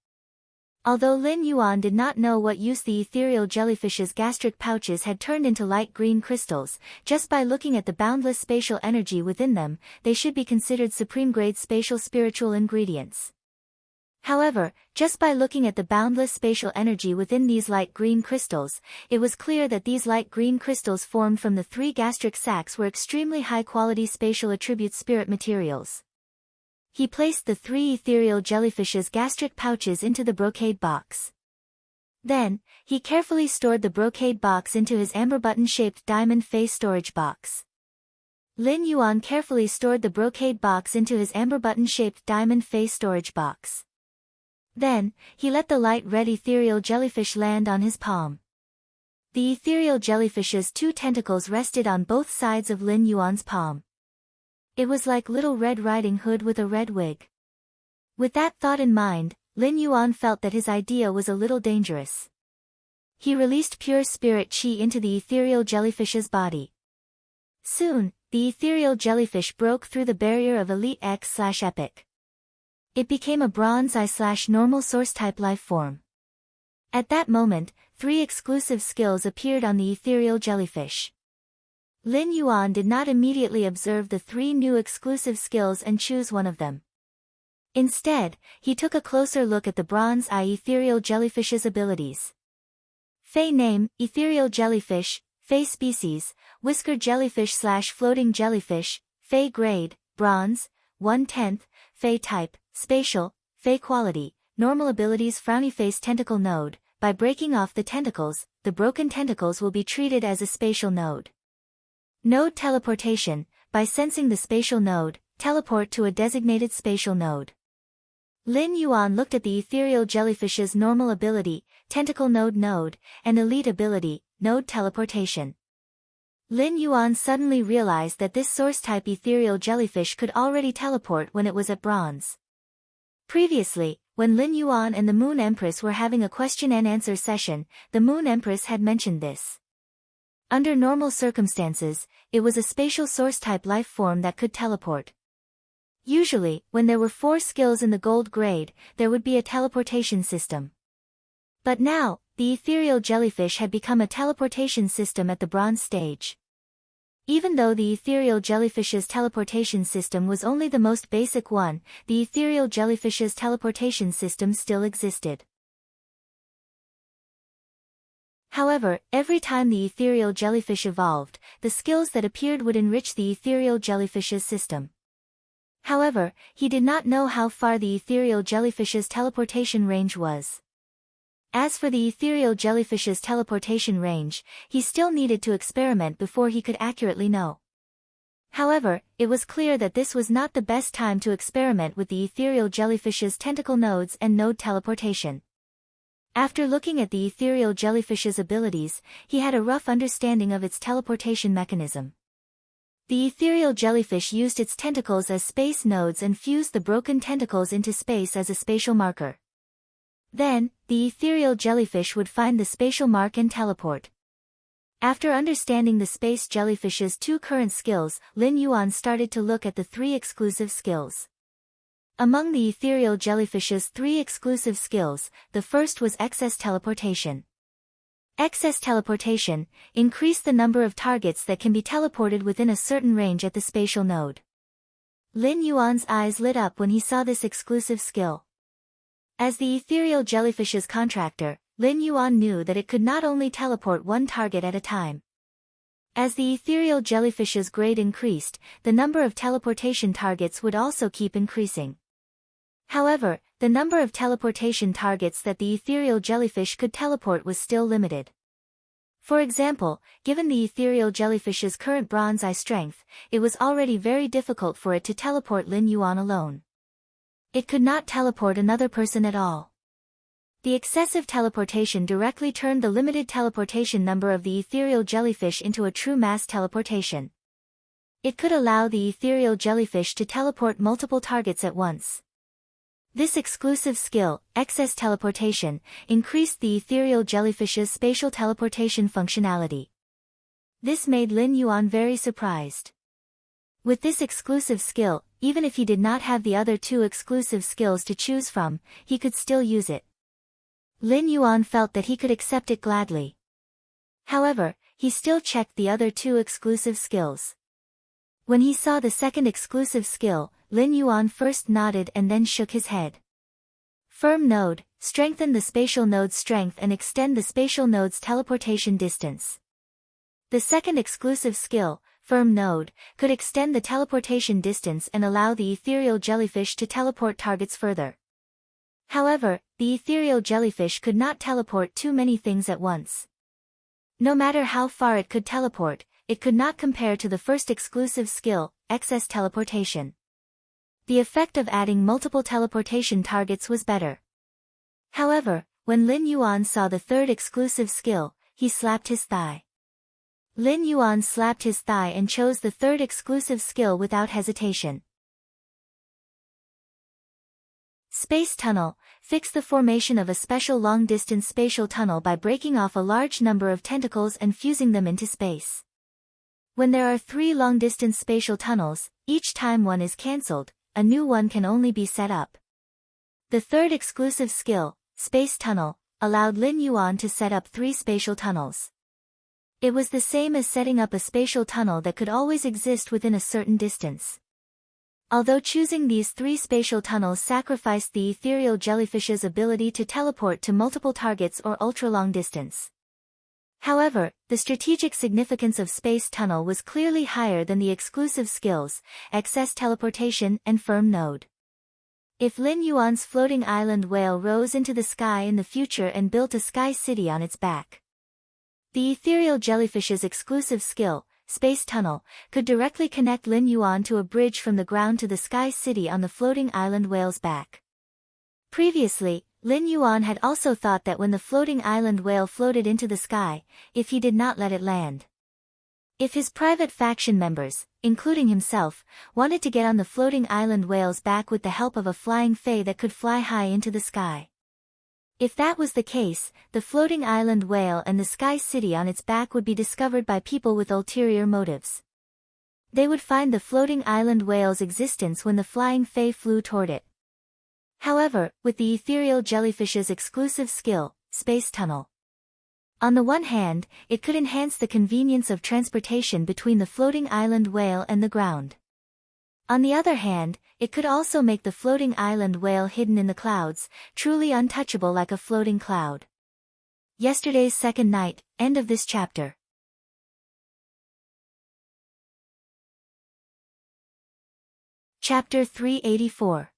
Although Lin Yuan did not know what use the ethereal jellyfish's gastric pouches had turned into light green crystals, just by looking at the boundless spatial energy within them, they should be considered supreme-grade spatial spiritual ingredients. However, just by looking at the boundless spatial energy within these light green crystals, it was clear that these light green crystals formed from the 3 gastric sacs were extremely high-quality spatial attribute spirit materials. He placed the 3 ethereal jellyfish's gastric pouches into the brocade box. Then, he carefully stored the brocade box into his amber button-shaped diamond face storage box. Lin Yuan carefully stored the brocade box into his amber button-shaped diamond face storage box. Then, he let the light red ethereal jellyfish land on his palm. The ethereal jellyfish's 2 tentacles rested on both sides of Lin Yuan's palm. It was like Little Red Riding Hood with a red wig. With that thought in mind, Lin Yuan felt that his idea was a little dangerous. He released pure spirit chi into the ethereal jellyfish's body. Soon, the ethereal jellyfish broke through the barrier of Elite X/Epic. It became a Bronze I/Normal Source-type life form. At that moment, 3 exclusive skills appeared on the ethereal jellyfish. Lin Yuan did not immediately observe the 3 new exclusive skills and choose one of them. Instead, he took a closer look at the Bronze I ethereal jellyfish's abilities. Fey name, ethereal jellyfish, Fey species, whiskered jellyfish/floating jellyfish, Fey grade, bronze, 1/10, Fey type, spatial, Fey quality, normal abilities frowny face tentacle node. By breaking off the tentacles, the broken tentacles will be treated as a spatial node. Node teleportation, by sensing the spatial node, teleport to a designated spatial node. Lin Yuan looked at the ethereal jellyfish's normal ability, tentacle node, and elite ability, node teleportation. Lin Yuan suddenly realized that this source-type ethereal jellyfish could already teleport when it was at bronze. Previously, when Lin Yuan and the Moon Empress were having a question and answer session, the Moon Empress had mentioned this. Under normal circumstances, it was a spatial source-type life form that could teleport. Usually, when there were 4 skills in the gold grade, there would be a teleportation system. But now, the ethereal jellyfish had become a teleportation system at the bronze stage. Even though the ethereal jellyfish's teleportation system was only the most basic one, the ethereal jellyfish's teleportation system still existed. However, every time the ethereal jellyfish evolved, the skills that appeared would enrich the ethereal jellyfish's system. However, he did not know how far the ethereal jellyfish's teleportation range was. As for the ethereal jellyfish's teleportation range, he still needed to experiment before he could accurately know. However, it was clear that this was not the best time to experiment with the ethereal jellyfish's tentacle nodes and node teleportation. After looking at the ethereal jellyfish's abilities, he had a rough understanding of its teleportation mechanism. The ethereal jellyfish used its tentacles as space nodes and fused the broken tentacles into space as a spatial marker. Then, the ethereal jellyfish would find the spatial mark and teleport. After understanding the space jellyfish's two current skills, Lin Yuan started to look at the three exclusive skills. Among the ethereal jellyfish's three exclusive skills, the first was excess teleportation. Excess teleportation increased the number of targets that can be teleported within a certain range at the spatial node. Lin Yuan's eyes lit up when he saw this exclusive skill. As the ethereal jellyfish's contractor, Lin Yuan knew that it could not only teleport one target at a time. As the ethereal jellyfish's grade increased, the number of teleportation targets would also keep increasing. However, the number of teleportation targets that the ethereal jellyfish could teleport was still limited. For example, given the ethereal jellyfish's current bronze eye strength, it was already very difficult for it to teleport Lin Yuan alone. It could not teleport another person at all. The excessive teleportation directly turned the limited teleportation number of the ethereal jellyfish into a true mass teleportation. It could allow the ethereal jellyfish to teleport multiple targets at once. This exclusive skill, excess teleportation, increased the ethereal jellyfish's spatial teleportation functionality. This made Lin Yuan very surprised. With this exclusive skill, even if he did not have the other two exclusive skills to choose from, he could still use it. Lin Yuan felt that he could accept it gladly. However, he still checked the other two exclusive skills. When he saw the second exclusive skill, Lin Yuan first nodded and then shook his head. Firm node, strengthen the spatial node's strength and extend the spatial node's teleportation distance. The second exclusive skill, Firm node, could extend the teleportation distance and allow the ethereal jellyfish to teleport targets further. However, the ethereal jellyfish could not teleport too many things at once. No matter how far it could teleport, it could not compare to the first exclusive skill, excess teleportation. The effect of adding multiple teleportation targets was better. However, when Lin Yuan saw the third exclusive skill, he slapped his thigh. Lin Yuan slapped his thigh and chose the third exclusive skill without hesitation. Space tunnel, fix the formation of a special long-distance spatial tunnel by breaking off a large number of tentacles and fusing them into space. When there are 3 long-distance spatial tunnels, each time one is cancelled, a new one can only be set up. The third exclusive skill, Space Tunnel, allowed Lin Yuan to set up 3 spatial tunnels. It was the same as setting up a spatial tunnel that could always exist within a certain distance. Although choosing these 3 spatial tunnels sacrificed the ethereal jellyfish's ability to teleport to multiple targets or ultra-long distance. However, the strategic significance of Space Tunnel was clearly higher than the exclusive skills, Excess Teleportation and Firm Node. If Lin Yuan's floating island whale rose into the sky in the future and built a sky city on its back, the ethereal jellyfish's exclusive skill, Space Tunnel, could directly connect Lin Yuan to a bridge from the ground to the sky city on the floating island whale's back. Previously, Lin Yuan had also thought that when the floating island whale floated into the sky, if he did not let it land, if his private faction members, including himself, wanted to get on the floating island whale's back with the help of a flying fae that could fly high into the sky. If that was the case, the floating island whale and the sky city on its back would be discovered by people with ulterior motives. They would find the floating island whale's existence when the flying fae flew toward it. However, with the ethereal jellyfish's exclusive skill, Space Tunnel, On the one hand, it could enhance the convenience of transportation between the floating island whale and the ground. On the other hand, it could also make the floating island whale hidden in the clouds, truly untouchable like a floating cloud. Yesterday's second night, end of this chapter. Chapter 384.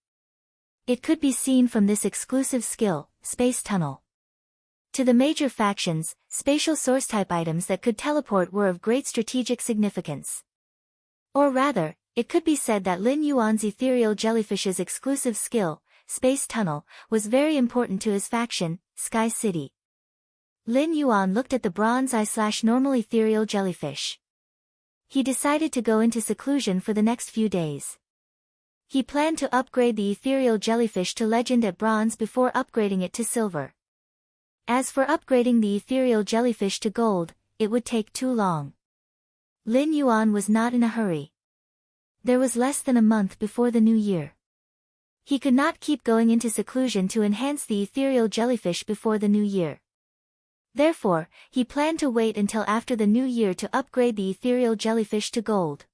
It could be seen from this exclusive skill, space tunnel. To the major factions, spatial source-type items that could teleport were of great strategic significance. Or rather, it could be said that Lin Yuan's ethereal jellyfish's exclusive skill, space tunnel, was very important to his faction, Sky City. Lin Yuan looked at the bronze eye/normal ethereal jellyfish. He decided to go into seclusion for the next few days. He planned to upgrade the ethereal jellyfish to legend at bronze before upgrading it to silver. As for upgrading the ethereal jellyfish to gold, it would take too long. Lin Yuan was not in a hurry. There was less than a month before the new year. He could not keep going into seclusion to enhance the ethereal jellyfish before the new year. Therefore, he planned to wait until after the new year to upgrade the ethereal jellyfish to gold.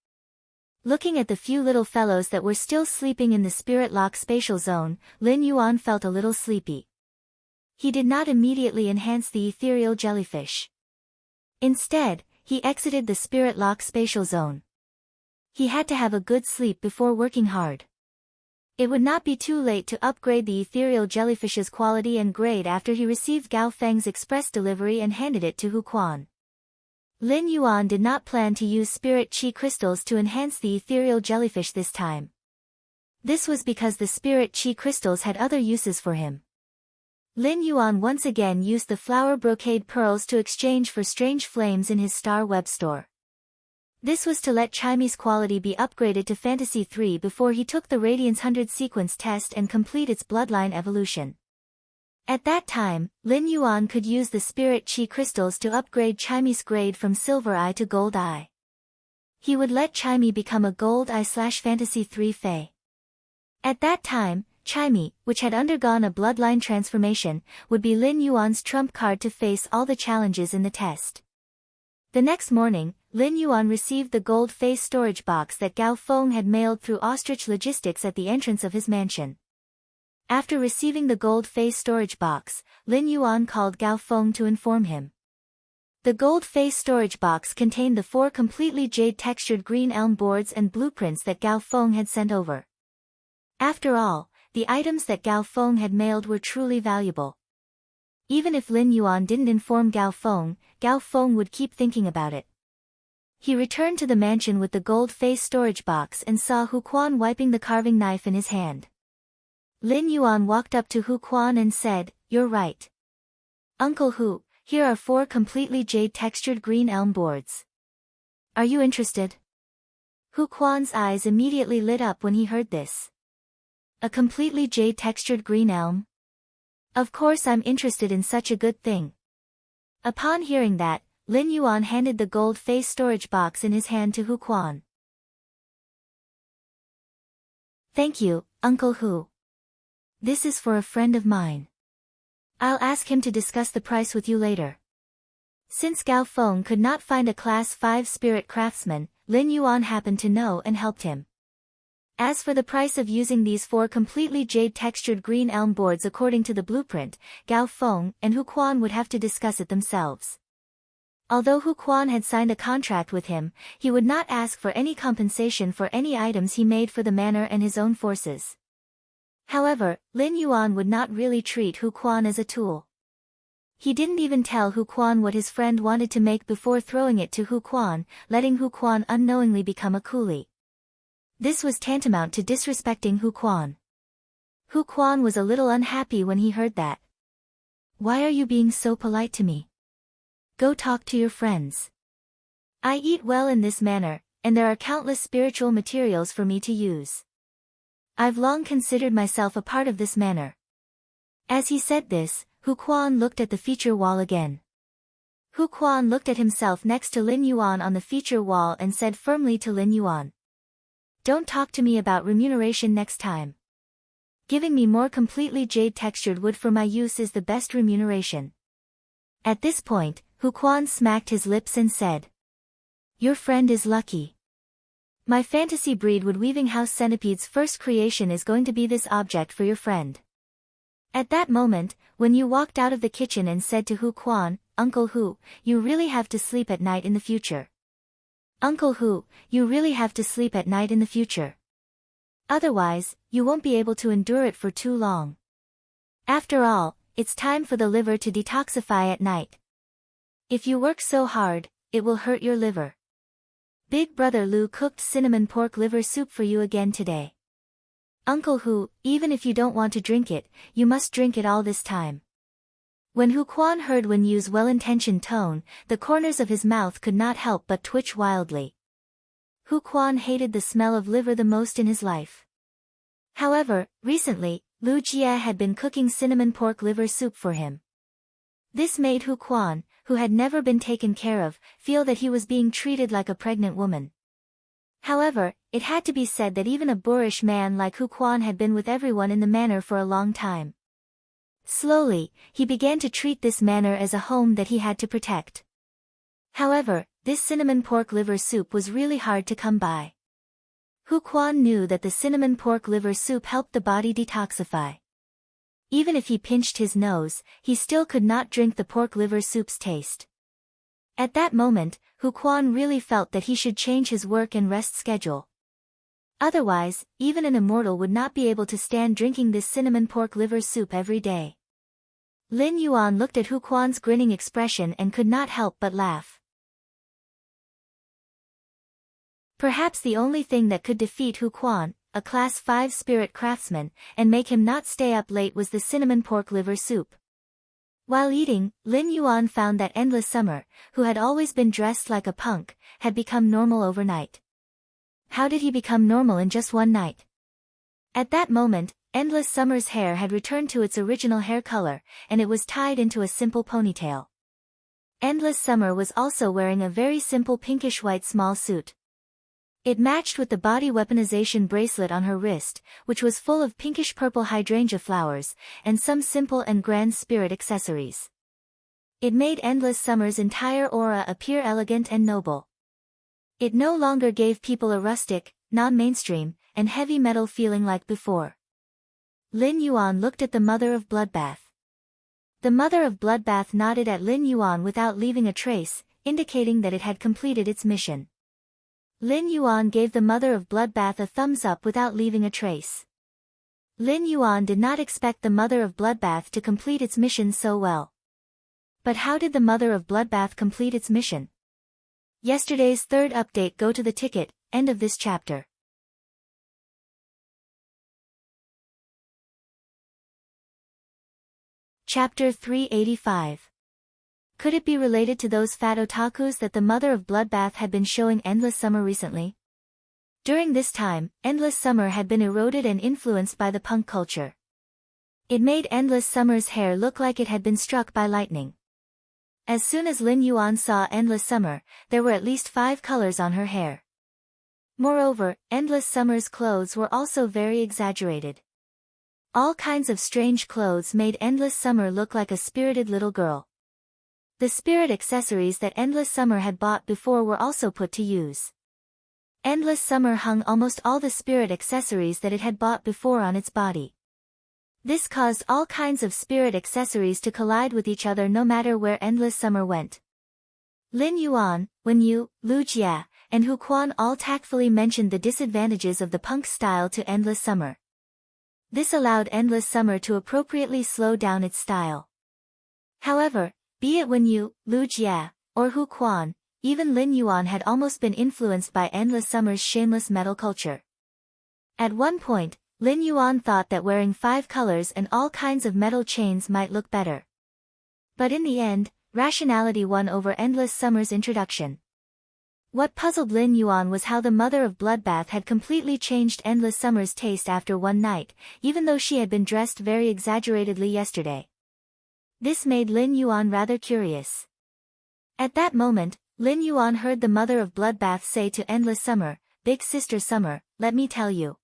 Looking at the few little fellows that were still sleeping in the spirit lock spatial zone, Lin Yuan felt a little sleepy. He did not immediately enhance the ethereal jellyfish. Instead, he exited the spirit lock spatial zone. He had to have a good sleep before working hard. It would not be too late to upgrade the ethereal jellyfish's quality and grade after he received Gao Feng's express delivery and handed it to Hu Quan. Lin Yuan did not plan to use spirit chi crystals to enhance the ethereal jellyfish this time. This was because the spirit chi crystals had other uses for him. Lin Yuan once again used the flower brocade pearls to exchange for strange flames in his star web store. This was to let Chimy's quality be upgraded to Fantasy 3 before he took the Radiance 100 sequence test and complete its bloodline evolution. At that time, Lin Yuan could use the spirit chi crystals to upgrade Chimy's grade from Silver Eye to Gold Eye. He would let Chimy become a Gold Eye/Fantasy 3 Fae. At that time, Chimy, which had undergone a bloodline transformation, would be Lin Yuan's trump card to face all the challenges in the test. The next morning, Lin Yuan received the gold face storage box that Gao Feng had mailed through Ostrich Logistics at the entrance of his mansion. After receiving the gold face storage box, Lin Yuan called Gao Feng to inform him. The gold face storage box contained the 4 completely jade-textured green elm boards and blueprints that Gao Feng had sent over. After all, the items that Gao Feng had mailed were truly valuable. Even if Lin Yuan didn't inform Gao Feng would keep thinking about it. He returned to the mansion with the gold face storage box and saw Hu Quan wiping the carving knife in his hand. Lin Yuan walked up to Hu Quan and said, "You're right. Uncle Hu, here are 4 completely jade-textured green elm boards. Are you interested?" Hu Quan's eyes immediately lit up when he heard this. A completely jade-textured green elm? Of course I'm interested in such a good thing. Upon hearing that, Lin Yuan handed the gold face storage box in his hand to Hu Quan. "Thank you, Uncle Hu. This is for a friend of mine. I'll ask him to discuss the price with you later." Since Gao Feng could not find a Class 5 spirit craftsman, Lin Yuan happened to know and helped him. As for the price of using these 4 completely jade-textured green elm boards according to the blueprint, Gao Feng and Hu Quan would have to discuss it themselves. Although Hu Quan had signed a contract with him, he would not ask for any compensation for any items he made for the manor and his own forces. However, Lin Yuan would not really treat Hu Quan as a tool. He didn't even tell Hu Quan what his friend wanted to make before throwing it to Hu Quan, letting Hu Quan unknowingly become a coolie. This was tantamount to disrespecting Hu Quan. Hu Quan was a little unhappy when he heard that. "Why are you being so polite to me? Go talk to your friends. I eat well in this manner, and there are countless spiritual materials for me to use. I've long considered myself a part of this manor." As he said this, Hu Quan looked at the feature wall again. Hu Quan looked at himself next to Lin Yuan on the feature wall and said firmly to Lin Yuan, "Don't talk to me about remuneration next time. Giving me more completely jade-textured wood for my use is the best remuneration." At this point, Hu Quan smacked his lips and said, "Your friend is lucky. My fantasy breed wood weaving house centipede's first creation is going to be this object for your friend." At that moment, Wen Yu walked out of the kitchen and said to Hu Quan, "Uncle Hu, you really have to sleep at night in the future. Uncle Hu, you really have to sleep at night in the future. Otherwise, you won't be able to endure it for too long. After all, it's time for the liver to detoxify at night. If you work so hard, it will hurt your liver. Big brother Lu cooked cinnamon pork liver soup for you again today. Uncle Hu, even if you don't want to drink it, you must drink it all this time." When Hu Quan heard Wen Yu's well-intentioned tone, the corners of his mouth could not help but twitch wildly. Hu Quan hated the smell of liver the most in his life. However, recently, Lu Jie had been cooking cinnamon pork liver soup for him. This made Hu Quan, who had never been taken care of, feel that he was being treated like a pregnant woman. However, it had to be said that even a boorish man like Hu Quan had been with everyone in the manor for a long time. Slowly, he began to treat this manor as a home that he had to protect. However, this cinnamon pork liver soup was really hard to come by. Hu Quan knew that the cinnamon pork liver soup helped the body detoxify. Even if he pinched his nose, he still could not drink the pork liver soup's taste. At that moment, Hu Quan really felt that he should change his work and rest schedule. Otherwise, even an immortal would not be able to stand drinking this cinnamon pork liver soup every day. Lin Yuan looked at Hu Quan's grinning expression and could not help but laugh. Perhaps the only thing that could defeat Hu Quan, a Class 5 spirit craftsman, and make him not stay up late was the cinnamon pork liver soup. While eating, Lin Yuan found that Endless Summer, who had always been dressed like a punk, had become normal overnight. How did he become normal in just one night? At that moment, Endless Summer's hair had returned to its original hair color, and it was tied into a simple ponytail. Endless Summer was also wearing a very simple pinkish-white small suit. It matched with the body weaponization bracelet on her wrist, which was full of pinkish-purple hydrangea flowers, and some simple and grand spirit accessories. It made Endless Summer's entire aura appear elegant and noble. It no longer gave people a rustic, non-mainstream, and heavy metal feeling like before. Lin Yuan looked at the Mother of Bloodbath. The Mother of Bloodbath nodded at Lin Yuan without leaving a trace, indicating that it had completed its mission. Lin Yuan gave the Mother of Bloodbath a thumbs up without leaving a trace. Lin Yuan did not expect the Mother of Bloodbath to complete its mission so well. But how did the Mother of Bloodbath complete its mission? Yesterday's third update. Go to the ticket, end of this chapter. Chapter 385. Could it be related to those fat otakus that the Mother of Bloodbath had been showing Endless Summer recently? During this time, Endless Summer had been eroded and influenced by the punk culture. It made Endless Summer's hair look like it had been struck by lightning. As soon as Lin Yuan saw Endless Summer, there were at least 5 colors on her hair. Moreover, Endless Summer's clothes were also very exaggerated. All kinds of strange clothes made Endless Summer look like a spirited little girl. The spirit accessories that Endless Summer had bought before were also put to use. Endless Summer hung almost all the spirit accessories that it had bought before on its body. This caused all kinds of spirit accessories to collide with each other no matter where Endless Summer went. Lin Yuan, Wen Yu, Lu Jie, and Hu Quan all tactfully mentioned the disadvantages of the punk style to Endless Summer. This allowed Endless Summer to appropriately slow down its style. However, be it Wen Yu, Lu Jie, or Hu Quan, even Lin Yuan had almost been influenced by Endless Summer's shameless metal culture. At one point, Lin Yuan thought that wearing 5 colors and all kinds of metal chains might look better. But in the end, rationality won over Endless Summer's introduction. What puzzled Lin Yuan was how the Mother of Bloodbath had completely changed Endless Summer's taste after one night, even though she had been dressed very exaggeratedly yesterday. This made Lin Yuan rather curious. At that moment, Lin Yuan heard the Mother of Bloodbath say to Endless Summer, "Big Sister Summer, let me tell you.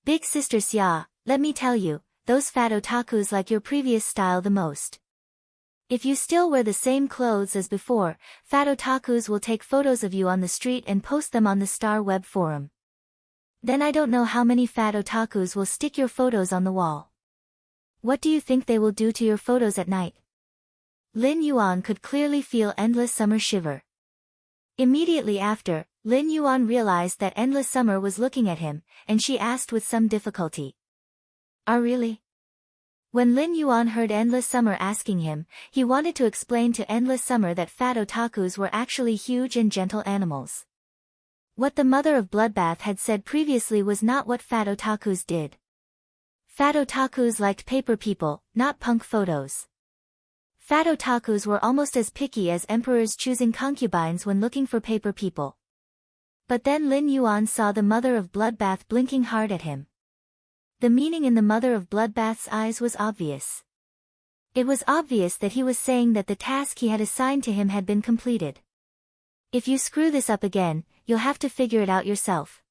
Big Sister Xia, let me tell you, those fat otakus like your previous style the most. If you still wear the same clothes as before, fat otakus will take photos of you on the street and post them on the Star Web forum. Then I don't know how many fat otakus will stick your photos on the wall. What do you think they will do to your photos at night? Lin Yuan could clearly feel Endless Summer shiver. Immediately after, Lin Yuan realized that Endless Summer was looking at him, and she asked with some difficulty. Really? When Lin Yuan heard Endless Summer asking him, he wanted to explain to Endless Summer that fat otakus were actually huge and gentle animals. What the mother of Bloodbath had said previously was not what fat otakus did. Fat otakus liked paper people, not punk photos. Fat otakus were almost as picky as emperors choosing concubines when looking for paper people. But then Lin Yuan saw the mother of Bloodbath blinking hard at him. The meaning in the mother of Bloodbath's eyes was obvious. It was obvious that he was saying that the task he had assigned to him had been completed. If you screw this up again, you'll have to figure it out yourself.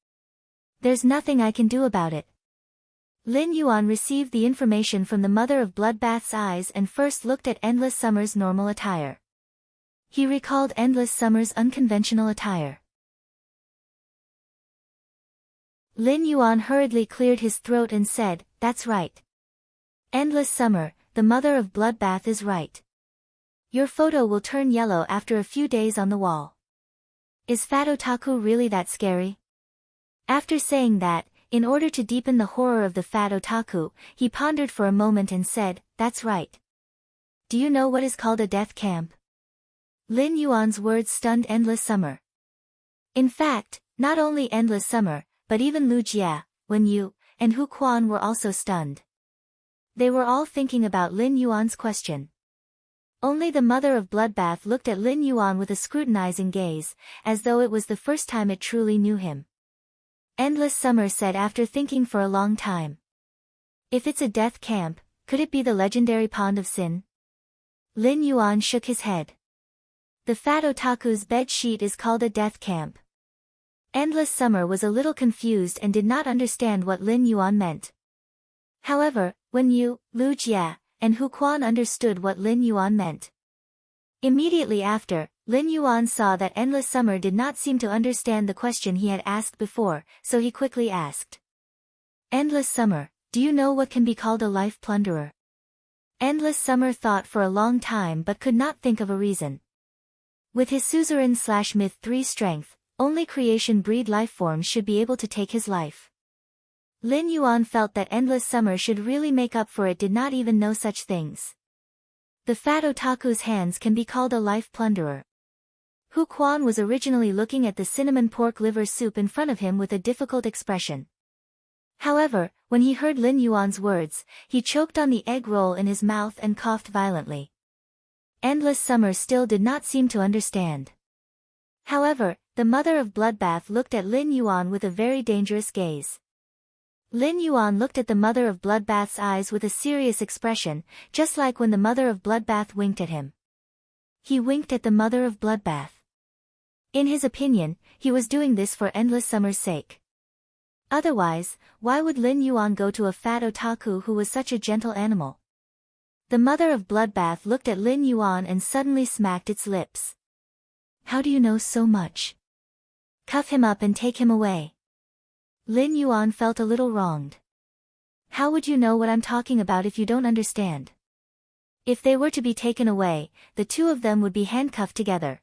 There's nothing I can do about it. Lin Yuan received the information from the mother of Bloodbath's eyes and first looked at Endless Summer's normal attire. He recalled Endless Summer's unconventional attire. Lin Yuan hurriedly cleared his throat and said, "That's right. Endless Summer, the mother of Bloodbath is right. Your photo will turn yellow after a few days on the wall. Is fat otaku really that scary?" After saying that, in order to deepen the horror of the fat otaku, he pondered for a moment and said, "That's right. Do you know what is called a death camp?" Lin Yuan's words stunned Endless Summer. In fact, not only Endless Summer, but even Lu Jia, Wen Yu, and Hu Quan were also stunned. They were all thinking about Lin Yuan's question. Only the mother of Bloodbath looked at Lin Yuan with a scrutinizing gaze, as though it was the first time it truly knew him. Endless Summer said after thinking for a long time. "If it's a death camp, could it be the legendary Pond of Sin?" Lin Yuan shook his head. "The fat otaku's bed sheet is called a death camp." Endless Summer was a little confused and did not understand what Lin Yuan meant. However, Wen Yu, Lu Jia, and Hu Quan understood what Lin Yuan meant. Immediately after, Lin Yuan saw that Endless Summer did not seem to understand the question he had asked before, so he quickly asked. "Endless Summer, do you know what can be called a life plunderer?" Endless Summer thought for a long time but could not think of a reason. With his suzerain/myth 3 strength, only creation breed lifeforms should be able to take his life. Lin Yuan felt that Endless Summer should really make up for it did not even know such things. The fat otaku's hands can be called a life plunderer. Hu Quan was originally looking at the cinnamon pork liver soup in front of him with a difficult expression. However, when he heard Lin Yuan's words, he choked on the egg roll in his mouth and coughed violently. Endless Summer still did not seem to understand. However, the mother of Bloodbath looked at Lin Yuan with a very dangerous gaze. Lin Yuan looked at the mother of Bloodbath's eyes with a serious expression, just like when the mother of Bloodbath winked at him. He winked at the mother of Bloodbath. In his opinion, he was doing this for Endless Summer's sake. Otherwise, why would Lin Yuan go to a fat otaku who was such a gentle animal? The mother of Bloodbath looked at Lin Yuan and suddenly smacked its lips. "How do you know so much? Cuff him up and take him away." Lin Yuan felt a little wronged. "How would you know what I'm talking about if you don't understand?" If they were to be taken away, the two of them would be handcuffed together.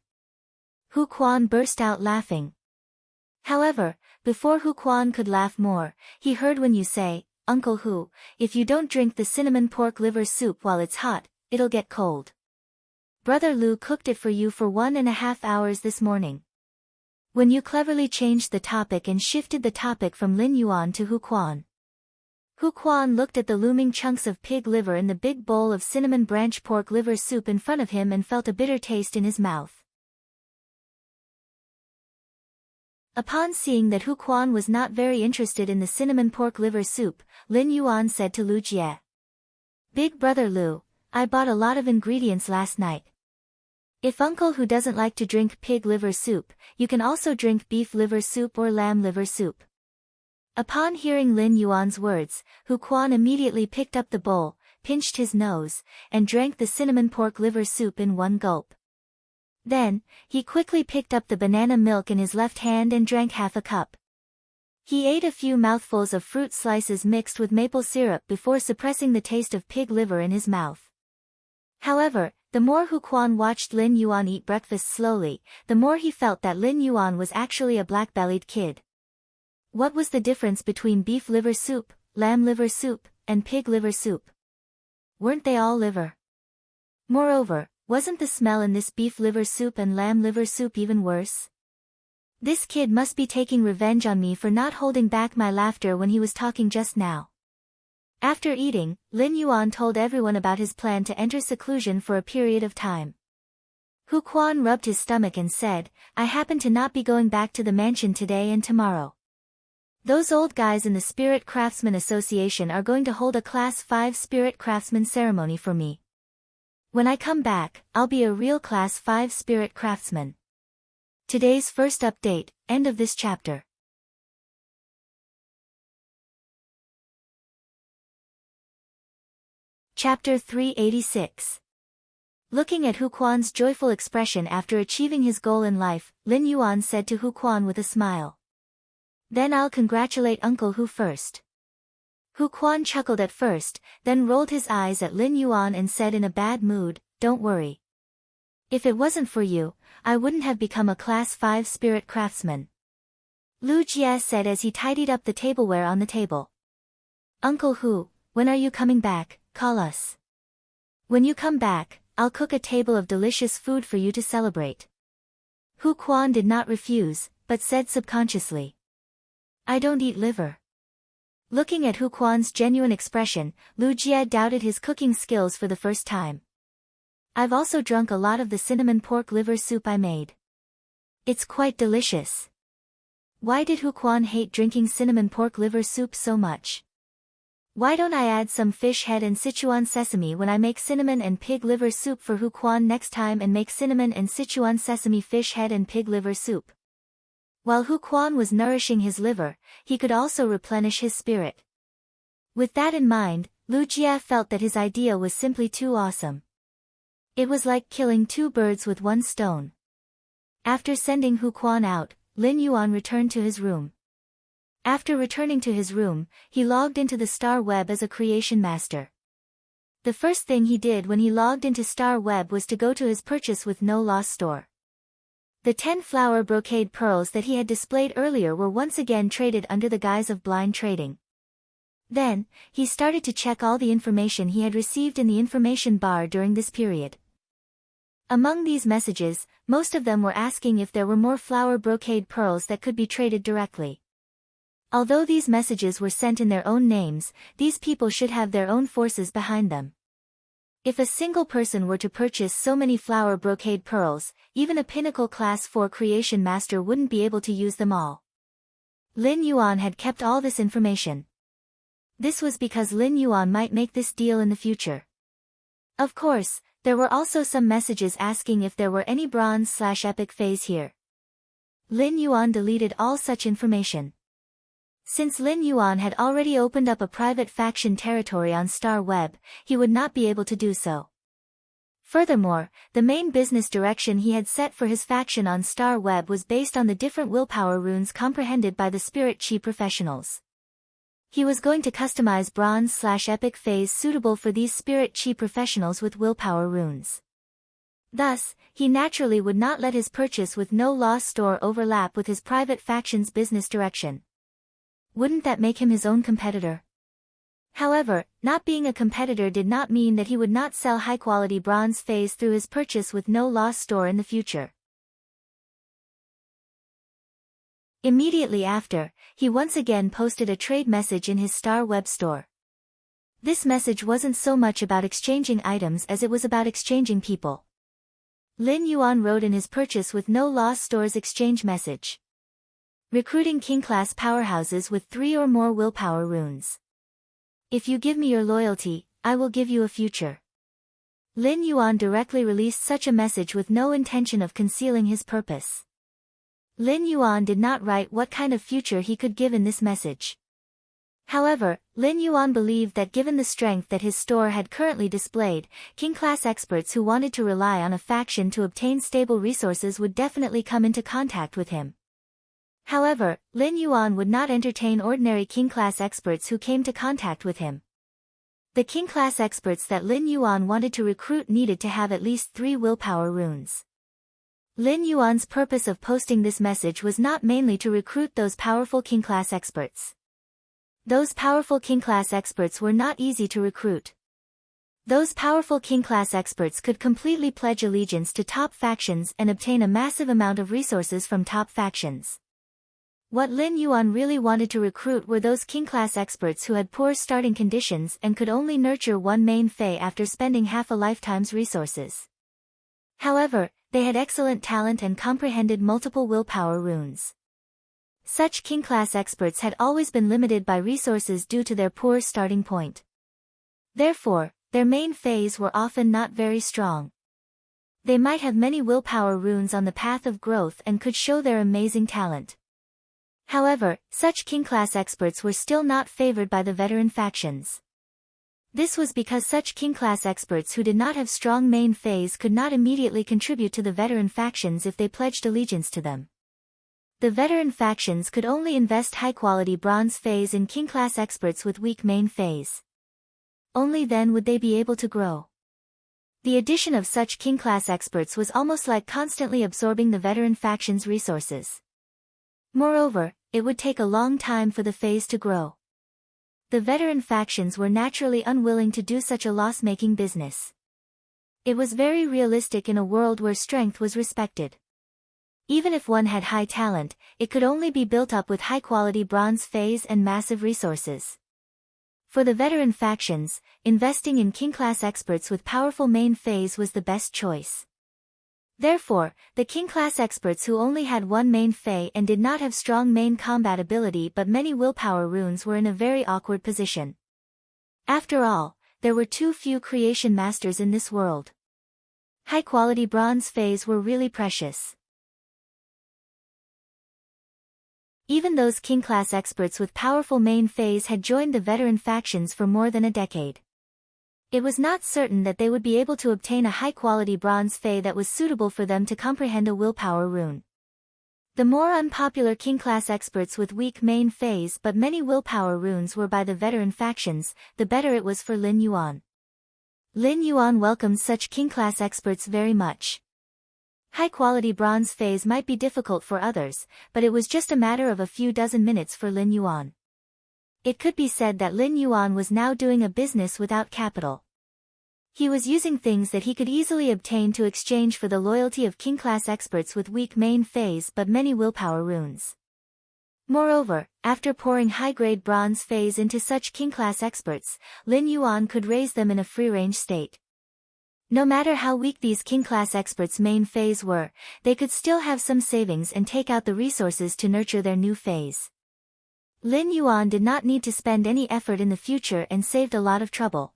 Hu Quan burst out laughing. However, before Hu Quan could laugh more, he heard Wen Yu say, "Uncle Hu, if you don't drink the cinnamon pork liver soup while it's hot, it'll get cold. Brother Lu cooked it for you for 1.5 hours this morning." Wen Yu cleverly changed the topic and shifted the topic from Lin Yuan to Hu Quan. Hu Quan looked at the looming chunks of pig liver in the big bowl of cinnamon branch pork liver soup in front of him and felt a bitter taste in his mouth. Upon seeing that Hu Quan was not very interested in the cinnamon pork liver soup, Lin Yuan said to Lu Jie, "Big brother Lu, I bought a lot of ingredients last night. If Uncle Hu doesn't like to drink pig liver soup, you can also drink beef liver soup or lamb liver soup." Upon hearing Lin Yuan's words, Hu Quan immediately picked up the bowl, pinched his nose, and drank the cinnamon pork liver soup in one gulp. Then, he quickly picked up the banana milk in his left hand and drank half a cup. He ate a few mouthfuls of fruit slices mixed with maple syrup before suppressing the taste of pig liver in his mouth. However, the more Hu Quan watched Lin Yuan eat breakfast slowly, the more he felt that Lin Yuan was actually a black-bellied kid. What was the difference between beef liver soup, lamb liver soup, and pig liver soup? Weren't they all liver? Moreover, wasn't the smell in this beef liver soup and lamb liver soup even worse? This kid must be taking revenge on me for not holding back my laughter when he was talking just now. After eating, Lin Yuan told everyone about his plan to enter seclusion for a period of time. Hu Quan rubbed his stomach and said, "I happen to not be going back to the mansion today and tomorrow. Those old guys in the Spirit Craftsman Association are going to hold a Class 5 Spirit Craftsman ceremony for me. When I come back, I'll be a real Class 5 Spirit Craftsman." Today's first update, end of this chapter. Chapter 386. Looking at Hu Quan's joyful expression after achieving his goal in life, Lin Yuan said to Hu Quan with a smile, "Then I'll congratulate Uncle Hu first." Hu Quan chuckled at first, then rolled his eyes at Lin Yuan and said in a bad mood, "Don't worry. If it wasn't for you, I wouldn't have become a Class 5 Spirit Craftsman." Lu Jie said as he tidied up the tableware on the table. "Uncle Hu, when are you coming back? Call us. When you come back, I'll cook a table of delicious food for you to celebrate." Hu Quan did not refuse, but said subconsciously, "I don't eat liver." Looking at Hu Quan's genuine expression, Lu Jie doubted his cooking skills for the first time. "I've also drunk a lot of the cinnamon pork liver soup I made. It's quite delicious." Why did Hu Quan hate drinking cinnamon pork liver soup so much? Why don't I add some fish head and Sichuan sesame when I make cinnamon and pig liver soup for Hu Quan next time and make cinnamon and Sichuan sesame fish head and pig liver soup? While Hu Quan was nourishing his liver, he could also replenish his spirit. With that in mind, Lu Jie felt that his idea was simply too awesome. It was like killing two birds with one stone. After sending Hu Quan out, Lin Yuan returned to his room. After returning to his room, he logged into the Star Web as a creation master. The first thing he did when he logged into Star Web was to go to his purchase with no loss store. The 10 flower brocade pearls that he had displayed earlier were once again traded under the guise of blind trading. Then, he started to check all the information he had received in the information bar during this period. Among these messages, most of them were asking if there were more flower brocade pearls that could be traded directly. Although these messages were sent in their own names, these people should have their own forces behind them. If a single person were to purchase so many flower brocade pearls, even a pinnacle class 4 creation master wouldn't be able to use them all. Lin Yuan had kept all this information. This was because Lin Yuan might make this deal in the future. Of course, there were also some messages asking if there were any bronze/epic phase here. Lin Yuan deleted all such information. Since Lin Yuan had already opened up a private faction territory on Star Web, he would not be able to do so. Furthermore, the main business direction he had set for his faction on Star Web was based on the different willpower runes comprehended by the Spirit Chi professionals. He was going to customize bronze/epic phase suitable for these Spirit Chi professionals with willpower runes. Thus, he naturally would not let his purchase with no loss store overlap with his private faction's business direction. Wouldn't that make him his own competitor? However, not being a competitor did not mean that he would not sell high-quality bronze phase through his purchase with no loss store in the future. Immediately after, he once again posted a trade message in his Star Web store. This message wasn't so much about exchanging items as it was about exchanging people. Lin Yuan wrote in his purchase with no loss store's exchange message. Recruiting king-class powerhouses with 3 or more willpower runes. If you give me your loyalty, I will give you a future. Lin Yuan directly released such a message with no intention of concealing his purpose. Lin Yuan did not write what kind of future he could give in this message. However, Lin Yuan believed that given the strength that his store had currently displayed, king-class experts who wanted to rely on a faction to obtain stable resources would definitely come into contact with him. However, Lin Yuan would not entertain ordinary king-class experts who came to contact with him. The king-class experts that Lin Yuan wanted to recruit needed to have at least 3 willpower runes. Lin Yuan's purpose of posting this message was not mainly to recruit those powerful king-class experts. Those powerful king-class experts were not easy to recruit. Those powerful king-class experts could completely pledge allegiance to top factions and obtain a massive amount of resources from top factions. What Lin Yuan really wanted to recruit were those king-class experts who had poor starting conditions and could only nurture one main fey after spending half a lifetime's resources. However, they had excellent talent and comprehended multiple willpower runes. Such king-class experts had always been limited by resources due to their poor starting point. Therefore, their main feys were often not very strong. They might have many willpower runes on the path of growth and could show their amazing talent. However, such king-class experts were still not favored by the veteran factions. This was because such king-class experts who did not have strong main feys could not immediately contribute to the veteran factions if they pledged allegiance to them. The veteran factions could only invest high-quality bronze feys in king-class experts with weak main feys. Only then would they be able to grow. The addition of such king-class experts was almost like constantly absorbing the veteran factions' resources. Moreover, it would take a long time for the feys to grow. The veteran factions were naturally unwilling to do such a loss-making business. It was very realistic in a world where strength was respected. Even if one had high talent, it could only be built up with high-quality bronze feys and massive resources. For the veteran factions, investing in king-class experts with powerful main feys was the best choice. Therefore, the king-class experts who only had one main fey and did not have strong main combat ability but many willpower runes were in a very awkward position. After all, there were too few creation masters in this world. High-quality bronze feys were really precious. Even those king-class experts with powerful main feys had joined the veteran factions for more than a decade. It was not certain that they would be able to obtain a high-quality bronze fey that was suitable for them to comprehend a willpower rune. The more unpopular king-class experts with weak main feys but many willpower runes were by the veteran factions, the better it was for Lin Yuan. Lin Yuan welcomed such king-class experts very much. High-quality bronze feys might be difficult for others, but it was just a matter of a few dozen minutes for Lin Yuan. It could be said that Lin Yuan was now doing a business without capital. He was using things that he could easily obtain to exchange for the loyalty of king-class experts with weak main feys but many willpower runes. Moreover, after pouring high-grade bronze feys into such king-class experts, Lin Yuan could raise them in a free-range state. No matter how weak these king-class experts' main feys were, they could still have some savings and take out the resources to nurture their new feys. Lin Yuan did not need to spend any effort in the future and saved a lot of trouble.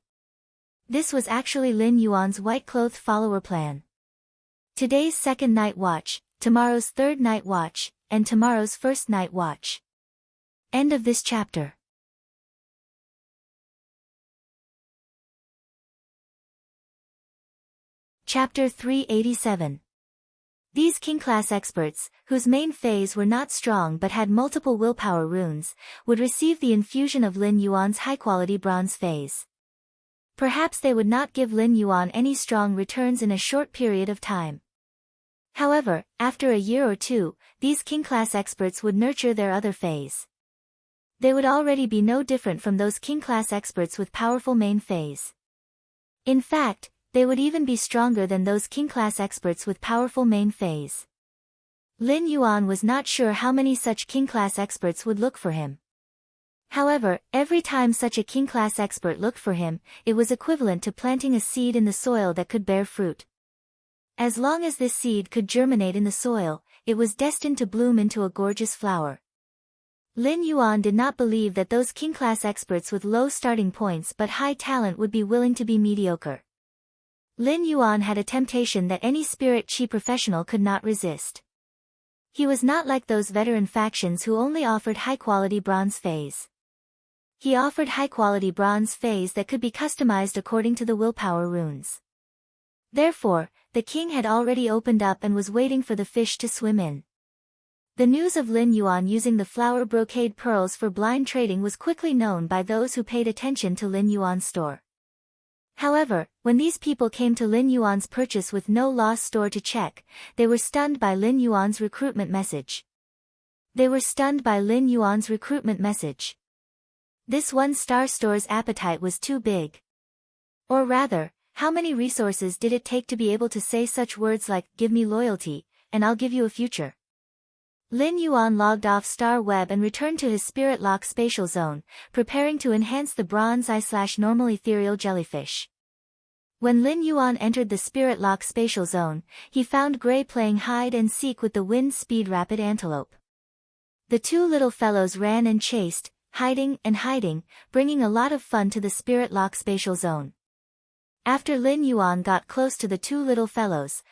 This was actually Lin Yuan's white-clothed follower plan. Today's second night watch, tomorrow's third night watch, and tomorrow's first night watch. End of this chapter. Chapter 387. These king-class experts, whose main feys were not strong but had multiple willpower runes, would receive the infusion of Lin Yuan's high-quality bronze feys. Perhaps they would not give Lin Yuan any strong returns in a short period of time. However, after a year or two, these king-class experts would nurture their other feys. They would already be no different from those king-class experts with powerful main feys. In fact, they would even be stronger than those king-class experts with powerful main feys. Lin Yuan was not sure how many such king-class experts would look for him. However, every time such a king-class expert looked for him, it was equivalent to planting a seed in the soil that could bear fruit. As long as this seed could germinate in the soil, it was destined to bloom into a gorgeous flower. Lin Yuan did not believe that those king-class experts with low starting points but high talent would be willing to be mediocre. Lin Yuan had a temptation that any spirit chi professional could not resist. He was not like those veteran factions who only offered high-quality bronze feys. He offered high-quality bronze phase that could be customized according to the willpower runes. Therefore, the king had already opened up and was waiting for the fish to swim in. The news of Lin Yuan using the flower brocade pearls for blind trading was quickly known by those who paid attention to Lin Yuan's store. However, when these people came to Lin Yuan's purchase with no lost store to check, they were stunned by Lin Yuan's recruitment message. This one-star store's appetite was too big. Or rather, how many resources did it take to be able to say such words like, "Give me loyalty, and I'll give you a future"? Lin Yuan logged off Star Web and returned to his Spirit Lock spatial zone, preparing to enhance the bronze eye/normal ethereal jellyfish. When Lin Yuan entered the Spirit Lock spatial zone, he found Gray playing hide and seek with the wind speed rapid antelope. The two little fellows ran and chased, hiding and hiding, bringing a lot of fun to the Spirit Lock spatial zone. After Lin Yuan got close to the two little fellows'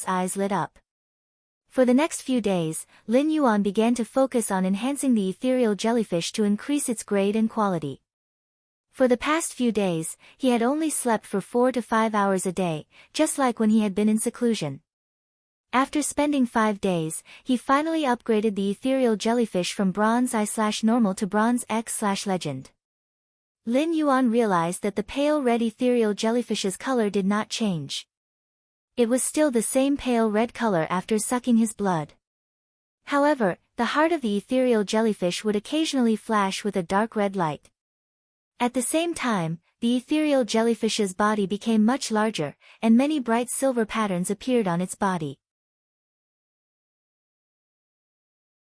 eyes lit up. For the next few days, Lin Yuan began to focus on enhancing the ethereal jellyfish to increase its grade and quality. For the past few days, he had only slept for 4 to 5 hours a day, just like when he had been in seclusion. After spending 5 days, he finally upgraded the ethereal jellyfish from bronze eye/normal to bronze X/legend. Lin Yuan realized that the pale red ethereal jellyfish's color did not change. It was still the same pale red color after sucking his blood. However, the heart of the ethereal jellyfish would occasionally flash with a dark red light. At the same time, the ethereal jellyfish's body became much larger, and many bright silver patterns appeared on its body.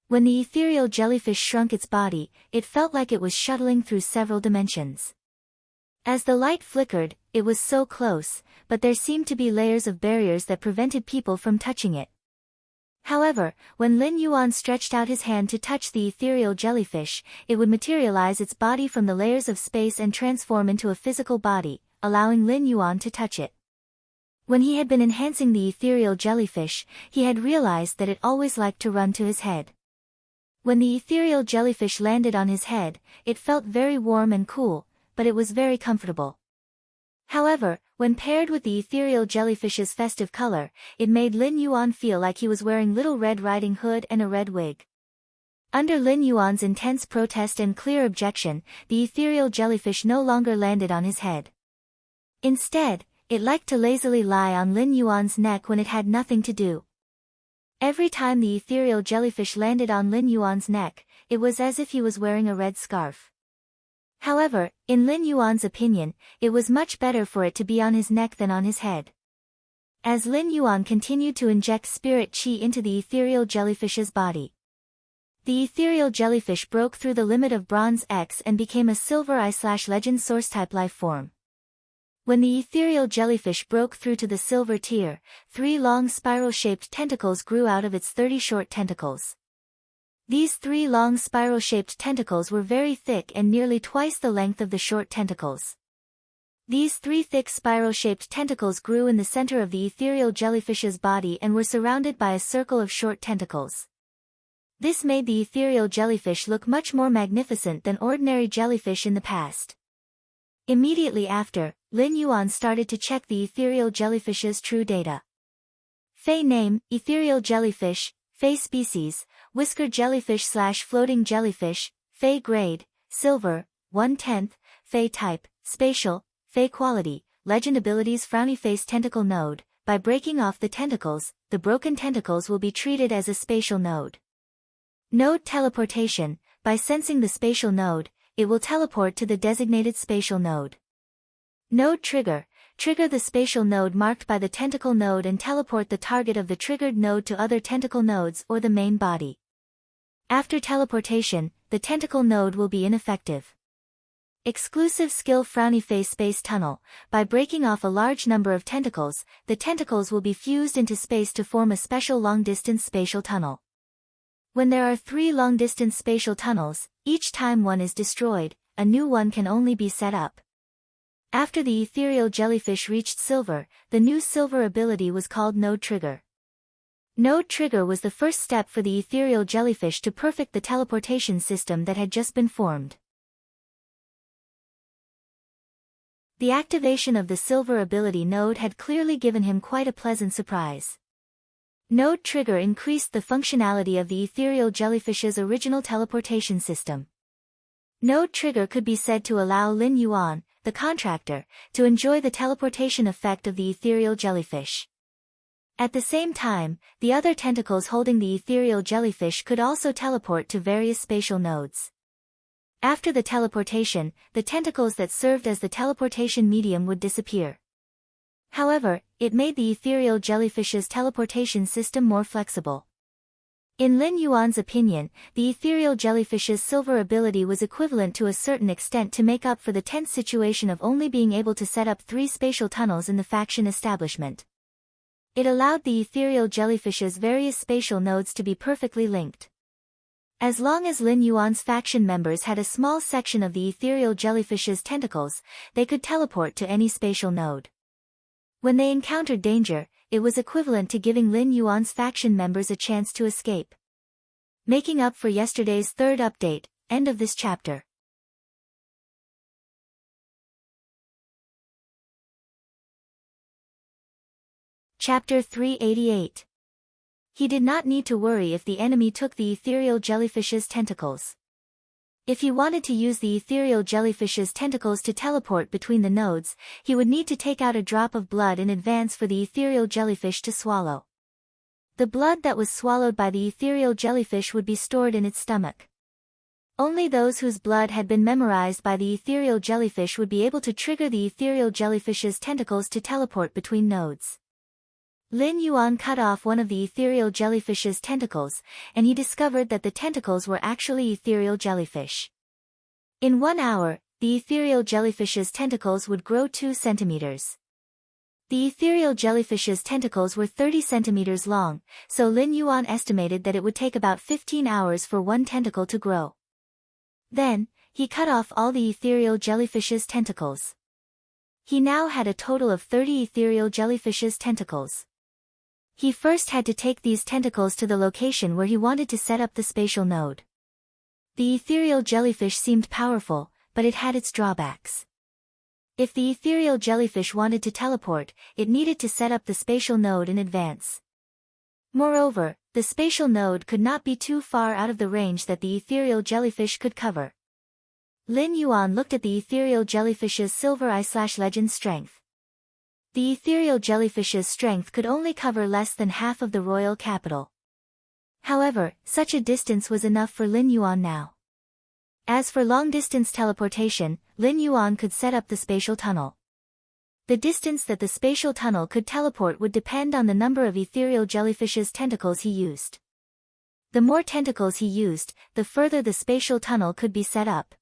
When the ethereal jellyfish shrunk its body, it felt like it was shuttling through several dimensions. As the light flickered, it was so close, but there seemed to be layers of barriers that prevented people from touching it. However, when Lin Yuan stretched out his hand to touch the ethereal jellyfish, it would materialize its body from the layers of space and transform into a physical body, allowing Lin Yuan to touch it. When he had been enhancing the ethereal jellyfish, he had realized that it always liked to run to his head. When the ethereal jellyfish landed on his head, it felt very warm and cool, but it was very comfortable. However, when paired with the ethereal jellyfish's festive color, it made Lin Yuan feel like he was wearing Little Red Riding Hood and a red wig. Under Lin Yuan's intense protest and clear objection, the ethereal jellyfish no longer landed on his head. Instead, it liked to lazily lie on Lin Yuan's neck when it had nothing to do. Every time the ethereal jellyfish landed on Lin Yuan's neck, it was as if he was wearing a red scarf. However, in Lin Yuan's opinion, it was much better for it to be on his neck than on his head. As Lin Yuan continued to inject spirit qi into the ethereal jellyfish's body, the ethereal jellyfish broke through the limit of bronze X and became a silver eye/legend source-type life form. When the ethereal jellyfish broke through to the silver tier, 3 long spiral-shaped tentacles grew out of its 30 short tentacles. These 3 long spiral-shaped tentacles were very thick and nearly twice the length of the short tentacles. These 3 thick spiral-shaped tentacles grew in the center of the ethereal jellyfish's body and were surrounded by a circle of short tentacles. This made the ethereal jellyfish look much more magnificent than ordinary jellyfish in the past. Immediately after, Lin Yuan started to check the ethereal jellyfish's true data. Fey name, ethereal jellyfish, Fey species, whiskered jellyfish/floating jellyfish, Fey grade, silver, 1/10, Fey type, spatial, Fey quality, legend abilities frowny face tentacle node. By breaking off the tentacles, the broken tentacles will be treated as a spatial node. Node teleportation, by sensing the spatial node, it will teleport to the designated spatial node. Node trigger, trigger the spatial node marked by the tentacle node and teleport the target of the triggered node to other tentacle nodes or the main body. After teleportation, the tentacle node will be ineffective. Exclusive skill frowny face space tunnel, by breaking off a large number of tentacles, the tentacles will be fused into space to form a special long-distance spatial tunnel. When there are 3 long-distance spatial tunnels, each time one is destroyed, a new one can only be set up. After the ethereal jellyfish reached silver, the new silver ability was called Node Trigger. Node Trigger was the first step for the ethereal jellyfish to perfect the teleportation system that had just been formed. The activation of the silver ability node had clearly given him quite a pleasant surprise. Node Trigger increased the functionality of the ethereal jellyfish's original teleportation system. Node Trigger could be said to allow Lin Yuan, the contractor, to enjoy the teleportation effect of the ethereal jellyfish. At the same time, the other tentacles holding the ethereal jellyfish could also teleport to various spatial nodes. After the teleportation, the tentacles that served as the teleportation medium would disappear. However, it made the ethereal jellyfish's teleportation system more flexible. In Lin Yuan's opinion, the ethereal jellyfish's silver ability was equivalent to a certain extent to make up for the tense situation of only being able to set up 3 spatial tunnels in the faction establishment. It allowed the ethereal jellyfish's various spatial nodes to be perfectly linked. As long as Lin Yuan's faction members had a small section of the ethereal jellyfish's tentacles, they could teleport to any spatial node. When they encountered danger, it was equivalent to giving Lin Yuan's faction members a chance to escape. Making up for yesterday's third update, end of this chapter. Chapter 388. He did not need to worry if the enemy took the ethereal jellyfish's tentacles. If he wanted to use the ethereal jellyfish's tentacles to teleport between the nodes, he would need to take out a drop of blood in advance for the ethereal jellyfish to swallow. The blood that was swallowed by the ethereal jellyfish would be stored in its stomach. Only those whose blood had been memorized by the ethereal jellyfish would be able to trigger the ethereal jellyfish's tentacles to teleport between nodes. Lin Yuan cut off one of the ethereal jellyfish's tentacles, and he discovered that the tentacles were actually ethereal jellyfish. In 1 hour, the ethereal jellyfish's tentacles would grow 2 centimeters. The ethereal jellyfish's tentacles were 30 centimeters long, so Lin Yuan estimated that it would take about 15 hours for one tentacle to grow. Then, he cut off all the ethereal jellyfish's tentacles. He now had a total of 30 ethereal jellyfish's tentacles. He first had to take these tentacles to the location where he wanted to set up the spatial node. The ethereal jellyfish seemed powerful, but it had its drawbacks. If the ethereal jellyfish wanted to teleport, it needed to set up the spatial node in advance. Moreover, the spatial node could not be too far out of the range that the ethereal jellyfish could cover. Lin Yuan looked at the ethereal jellyfish's silver eye/legend strength. The ethereal jellyfish's strength could only cover less than half of the royal capital. However, such a distance was enough for Lin Yuan now. As for long-distance teleportation, Lin Yuan could set up the spatial tunnel. The distance that the spatial tunnel could teleport would depend on the number of ethereal jellyfish's tentacles he used. The more tentacles he used, the further the spatial tunnel could be set up.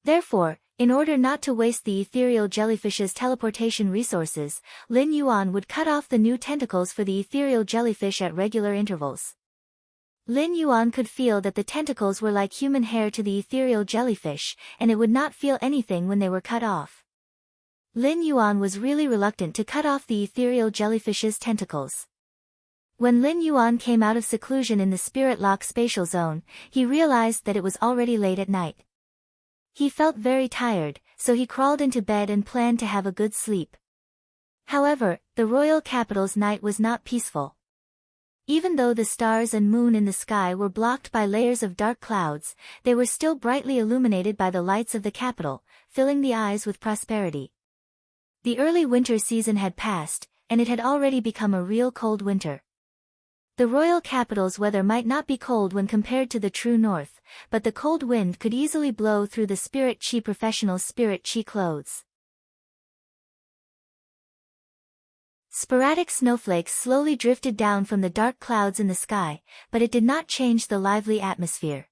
Therefore, in order not to waste the ethereal jellyfish's teleportation resources, Lin Yuan would cut off the new tentacles for the ethereal jellyfish at regular intervals. Lin Yuan could feel that the tentacles were like human hair to the ethereal jellyfish, and it would not feel anything when they were cut off. Lin Yuan was really reluctant to cut off the ethereal jellyfish's tentacles. When Lin Yuan came out of seclusion in the Spirit Lock spatial zone, he realized that it was already late at night. He felt very tired, so he crawled into bed and planned to have a good sleep. However, the royal capital's night was not peaceful. Even though the stars and moon in the sky were blocked by layers of dark clouds, they were still brightly illuminated by the lights of the capital, filling the eyes with prosperity. The early winter season had passed, and it had already become a real cold winter. The royal capital's weather might not be cold when compared to the true north, but the cold wind could easily blow through the Spirit Chi professional's Spirit Chi clothes. Sporadic snowflakes slowly drifted down from the dark clouds in the sky, but it did not change the lively atmosphere.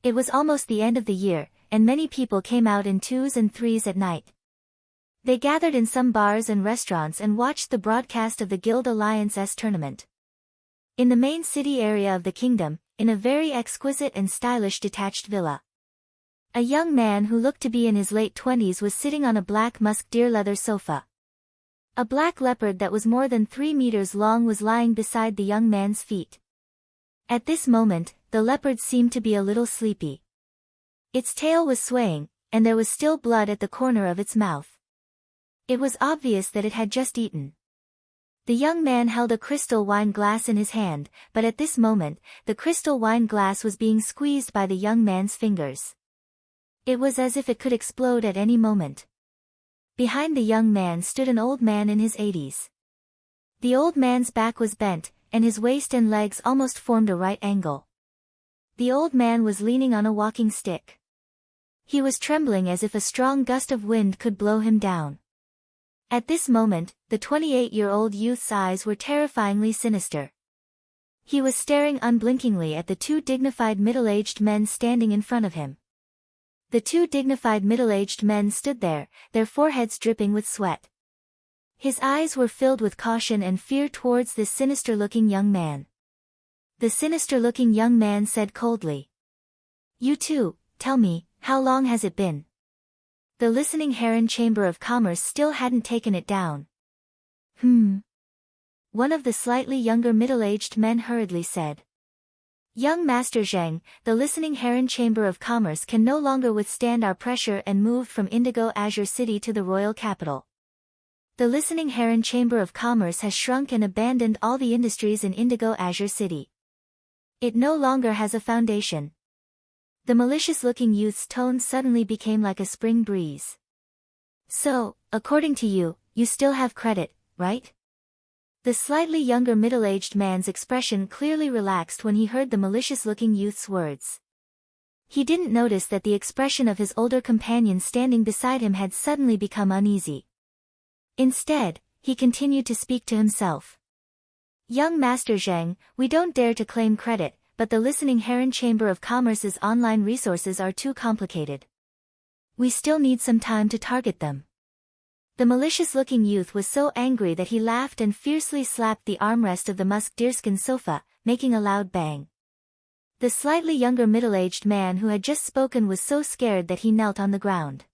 It was almost the end of the year, and many people came out in 2s and 3s at night. They gathered in some bars and restaurants and watched the broadcast of the Guild Alliance's tournament. In the main city area of the kingdom, in a very exquisite and stylish detached villa, a young man who looked to be in his late 20s was sitting on a black musk deer leather sofa. A black leopard that was more than 3 meters long was lying beside the young man's feet. At this moment, the leopard seemed to be a little sleepy. Its tail was swaying, and there was still blood at the corner of its mouth. It was obvious that it had just eaten. The young man held a crystal wine glass in his hand, but at this moment, the crystal wine glass was being squeezed by the young man's fingers. It was as if it could explode at any moment. Behind the young man stood an old man in his 80s. The old man's back was bent, and his waist and legs almost formed a right angle. The old man was leaning on a walking stick. He was trembling as if a strong gust of wind could blow him down. At this moment, the 28-year-old youth's eyes were terrifyingly sinister. He was staring unblinkingly at the two dignified middle-aged men standing in front of him. The two dignified middle-aged men stood there, their foreheads dripping with sweat. His eyes were filled with caution and fear towards this sinister-looking young man. The sinister-looking young man said coldly, "You two, tell me, how long has it been?" The listening Heron Chamber of Commerce still hadn't taken it down. One of the slightly younger middle-aged men hurriedly said. "Young Master Zheng, the listening Heron Chamber of Commerce can no longer withstand our pressure and moved from Indigo Azure City to the royal capital. The listening Heron Chamber of Commerce has shrunk and abandoned all the industries in Indigo Azure City. It no longer has a foundation." The malicious-looking youth's tone suddenly became like a spring breeze. "So, according to you, you still have credit, right?" The slightly younger middle-aged man's expression clearly relaxed when he heard the malicious-looking youth's words. He didn't notice that the expression of his older companion standing beside him had suddenly become uneasy. Instead, he continued to speak to himself. "Young Master Zheng, we don't dare to claim credit, but the listening Heron Chamber of Commerce's online resources are too complicated. We still need some time to target them." The malicious-looking youth was so angry that he laughed and fiercely slapped the armrest of the musk deerskin sofa, making a loud bang. The slightly younger middle-aged man who had just spoken was so scared that he knelt on the ground.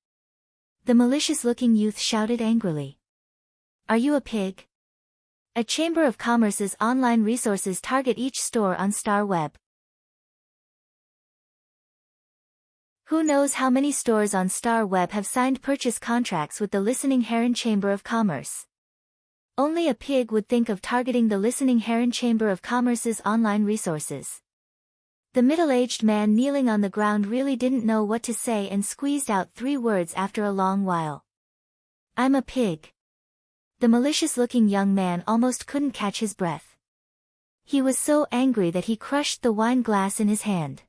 The malicious-looking youth shouted angrily, "Are you a pig? A Chamber of Commerce's online resources target each store on Star Web. Who knows how many stores on Star Web have signed purchase contracts with the listening Heron Chamber of Commerce? Only a pig would think of targeting the listening Heron Chamber of Commerce's online resources." The middle-aged man kneeling on the ground really didn't know what to say and squeezed out 3 words after a long while. "I'm a pig." The malicious-looking young man almost couldn't catch his breath. He was so angry that he crushed the wine glass in his hand.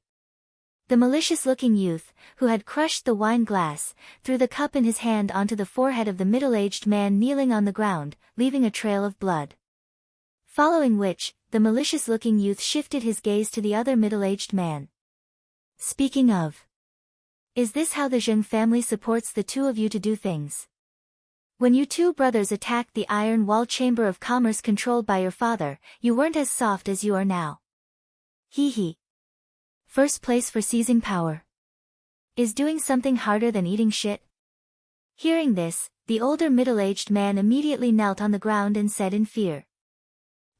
The malicious-looking youth, who had crushed the wine glass, threw the cup in his hand onto the forehead of the middle-aged man kneeling on the ground, leaving a trail of blood. Following which, the malicious-looking youth shifted his gaze to the other middle-aged man. "Speaking of, is this how the Zheng family supports the two of you to do things? When you two brothers attacked the Iron Wall Chamber of Commerce controlled by your father, you weren't as soft as you are now. Hee hee. First place for seizing power. Is doing something harder than eating shit?" Hearing this, the older middle-aged man immediately knelt on the ground and said in fear,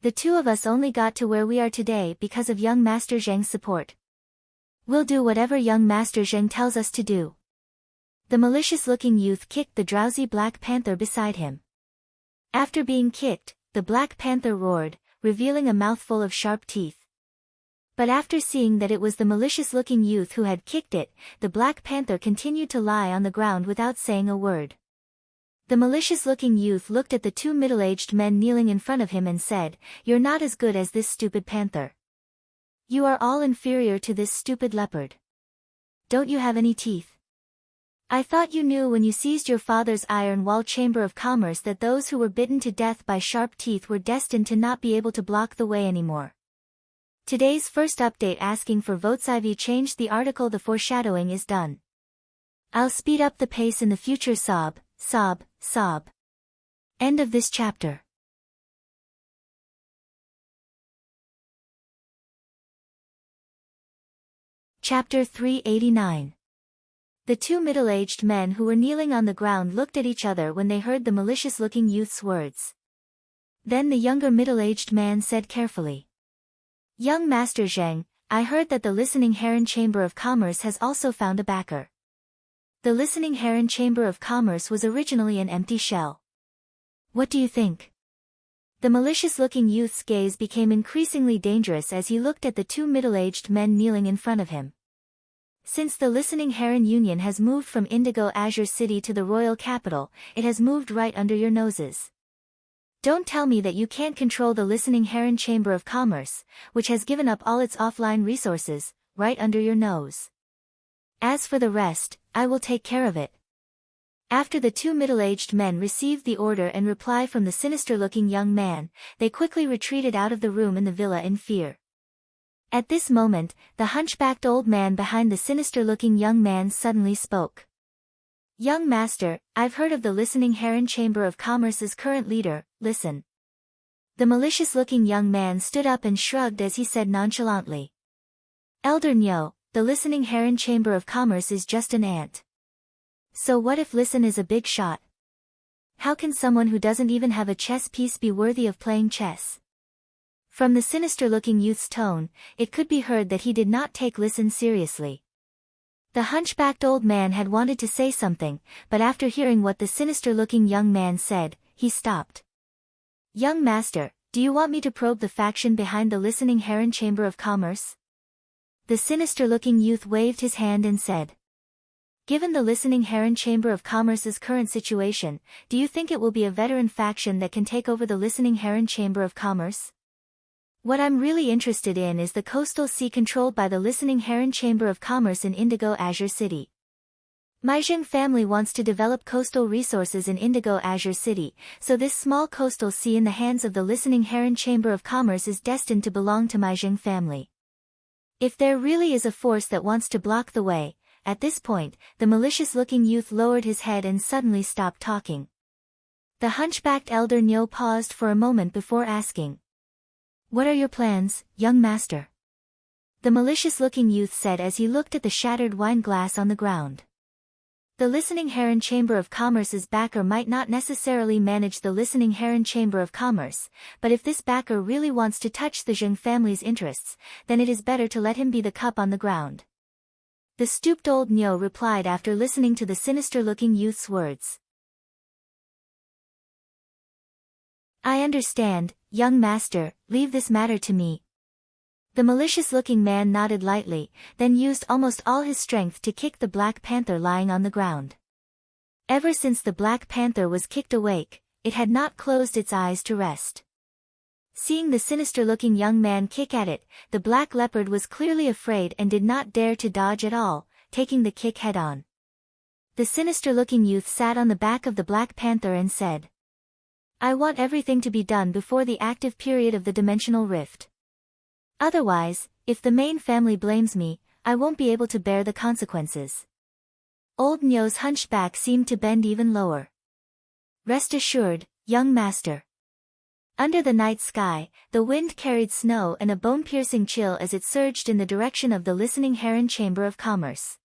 "The two of us only got to where we are today because of young Master Zheng's support. We'll do whatever young Master Zheng tells us to do." The malicious-looking youth kicked the drowsy Black Panther beside him. After being kicked, the Black Panther roared, revealing a mouthful of sharp teeth. But after seeing that it was the malicious-looking youth who had kicked it, the Black Panther continued to lie on the ground without saying a word. The malicious-looking youth looked at the 2 middle-aged men kneeling in front of him and said, "You're not as good as this stupid panther. You are all inferior to this stupid leopard. Don't you have any teeth? I thought you knew when you seized your father's Iron Wall Chamber of Commerce that those who were bitten to death by sharp teeth were destined to not be able to block the way anymore." Today's first update asking for votes. I've changed the article. The foreshadowing is done. I'll speed up the pace in the future. Sob, sob, sob. End of this chapter. Chapter 389. The 2 middle-aged men who were kneeling on the ground looked at each other when they heard the malicious-looking youth's words. Then the younger middle-aged man said carefully, "Young Master Zheng, I heard that the listening Heron Chamber of Commerce has also found a backer. The listening heron chamber of commerce was originally an empty shell. What do you think? The malicious-looking youth's gaze became increasingly dangerous as he looked at the two middle-aged men kneeling in front of him. Since the Listening Heron Union has moved from Indigo Azure City to the royal capital, it has moved right under your noses. Don't tell me that you can't control the Listening Heron Chamber of Commerce, which has given up all its offline resources, right under your nose. As for the rest, I will take care of it. After the two middle-aged men received the order and reply from the sinister-looking young man, they quickly retreated out of the room in the villa in fear. At this moment, the hunchbacked old man behind the sinister-looking young man suddenly spoke. Young master, I've heard of the Listening Heron Chamber of Commerce's current leader, listen. The malicious-looking young man stood up and shrugged as he said nonchalantly. Elder Nyo, the Listening Heron Chamber of Commerce is just an ant. So what if Listen is a big shot? How can someone who doesn't even have a chess piece be worthy of playing chess? From the sinister-looking youth's tone, it could be heard that he did not take Listen seriously. The hunchbacked old man had wanted to say something, but after hearing what the sinister-looking young man said, he stopped. Young master, do you want me to probe the faction behind the Listening Heron Chamber of Commerce? The sinister-looking youth waved his hand and said. Given the Listening Heron Chamber of Commerce's current situation, do you think it will be a veteran faction that can take over the Listening Heron Chamber of Commerce? What I'm really interested in is the coastal sea controlled by the Listening Heron Chamber of Commerce in Indigo Azure City. Maijing family wants to develop coastal resources in Indigo Azure City, so this small coastal sea in the hands of the Listening Heron Chamber of Commerce is destined to belong to Maijing family. If there really is a force that wants to block the way, at this point, the malicious-looking youth lowered his head and suddenly stopped talking. The hunchbacked elder Nyo paused for a moment before asking. What are your plans, young master? The malicious-looking youth said as he looked at the shattered wine glass on the ground. The Listening Heron Chamber of Commerce's backer might not necessarily manage the Listening Heron Chamber of Commerce, but if this backer really wants to touch the Zheng family's interests, then it is better to let him be the cup on the ground. The stooped old Nyo replied after listening to the sinister-looking youth's words. I understand, young master, leave this matter to me. The malicious-looking man nodded lightly, then used almost all his strength to kick the Black Panther lying on the ground. Ever since the Black Panther was kicked awake, it had not closed its eyes to rest. Seeing the sinister-looking young man kick at it, the black leopard was clearly afraid and did not dare to dodge at all, taking the kick head-on. The sinister-looking youth sat on the back of the Black Panther and said, I want everything to be done before the active period of the dimensional rift. Otherwise, if the main family blames me, I won't be able to bear the consequences. Old Nyo's hunchback seemed to bend even lower. Rest assured, young master. Under the night sky, the wind carried snow and a bone-piercing chill as it surged in the direction of the Listening Heron Chamber of Commerce.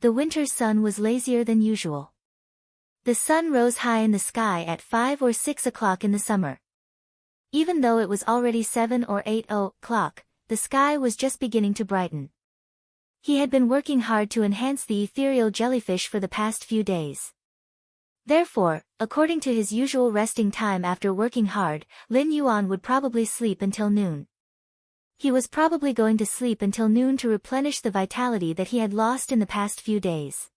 The winter sun was lazier than usual. The sun rose high in the sky at 5 or 6 o'clock in the summer. Even though it was already 7 or 8 o'clock, the sky was just beginning to brighten. He had been working hard to enhance the ethereal jellyfish for the past few days. Therefore, according to his usual resting time after working hard, Lin Yuan would probably sleep until noon. He was probably going to sleep until noon to replenish the vitality that he had lost in the past few days.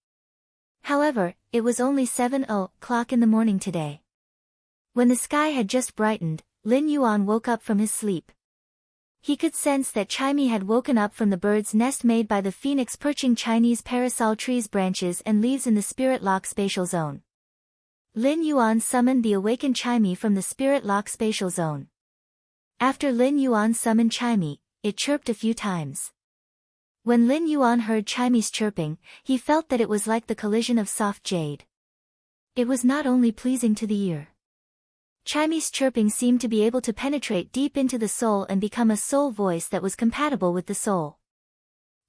However, it was only 7 o'clock in the morning today. When the sky had just brightened, Lin Yuan woke up from his sleep. He could sense that Chimey had woken up from the bird's nest made by the phoenix perching Chinese parasol trees' branches and leaves in the Spirit Lock spatial zone. Lin Yuan summoned the awakened Chimey from the Spirit Lock spatial zone. After Lin Yuan summoned Chimey, it chirped a few times. When Lin Yuan heard Chimey's chirping, he felt that it was like the collision of soft jade. It was not only pleasing to the ear. Chimey's chirping seemed to be able to penetrate deep into the soul and become a soul voice that was compatible with the soul.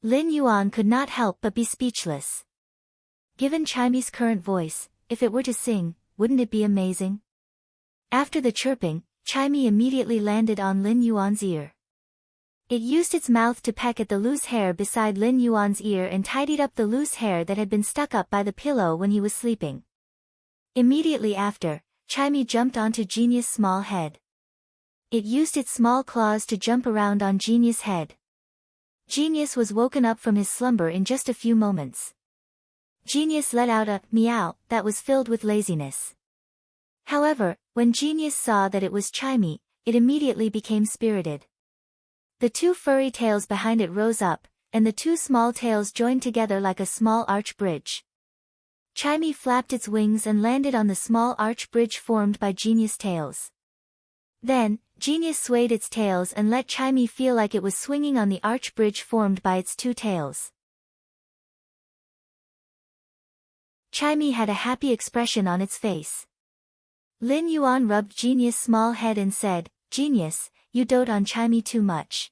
Lin Yuan could not help but be speechless. Given Chimey's current voice, if it were to sing, wouldn't it be amazing? After the chirping, Chimey immediately landed on Lin Yuan's ear. It used its mouth to peck at the loose hair beside Lin Yuan's ear and tidied up the loose hair that had been stuck up by the pillow when he was sleeping. Immediately after, Chimey jumped onto Genius' small head. It used its small claws to jump around on Genius' head. Genius was woken up from his slumber in just a few moments. Genius let out a meow that was filled with laziness. However, when Genius saw that it was Chimey, it immediately became spirited. The two furry tails behind it rose up, and the two small tails joined together like a small arch bridge. Chimey flapped its wings and landed on the small arch bridge formed by Genius' tails. Then, Genius swayed its tails and let Chimey feel like it was swinging on the arch bridge formed by its two tails. Chimey had a happy expression on its face. Lin Yuan rubbed Genius' small head and said, "Genius, you dote on Chimey too much.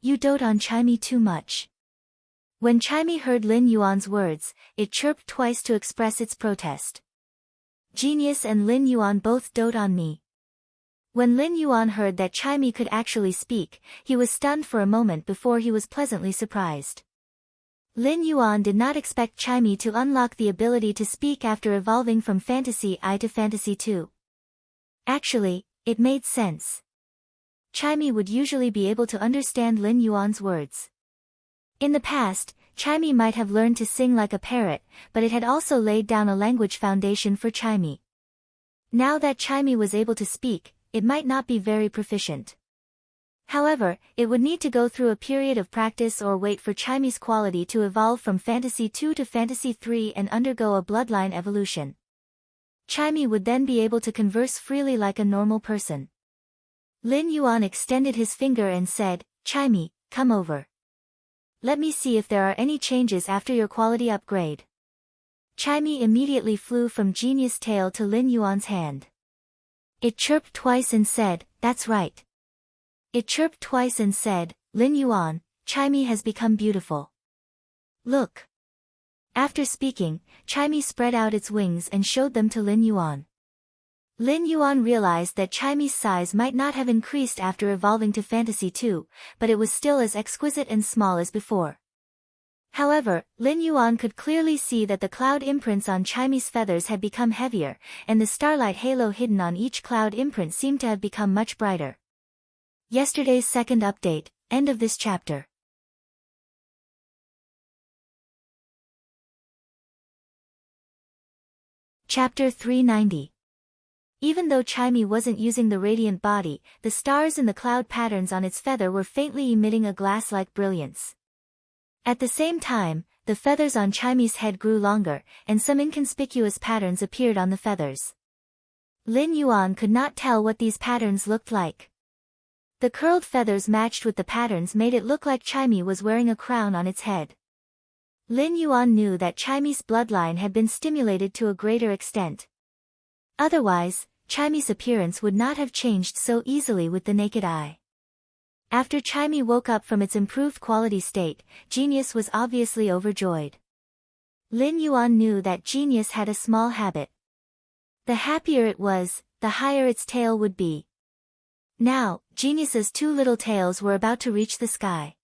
You dote on Chimey too much." When Chimey heard Lin Yuan's words, it chirped twice to express its protest. "Genius and Lin Yuan both dote on me." When Lin Yuan heard that Chimey could actually speak, he was stunned for a moment before he was pleasantly surprised. Lin Yuan did not expect Chimey to unlock the ability to speak after evolving from Fantasy I to Fantasy II. Actually, it made sense. Chimey would usually be able to understand Lin Yuan's words. In the past, Chimey might have learned to sing like a parrot, but it had also laid down a language foundation for Chimey. Now that Chimey was able to speak, it might not be very proficient. However, it would need to go through a period of practice or wait for Chimey's quality to evolve from Fantasy II to Fantasy III and undergo a bloodline evolution. Chimey would then be able to converse freely like a normal person. Lin Yuan extended his finger and said, "Chimey, come over. Let me see if there are any changes after your quality upgrade." Chimey immediately flew from Genius' tail to Lin Yuan's hand. It chirped twice and said, "That's right." It chirped twice and said, "Lin Yuan, Chimey has become beautiful. Look." After speaking, Chimey spread out its wings and showed them to Lin Yuan. Lin Yuan realized that Chimey's size might not have increased after evolving to Fantasy II, but it was still as exquisite and small as before. However, Lin Yuan could clearly see that the cloud imprints on Chimey's feathers had become heavier, and the starlight halo hidden on each cloud imprint seemed to have become much brighter. Yesterday's second update, end of this chapter. Chapter 390. Even though Chimey wasn't using the radiant body, the stars in the cloud patterns on its feather were faintly emitting a glass-like brilliance. At the same time, the feathers on Chimey's head grew longer, and some inconspicuous patterns appeared on the feathers. Lin Yuan could not tell what these patterns looked like. The curled feathers matched with the patterns made it look like Chimey was wearing a crown on its head. Lin Yuan knew that Chimey's bloodline had been stimulated to a greater extent. Otherwise, Chimey's appearance would not have changed so easily with the naked eye. After Chimey woke up from its improved quality state, Genius was obviously overjoyed. Lin Yuan knew that Genius had a small habit. The happier it was, the higher its tail would be. Now, Genius's two little tails were about to reach the sky.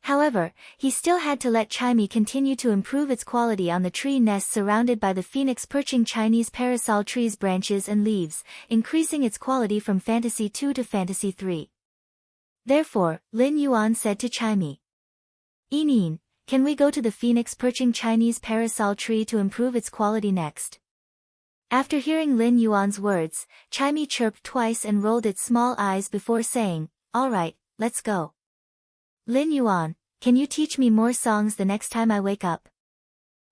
However, he still had to let Chimey continue to improve its quality on the tree nest surrounded by the phoenix perching Chinese parasol tree's branches and leaves, increasing its quality from Fantasy II to Fantasy III. Therefore, Lin Yuan said to Chimey, "Enin, can we go to the phoenix perching Chinese parasol tree to improve its quality next?" After hearing Lin Yuan's words, Chimey chirped twice and rolled its small eyes before saying, "All right, let's go." "Lin Yuan, can you teach me more songs the next time I wake up?"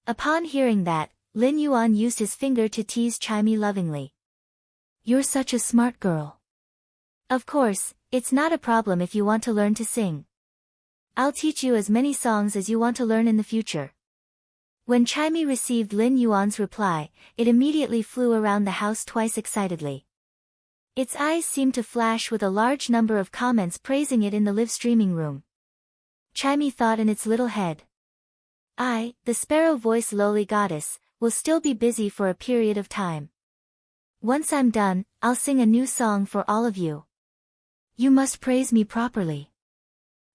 Upon hearing that, Lin Yuan used his finger to tease Chimey lovingly. "You're such a smart girl. Of course, it's not a problem if you want to learn to sing. I'll teach you as many songs as you want to learn in the future." When Chimey received Lin Yuan's reply, it immediately flew around the house twice excitedly. Its eyes seemed to flash with a large number of comments praising it in the live streaming room. Chimey thought in its little head, "I, the sparrow-voiced lowly goddess, will still be busy for a period of time. Once I'm done, I'll sing a new song for all of you. You must praise me properly.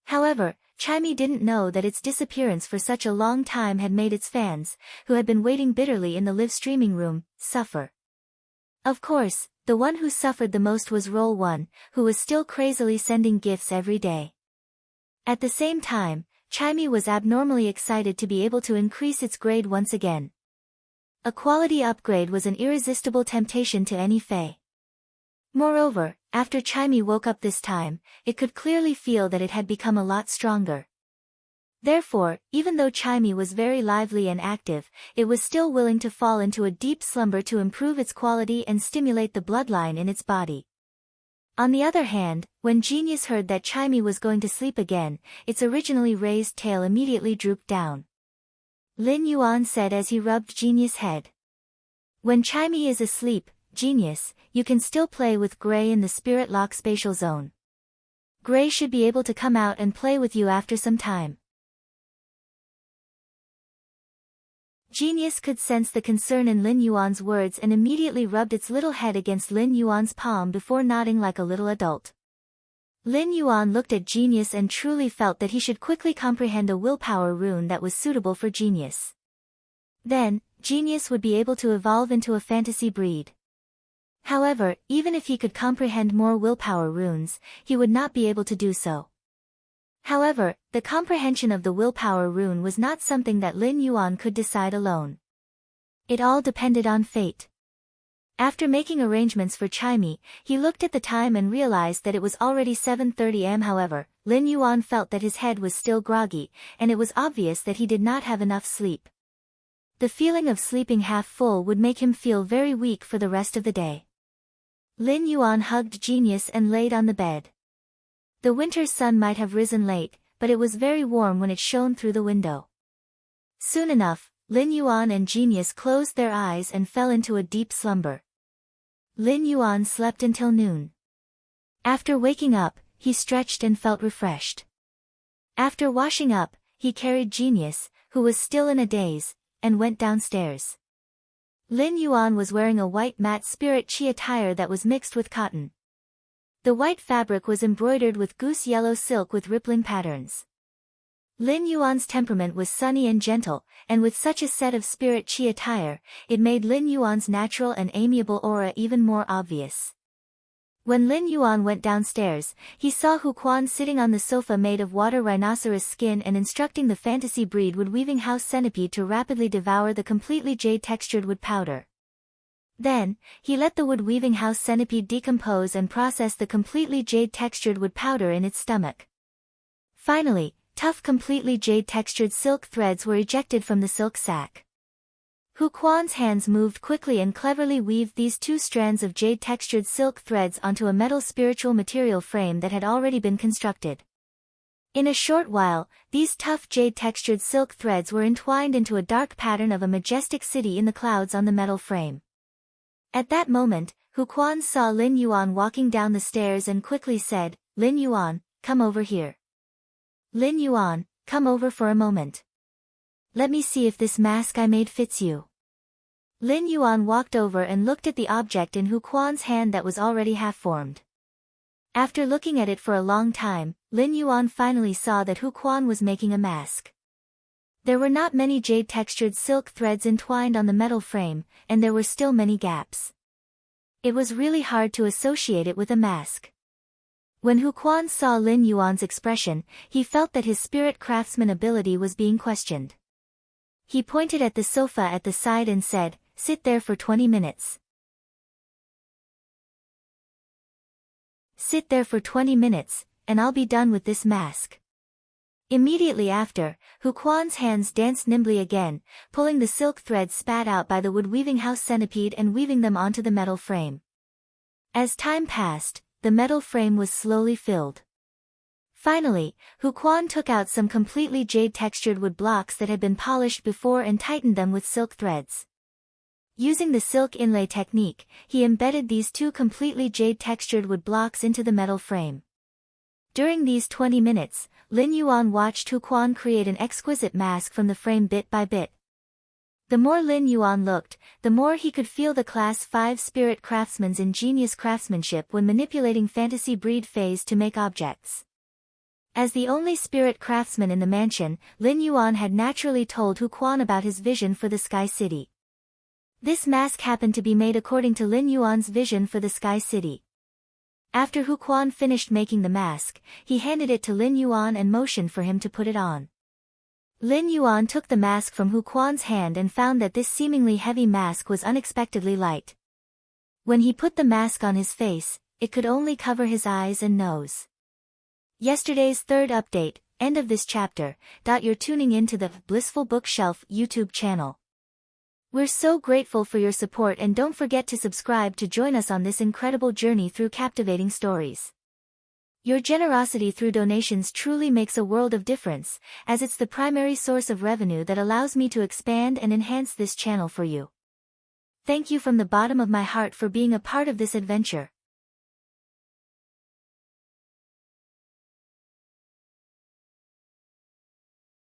However, Chimey didn't know that its disappearance for such a long time had made its fans, who had been waiting bitterly in the live streaming room, suffer. Of course, the one who suffered the most was Roll 1, who was still crazily sending gifts every day. At the same time, Chimey was abnormally excited to be able to increase its grade once again. A quality upgrade was an irresistible temptation to any fae. Moreover, after Chimey woke up this time, it could clearly feel that it had become a lot stronger. Therefore, even though Chimey was very lively and active, it was still willing to fall into a deep slumber to improve its quality and stimulate the bloodline in its body. On the other hand, when Genius heard that Chimey was going to sleep again, its originally raised tail immediately drooped down. Lin Yuan said as he rubbed Genius' head. When Chimey is asleep, Genius, you can still play with Gray in the Spirit Lock spatial zone. Gray should be able to come out and play with you after some time. Genius could sense the concern in Lin Yuan's words and immediately rubbed its little head against Lin Yuan's palm before nodding like a little adult. Lin Yuan looked at Genius and truly felt that he should quickly comprehend a willpower rune that was suitable for Genius. Then, Genius would be able to evolve into a fantasy breed. However, even if he could comprehend more willpower runes, he would not be able to do so. However, the comprehension of the willpower rune was not something that Lin Yuan could decide alone. It all depended on fate. After making arrangements for Chimey, he looked at the time and realized that it was already 7:30 am. However, Lin Yuan felt that his head was still groggy, and it was obvious that he did not have enough sleep. The feeling of sleeping half full would make him feel very weak for the rest of the day. Lin Yuan hugged Genius and laid on the bed. The winter sun might have risen late, but it was very warm when it shone through the window. Soon enough, Lin Yuan and Genius closed their eyes and fell into a deep slumber. Lin Yuan slept until noon. After waking up, he stretched and felt refreshed. After washing up, he carried Genius, who was still in a daze, and went downstairs. Lin Yuan was wearing a white matte spirit chi attire that was mixed with cotton. The white fabric was embroidered with goose yellow silk with rippling patterns. Lin Yuan's temperament was sunny and gentle, and with such a set of spirit chi attire, it made Lin Yuan's natural and amiable aura even more obvious. When Lin Yuan went downstairs, he saw Hu Quan sitting on the sofa made of water rhinoceros skin and instructing the fantasy breed wood weaving house centipede to rapidly devour the completely jade-textured wood powder. Then, he let the wood weaving house centipede decompose and process the completely jade-textured wood powder in its stomach. Finally, tough completely jade-textured silk threads were ejected from the silk sac. Hu Quan's hands moved quickly and cleverly weaved these two strands of jade-textured silk threads onto a metal spiritual material frame that had already been constructed. In a short while, these tough jade-textured silk threads were entwined into a dark pattern of a majestic city in the clouds on the metal frame. At that moment, Hu Quan saw Lin Yuan walking down the stairs and quickly said, "Lin Yuan, come over here. Lin Yuan, come over for a moment. Let me see if this mask I made fits you." Lin Yuan walked over and looked at the object in Hu Quan's hand that was already half-formed. After looking at it for a long time, Lin Yuan finally saw that Hu Quan was making a mask. There were not many jade-textured silk threads entwined on the metal frame, and there were still many gaps. It was really hard to associate it with a mask. When Hu Quan saw Lin Yuan's expression, he felt that his spirit craftsman ability was being questioned. He pointed at the sofa at the side and said, "Sit there for 20 minutes. Sit there for 20 minutes, and I'll be done with this mask." Immediately after, Hu Quan's hands danced nimbly again, pulling the silk threads spat out by the wood weaving house centipede and weaving them onto the metal frame. As time passed, the metal frame was slowly filled. Finally, Hu Quan took out some completely jade-textured wood blocks that had been polished before and tightened them with silk threads. Using the silk inlay technique, he embedded these two completely jade-textured wood blocks into the metal frame. During these 20 minutes, Lin Yuan watched Hu Quan create an exquisite mask from the frame bit by bit. The more Lin Yuan looked, the more he could feel the Class 5 spirit craftsman's ingenious craftsmanship when manipulating fantasy breed phase to make objects. As the only spirit craftsman in the mansion, Lin Yuan had naturally told Hu Quan about his vision for the Sky City. This mask happened to be made according to Lin Yuan's vision for the Sky City. After Hu Quan finished making the mask, he handed it to Lin Yuan and motioned for him to put it on. Lin Yuan took the mask from Hu Quan's hand and found that this seemingly heavy mask was unexpectedly light. When he put the mask on his face, it could only cover his eyes and nose. Yesterday's third update, end of this chapter. You're tuning into the Blissful Bookshelf YouTube channel. We're so grateful for your support, and don't forget to subscribe to join us on this incredible journey through captivating stories. Your generosity through donations truly makes a world of difference, as it's the primary source of revenue that allows me to expand and enhance this channel for you. Thank you from the bottom of my heart for being a part of this adventure.